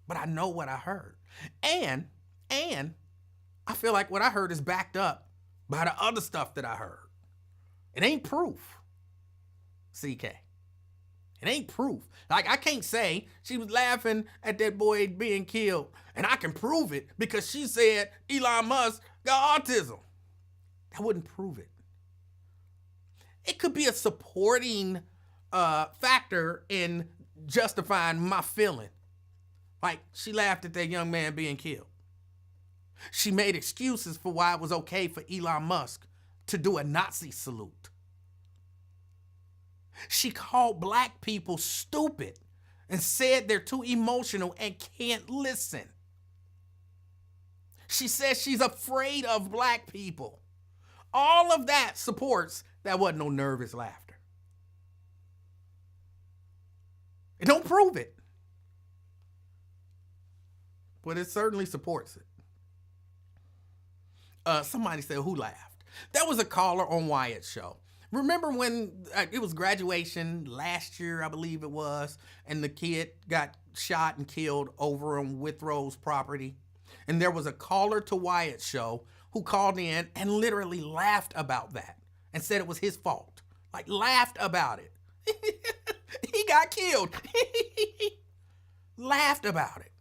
but I know what I heard. And I feel like what I heard is backed up by the other stuff that I heard. It ain't proof, CK. It ain't proof. Like, I can't say she was laughing at that boy being killed, and I can prove it because she said Elon Musk got autism. That wouldn't prove it. It could be a supporting factor in justifying my feeling. Like, she laughed at that young man being killed. She made excuses for why it was okay for Elon Musk to do a Nazi salute. She called black people stupid and said they're too emotional and can't listen. She says she's afraid of black people. All of that supports that wasn't no nervous laughter. It don't prove it. but it certainly supports it. Somebody said, who laughed? There was a caller on Wyatt's show. Remember when it was graduation last year, I believe it was, and the kid got shot and killed over on Withrow's property? And there was a caller to Wyatt's show who called in and literally laughed about that and said it was his fault. Like, laughed about it. He got killed. Laughed about it.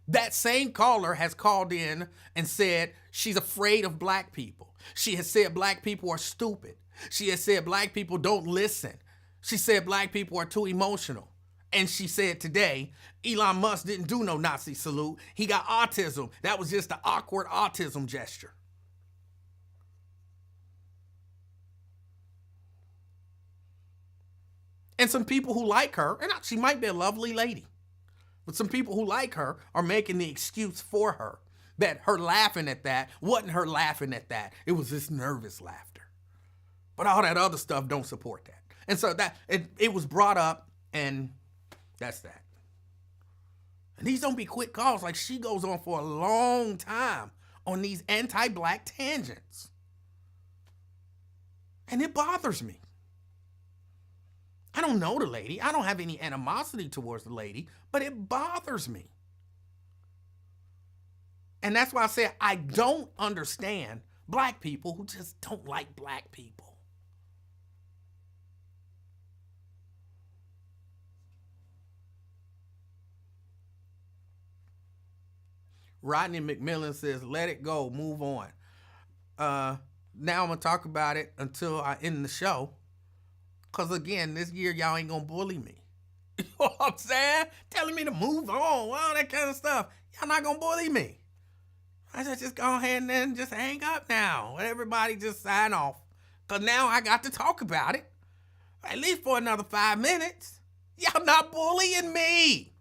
That same caller has called in and said she's afraid of black people. She has said black people are stupid. She has said black people don't listen. She said black people are too emotional. And she said today, Elon Musk didn't do no Nazi salute. He got autism. That was just an awkward autism gesture. And some people who like her, and she might be a lovely lady, but some people who like her are making the excuse for her that her laughing at that wasn't her laughing at that. It was this nervous laughter. But all that other stuff don't support that. And so that it was brought up, and that's that. And these don't be quick calls. Like, she goes on for a long time on these anti-black tangents. And it bothers me. I don't know the lady. I don't have any animosity towards the lady, but it bothers me. And that's why I say I don't understand black people who just don't like black people. Rodney McMillan says, let it go, move on. Now I'm going to talk about it until I end the show. Because again, this year, y'all ain't going to bully me. You know what I'm saying? Telling me to move on, all that kind of stuff. Y'all not going to bully me. I said, just go ahead and then just hang up now. Let everybody just sign off. Because now I got to talk about it. At least for another 5 minutes. Y'all not bullying me.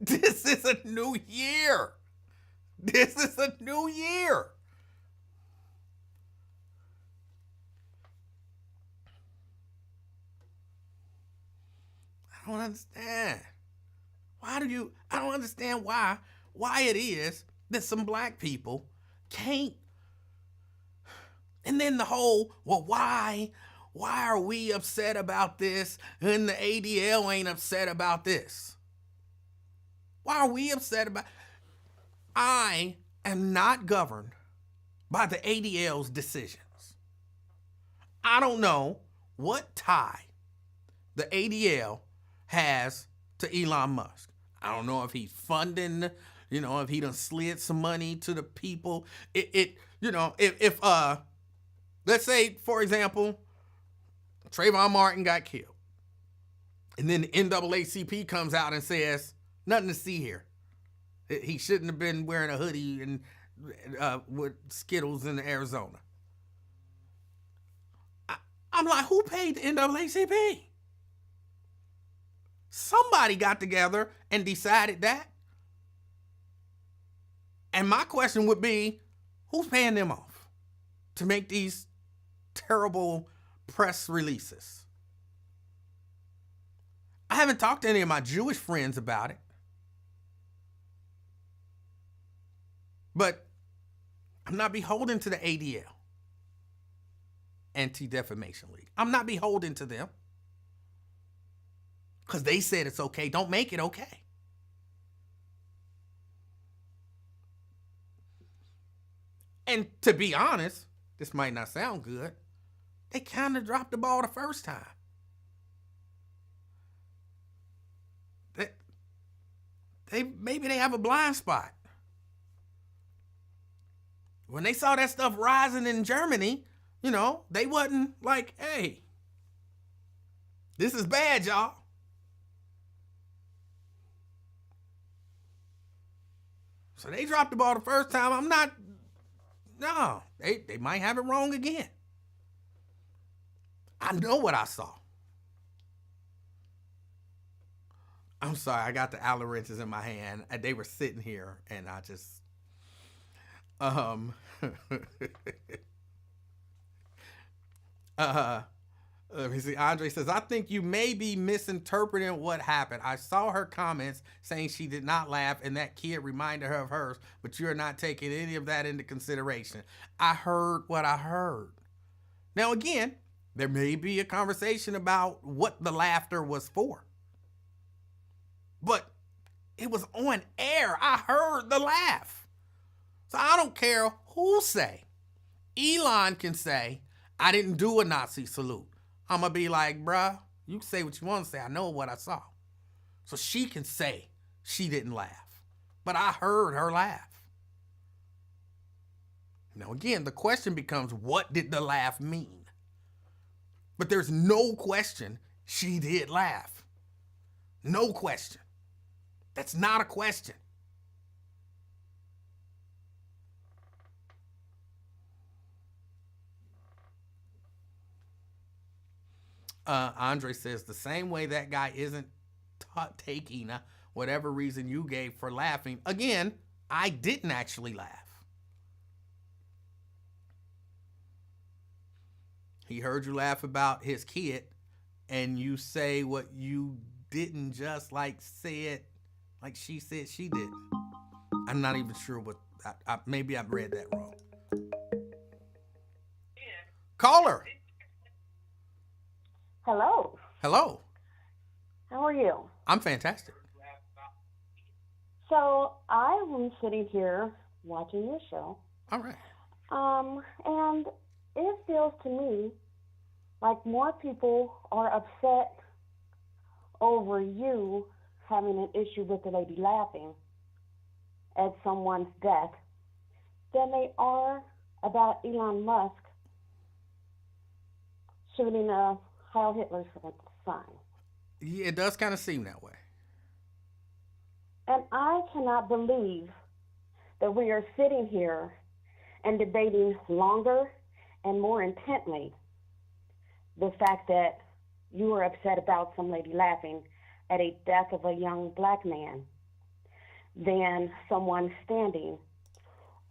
This is a new year. This is a new year. I don't understand. I don't understand why it is that some black people can't. And then the whole, well, why are we upset about this and the ADL ain't upset about this? Why are we upset about? I am not governed by the ADL's decisions. I don't know what tie the ADL has to Elon Musk. I don't know if he's funding, if he done slid some money to the people. If let's say, for example, Trayvon Martin got killed. And then the NAACP comes out and says, nothing to see here. He shouldn't have been wearing a hoodie and with Skittles in Arizona. I'm like, who paid the NAACP? Somebody got together and decided that. And my question would be, who's paying them off to make these terrible press releases? I haven't talked to any of my Jewish friends about it. But I'm not beholden to the ADL, Anti-Defamation League. I'm not beholden to them. Because they said it's okay. Don't make it okay. And to be honest, this might not sound good, they kind of dropped the ball the first time. Maybe they have a blind spot. When they saw that stuff rising in Germany, they wasn't like, hey, this is bad, y'all. So they dropped the ball the first time. They might have it wrong again. I know what I saw. I'm sorry, I got the Allen wrenches in my hand. They were sitting here, and I just, Let me see. Andre says, I think you may be misinterpreting what happened. I saw her comments saying she did not laugh and that kid reminded her of hers, but you're not taking any of that into consideration. I heard what I heard. Now, again, there may be a conversation about what the laughter was for. But it was on air. I heard the laugh. So I don't care who say. Elon can say, I didn't do a Nazi salute. I'm going to be like, bruh, you can say what you want to say. I know what I saw. So she can say she didn't laugh. But I heard her laugh. Now, again, the question becomes, what did the laugh mean? But there's no question she did laugh. No question. That's not a question. Andre says, the same way that guy isn't taking whatever reason you gave for laughing. Again, I didn't actually laugh. He heard you laugh about his kid, and you say what you didn't just say it like she said she did. I'm not even sure what, maybe I've read that wrong. Caller. Hello. Hello. How are you? I'm fantastic. So I am sitting here watching your show. All right. And it feels to me like more people are upset over you having an issue with the lady laughing at someone's death than they are about Elon Musk shooting a Heil Hitler sign. Yeah, it does kind of seem that way. And I cannot believe that we are sitting here and debating longer and more intently the fact that you are upset about some lady laughing at a death of a young black man than someone standing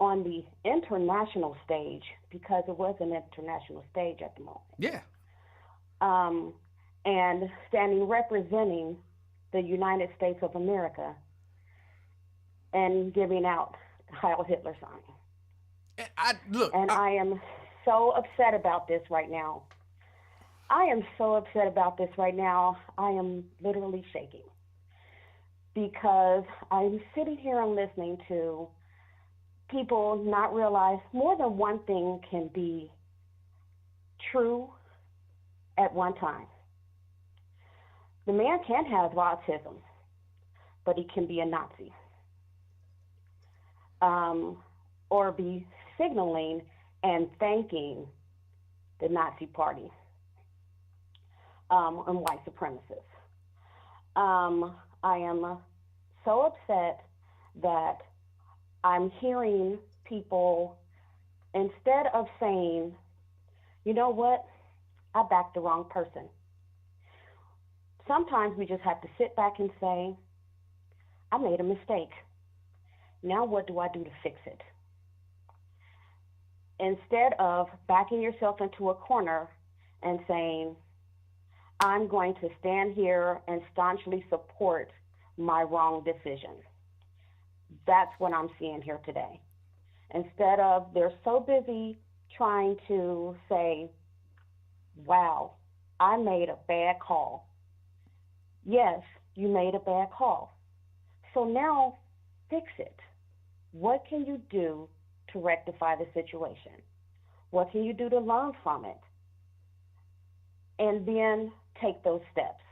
on the international stage, because it was an international stage at the moment. Yeah. And standing representing the United States of America and giving out the Heil Hitler sign. I am so upset about this right now. I am literally shaking because I'm sitting here and listening to people not realize more than one thing can be true at one time. The man can have autism, but he can be a Nazi. Or be signaling and thanking the Nazi Party and white supremacists. I am so upset that I'm hearing people, instead of saying, you know what, I backed the wrong person. Sometimes we just have to sit back and say, I made a mistake. Now what do I do to fix it? Instead of backing yourself into a corner and saying, I'm going to stand here and staunchly support my wrong decision. That's what I'm seeing here today. Instead of, they're so busy trying to say, wow, I made a bad call. Yes, you made a bad call. So now fix it. What can you do to rectify the situation? What can you do to learn from it? And then take those steps.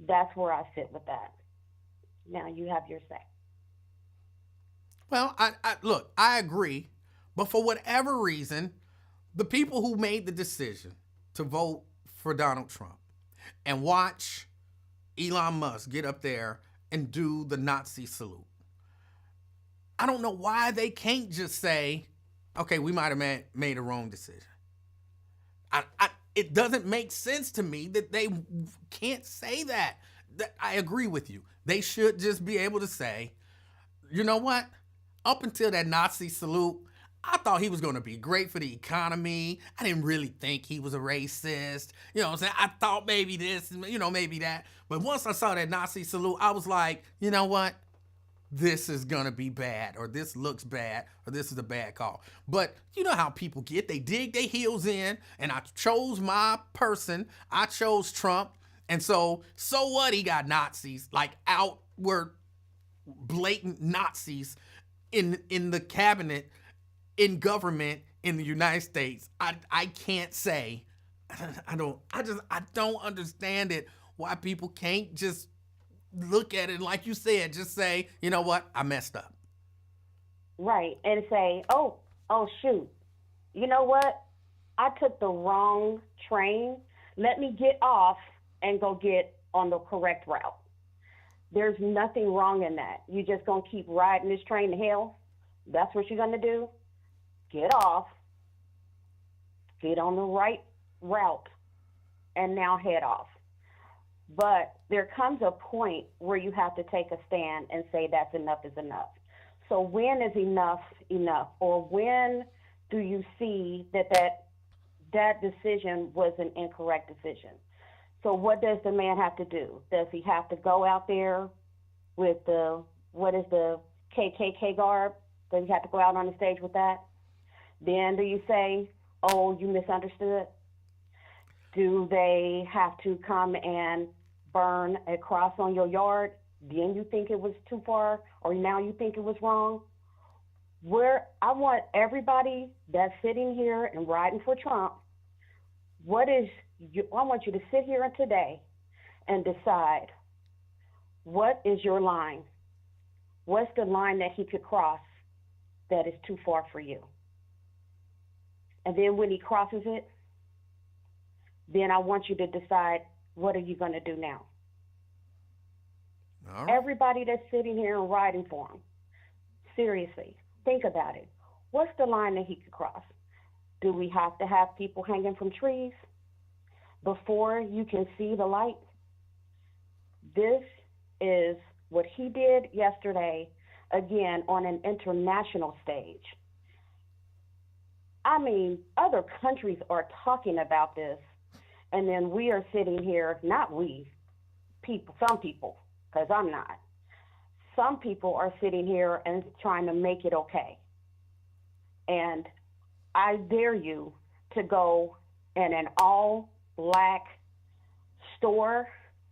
That's where I sit with that. Now you have your say. Well, look, I agree. But for whatever reason, the people who made the decision to vote for Donald Trump and watch Elon Musk get up there and do the Nazi salute, I don't know why they can't just say, okay, we might have made a wrong decision. It doesn't make sense to me that they can't say that. I agree with you. They should just be able to say, you know what? Up until that Nazi salute, I thought he was going to be great for the economy. I didn't really think he was a racist. You know what I'm saying? I thought maybe this, maybe that. But once I saw that Nazi salute, I was like, you know what? This is going to be bad, or this looks bad, or this is a bad call. But you know how people get. They dig their heels in, and I chose my person. I chose Trump. And so what? He got Nazis, like outward, blatant Nazis in the cabinet, in government in the United States. I can't say, I don't understand it, why people can't just look at it, like you said, just say, you know what, I messed up. Right, and say, oh shoot, you know what, I took the wrong train. Let me get off and go get on the correct route. There's nothing wrong in that. You just gonna keep riding this train to hell? That's what you're gonna do? Get off, get on the right route, and now head off. But there comes a point where you have to take a stand and say that's enough is enough. So when is enough enough? Or when do you see that decision was an incorrect decision? So what does the man have to do? Does he have to go out there with the KKK garb? Does he have to go out on the stage with that? Then do you say, oh, you misunderstood? Do they have to come and burn a cross on your yard? Then you think it was too far, or now you think it was wrong? I want everybody that's sitting here and riding for Trump, I want you to sit here today and decide, what is your line? What's the line that he could cross that is too far for you? And then when he crosses it, then I want you to decide, what are you going to do now? All right. Everybody that's sitting here and riding for him, seriously, think about it. What's the line that he could cross? Do we have to have people hanging from trees before you can see the light? This is what he did yesterday, again, on an international stage. I mean, other countries are talking about this, and then we are sitting here, not we, some people, because I'm not. Some people are sitting here and trying to make it okay. And I dare you to go in an all-black store,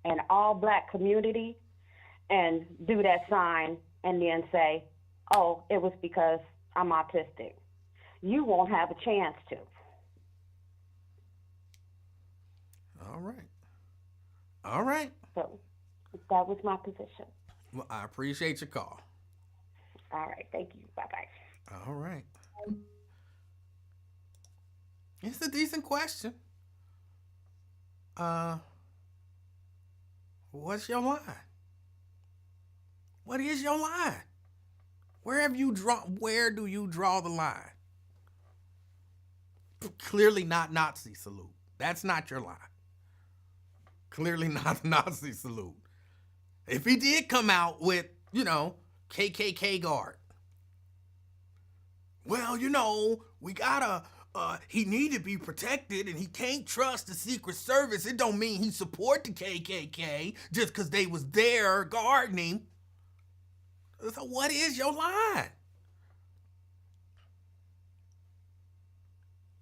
an all-black community, and do that sign and then say, oh, it was because I'm autistic. You won't have a chance to. All right. So that was my position. Well, I appreciate your call. All right. Thank you. Bye-bye. All right. It's a decent question. What's your line? What is your line? Where do you draw the line? Clearly not Nazi salute. That's not your line. Clearly not Nazi salute. If he did come out with, KKK guard. Well, we gotta, he need to be protected and he can't trust the Secret Service. It don't mean he support the KKK just because they was there guarding him. So what is your line?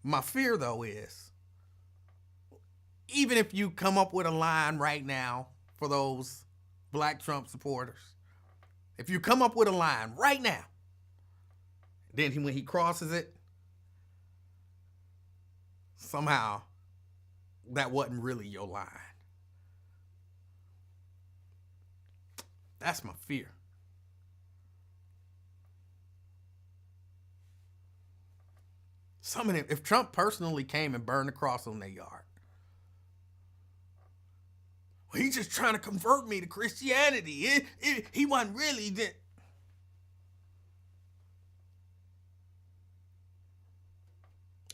My fear, though, is even if you come up with a line right now for those black Trump supporters, if you come up with a line right now, then when he crosses it, somehow that wasn't really your line. That's my fear. Some of them, if Trump personally came and burned the cross on their yard, well, he's just trying to convert me to Christianity. He wasn't really.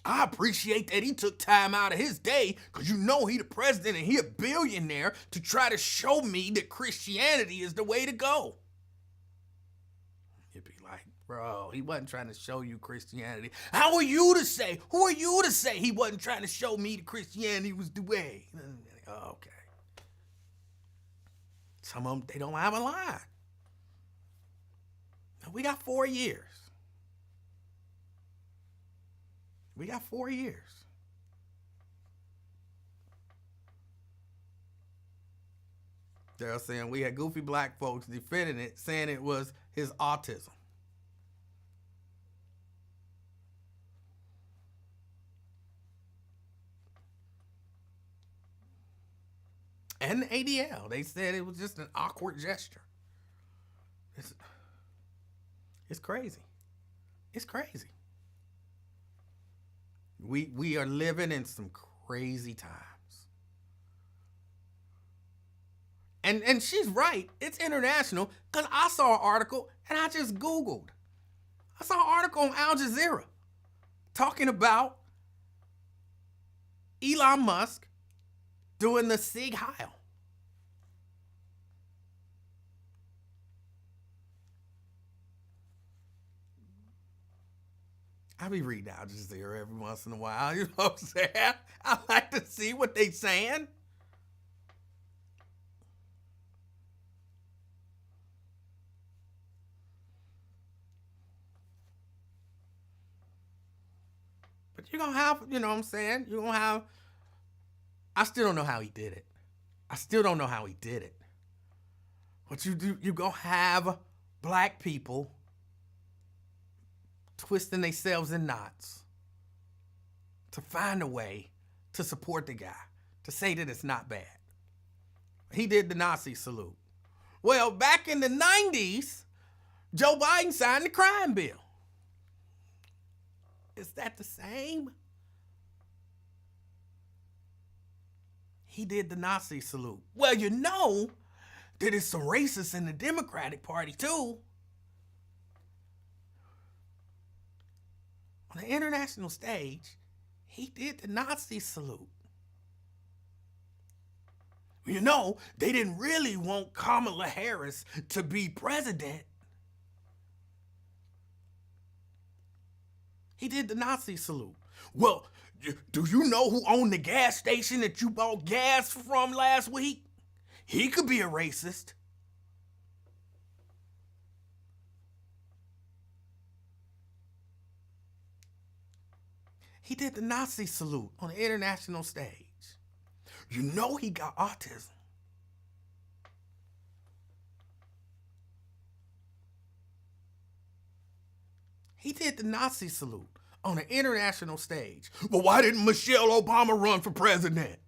I appreciate that he took time out of his day, because he the president and he a billionaire, to try to show me that Christianity is the way to go. You'd be like, Bro, he wasn't trying to show you Christianity. How are you to say? Who are you to say he wasn't trying to show me that Christianity was the way? Oh, okay. Some of them, they don't have a line. We got 4 years. We got 4 years. They're saying we had goofy black folks defending it, saying it was his autism. And the ADL, they said it was just an awkward gesture. It's crazy. It's crazy. We are living in some crazy times. And she's right. It's international because I saw an article and I just Googled. I saw an article on Al Jazeera talking about Elon Musk doing the Sig Heil. I be reading Al Jazeera every once in a while. You know what I'm saying? I like to see what they saying. But you're going to have, you know what I'm saying? You're going to have, I still don't know how he did it. But you're going to have black people twisting themselves in knots to find a way to support the guy, to say that it's not bad. He did the Nazi salute. Well, back in the 90s, Joe Biden signed the crime bill. Is that the same? He did the Nazi salute. Well, you know that there's some racists in the Democratic Party too. On the international stage, he did the Nazi salute. You know, they didn't really want Kamala Harris to be president. He did the Nazi salute. Well, do you know who owned the gas station that you bought gas from last week? He could be a racist. He did the Nazi salute on the international stage. You know he got autism. He did the Nazi salute on the international stage. But why didn't Michelle Obama run for president?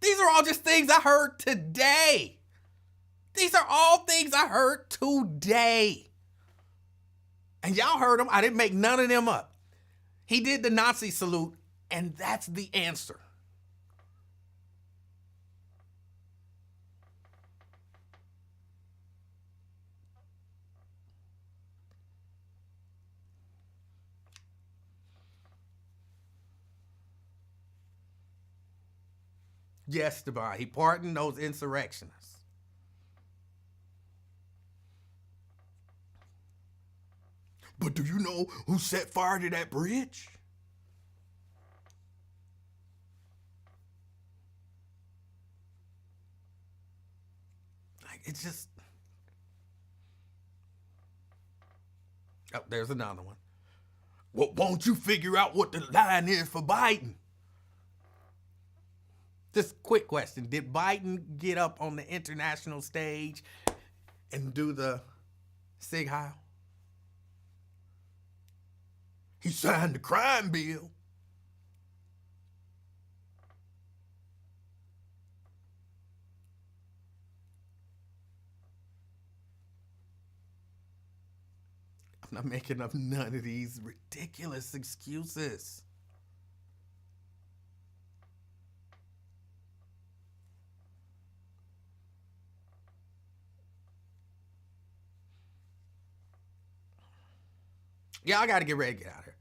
These are all just things I heard today. These are all things I heard today. And y'all heard them. I didn't make none of them up. He did the Nazi salute, and that's the answer. Yes, Dubai. He pardoned those insurrectionists. But do you know who set fire to that bridge? Like, it's just... Oh, there's another one. Well, won't you figure out what the line is for Biden? Just quick question. Did Biden get up on the international stage and do the Sig Heil? He signed the crime bill. I'm not making up none of these ridiculous excuses. Yeah, I got to get ready to get out of here.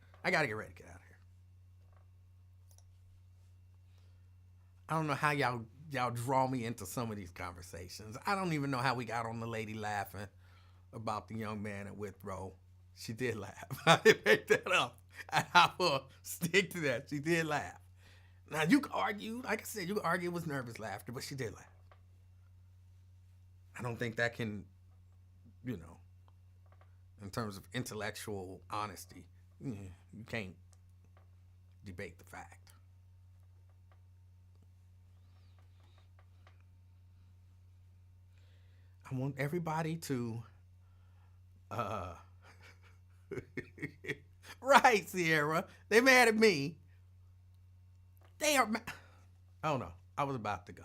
I don't know how y'all draw me into some of these conversations. I don't even know how we got on the lady laughing about the young man at Withrow. She did laugh. I didn't make that up. I will stick to that. She did laugh. Now, you could argue, like I said, you could argue it was nervous laughter, but she did laugh. I don't think that can, in terms of intellectual honesty, you can't debate the fact. I want everybody to, right, Sierra. They mad at me. They are mad. Oh no, I was about to go.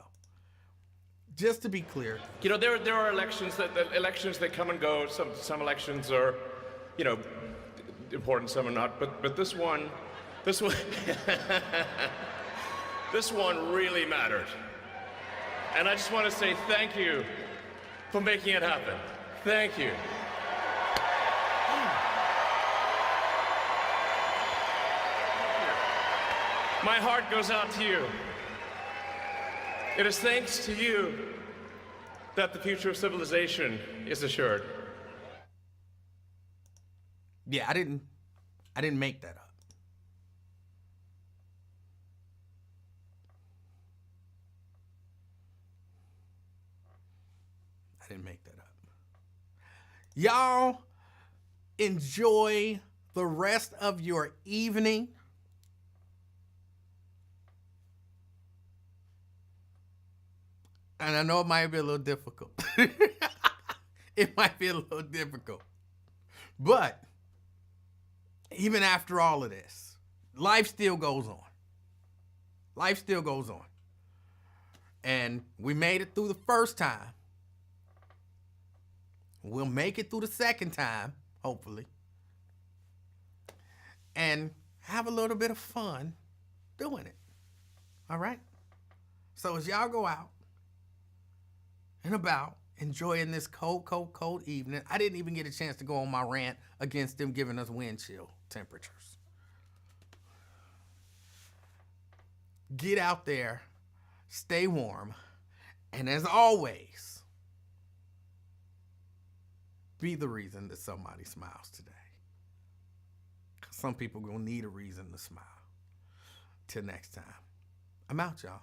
Just to be clear, there are elections that come and go. Some elections are, important. Some are not. But this one, this one really mattered. And I just want to say thank you for making it happen. Thank you. My heart goes out to you. It is thanks to you that the future of civilization is assured. Yeah, I didn't make that up. I didn't make that up. Y'all enjoy the rest of your evening. And I know it might be a little difficult. It might be a little difficult. But even after all of this, life still goes on. Life still goes on. And we made it through the first time. We'll make it through the second time, hopefully. And have a little bit of fun doing it. All right? So as y'all go out and about, enjoying this cold evening. I didn't even get a chance to go on my rant against them giving us wind chill temperatures. Get out there, stay warm, and as always, be the reason that somebody smiles today. Some people gonna need a reason to smile. Till next time, I'm out, y'all.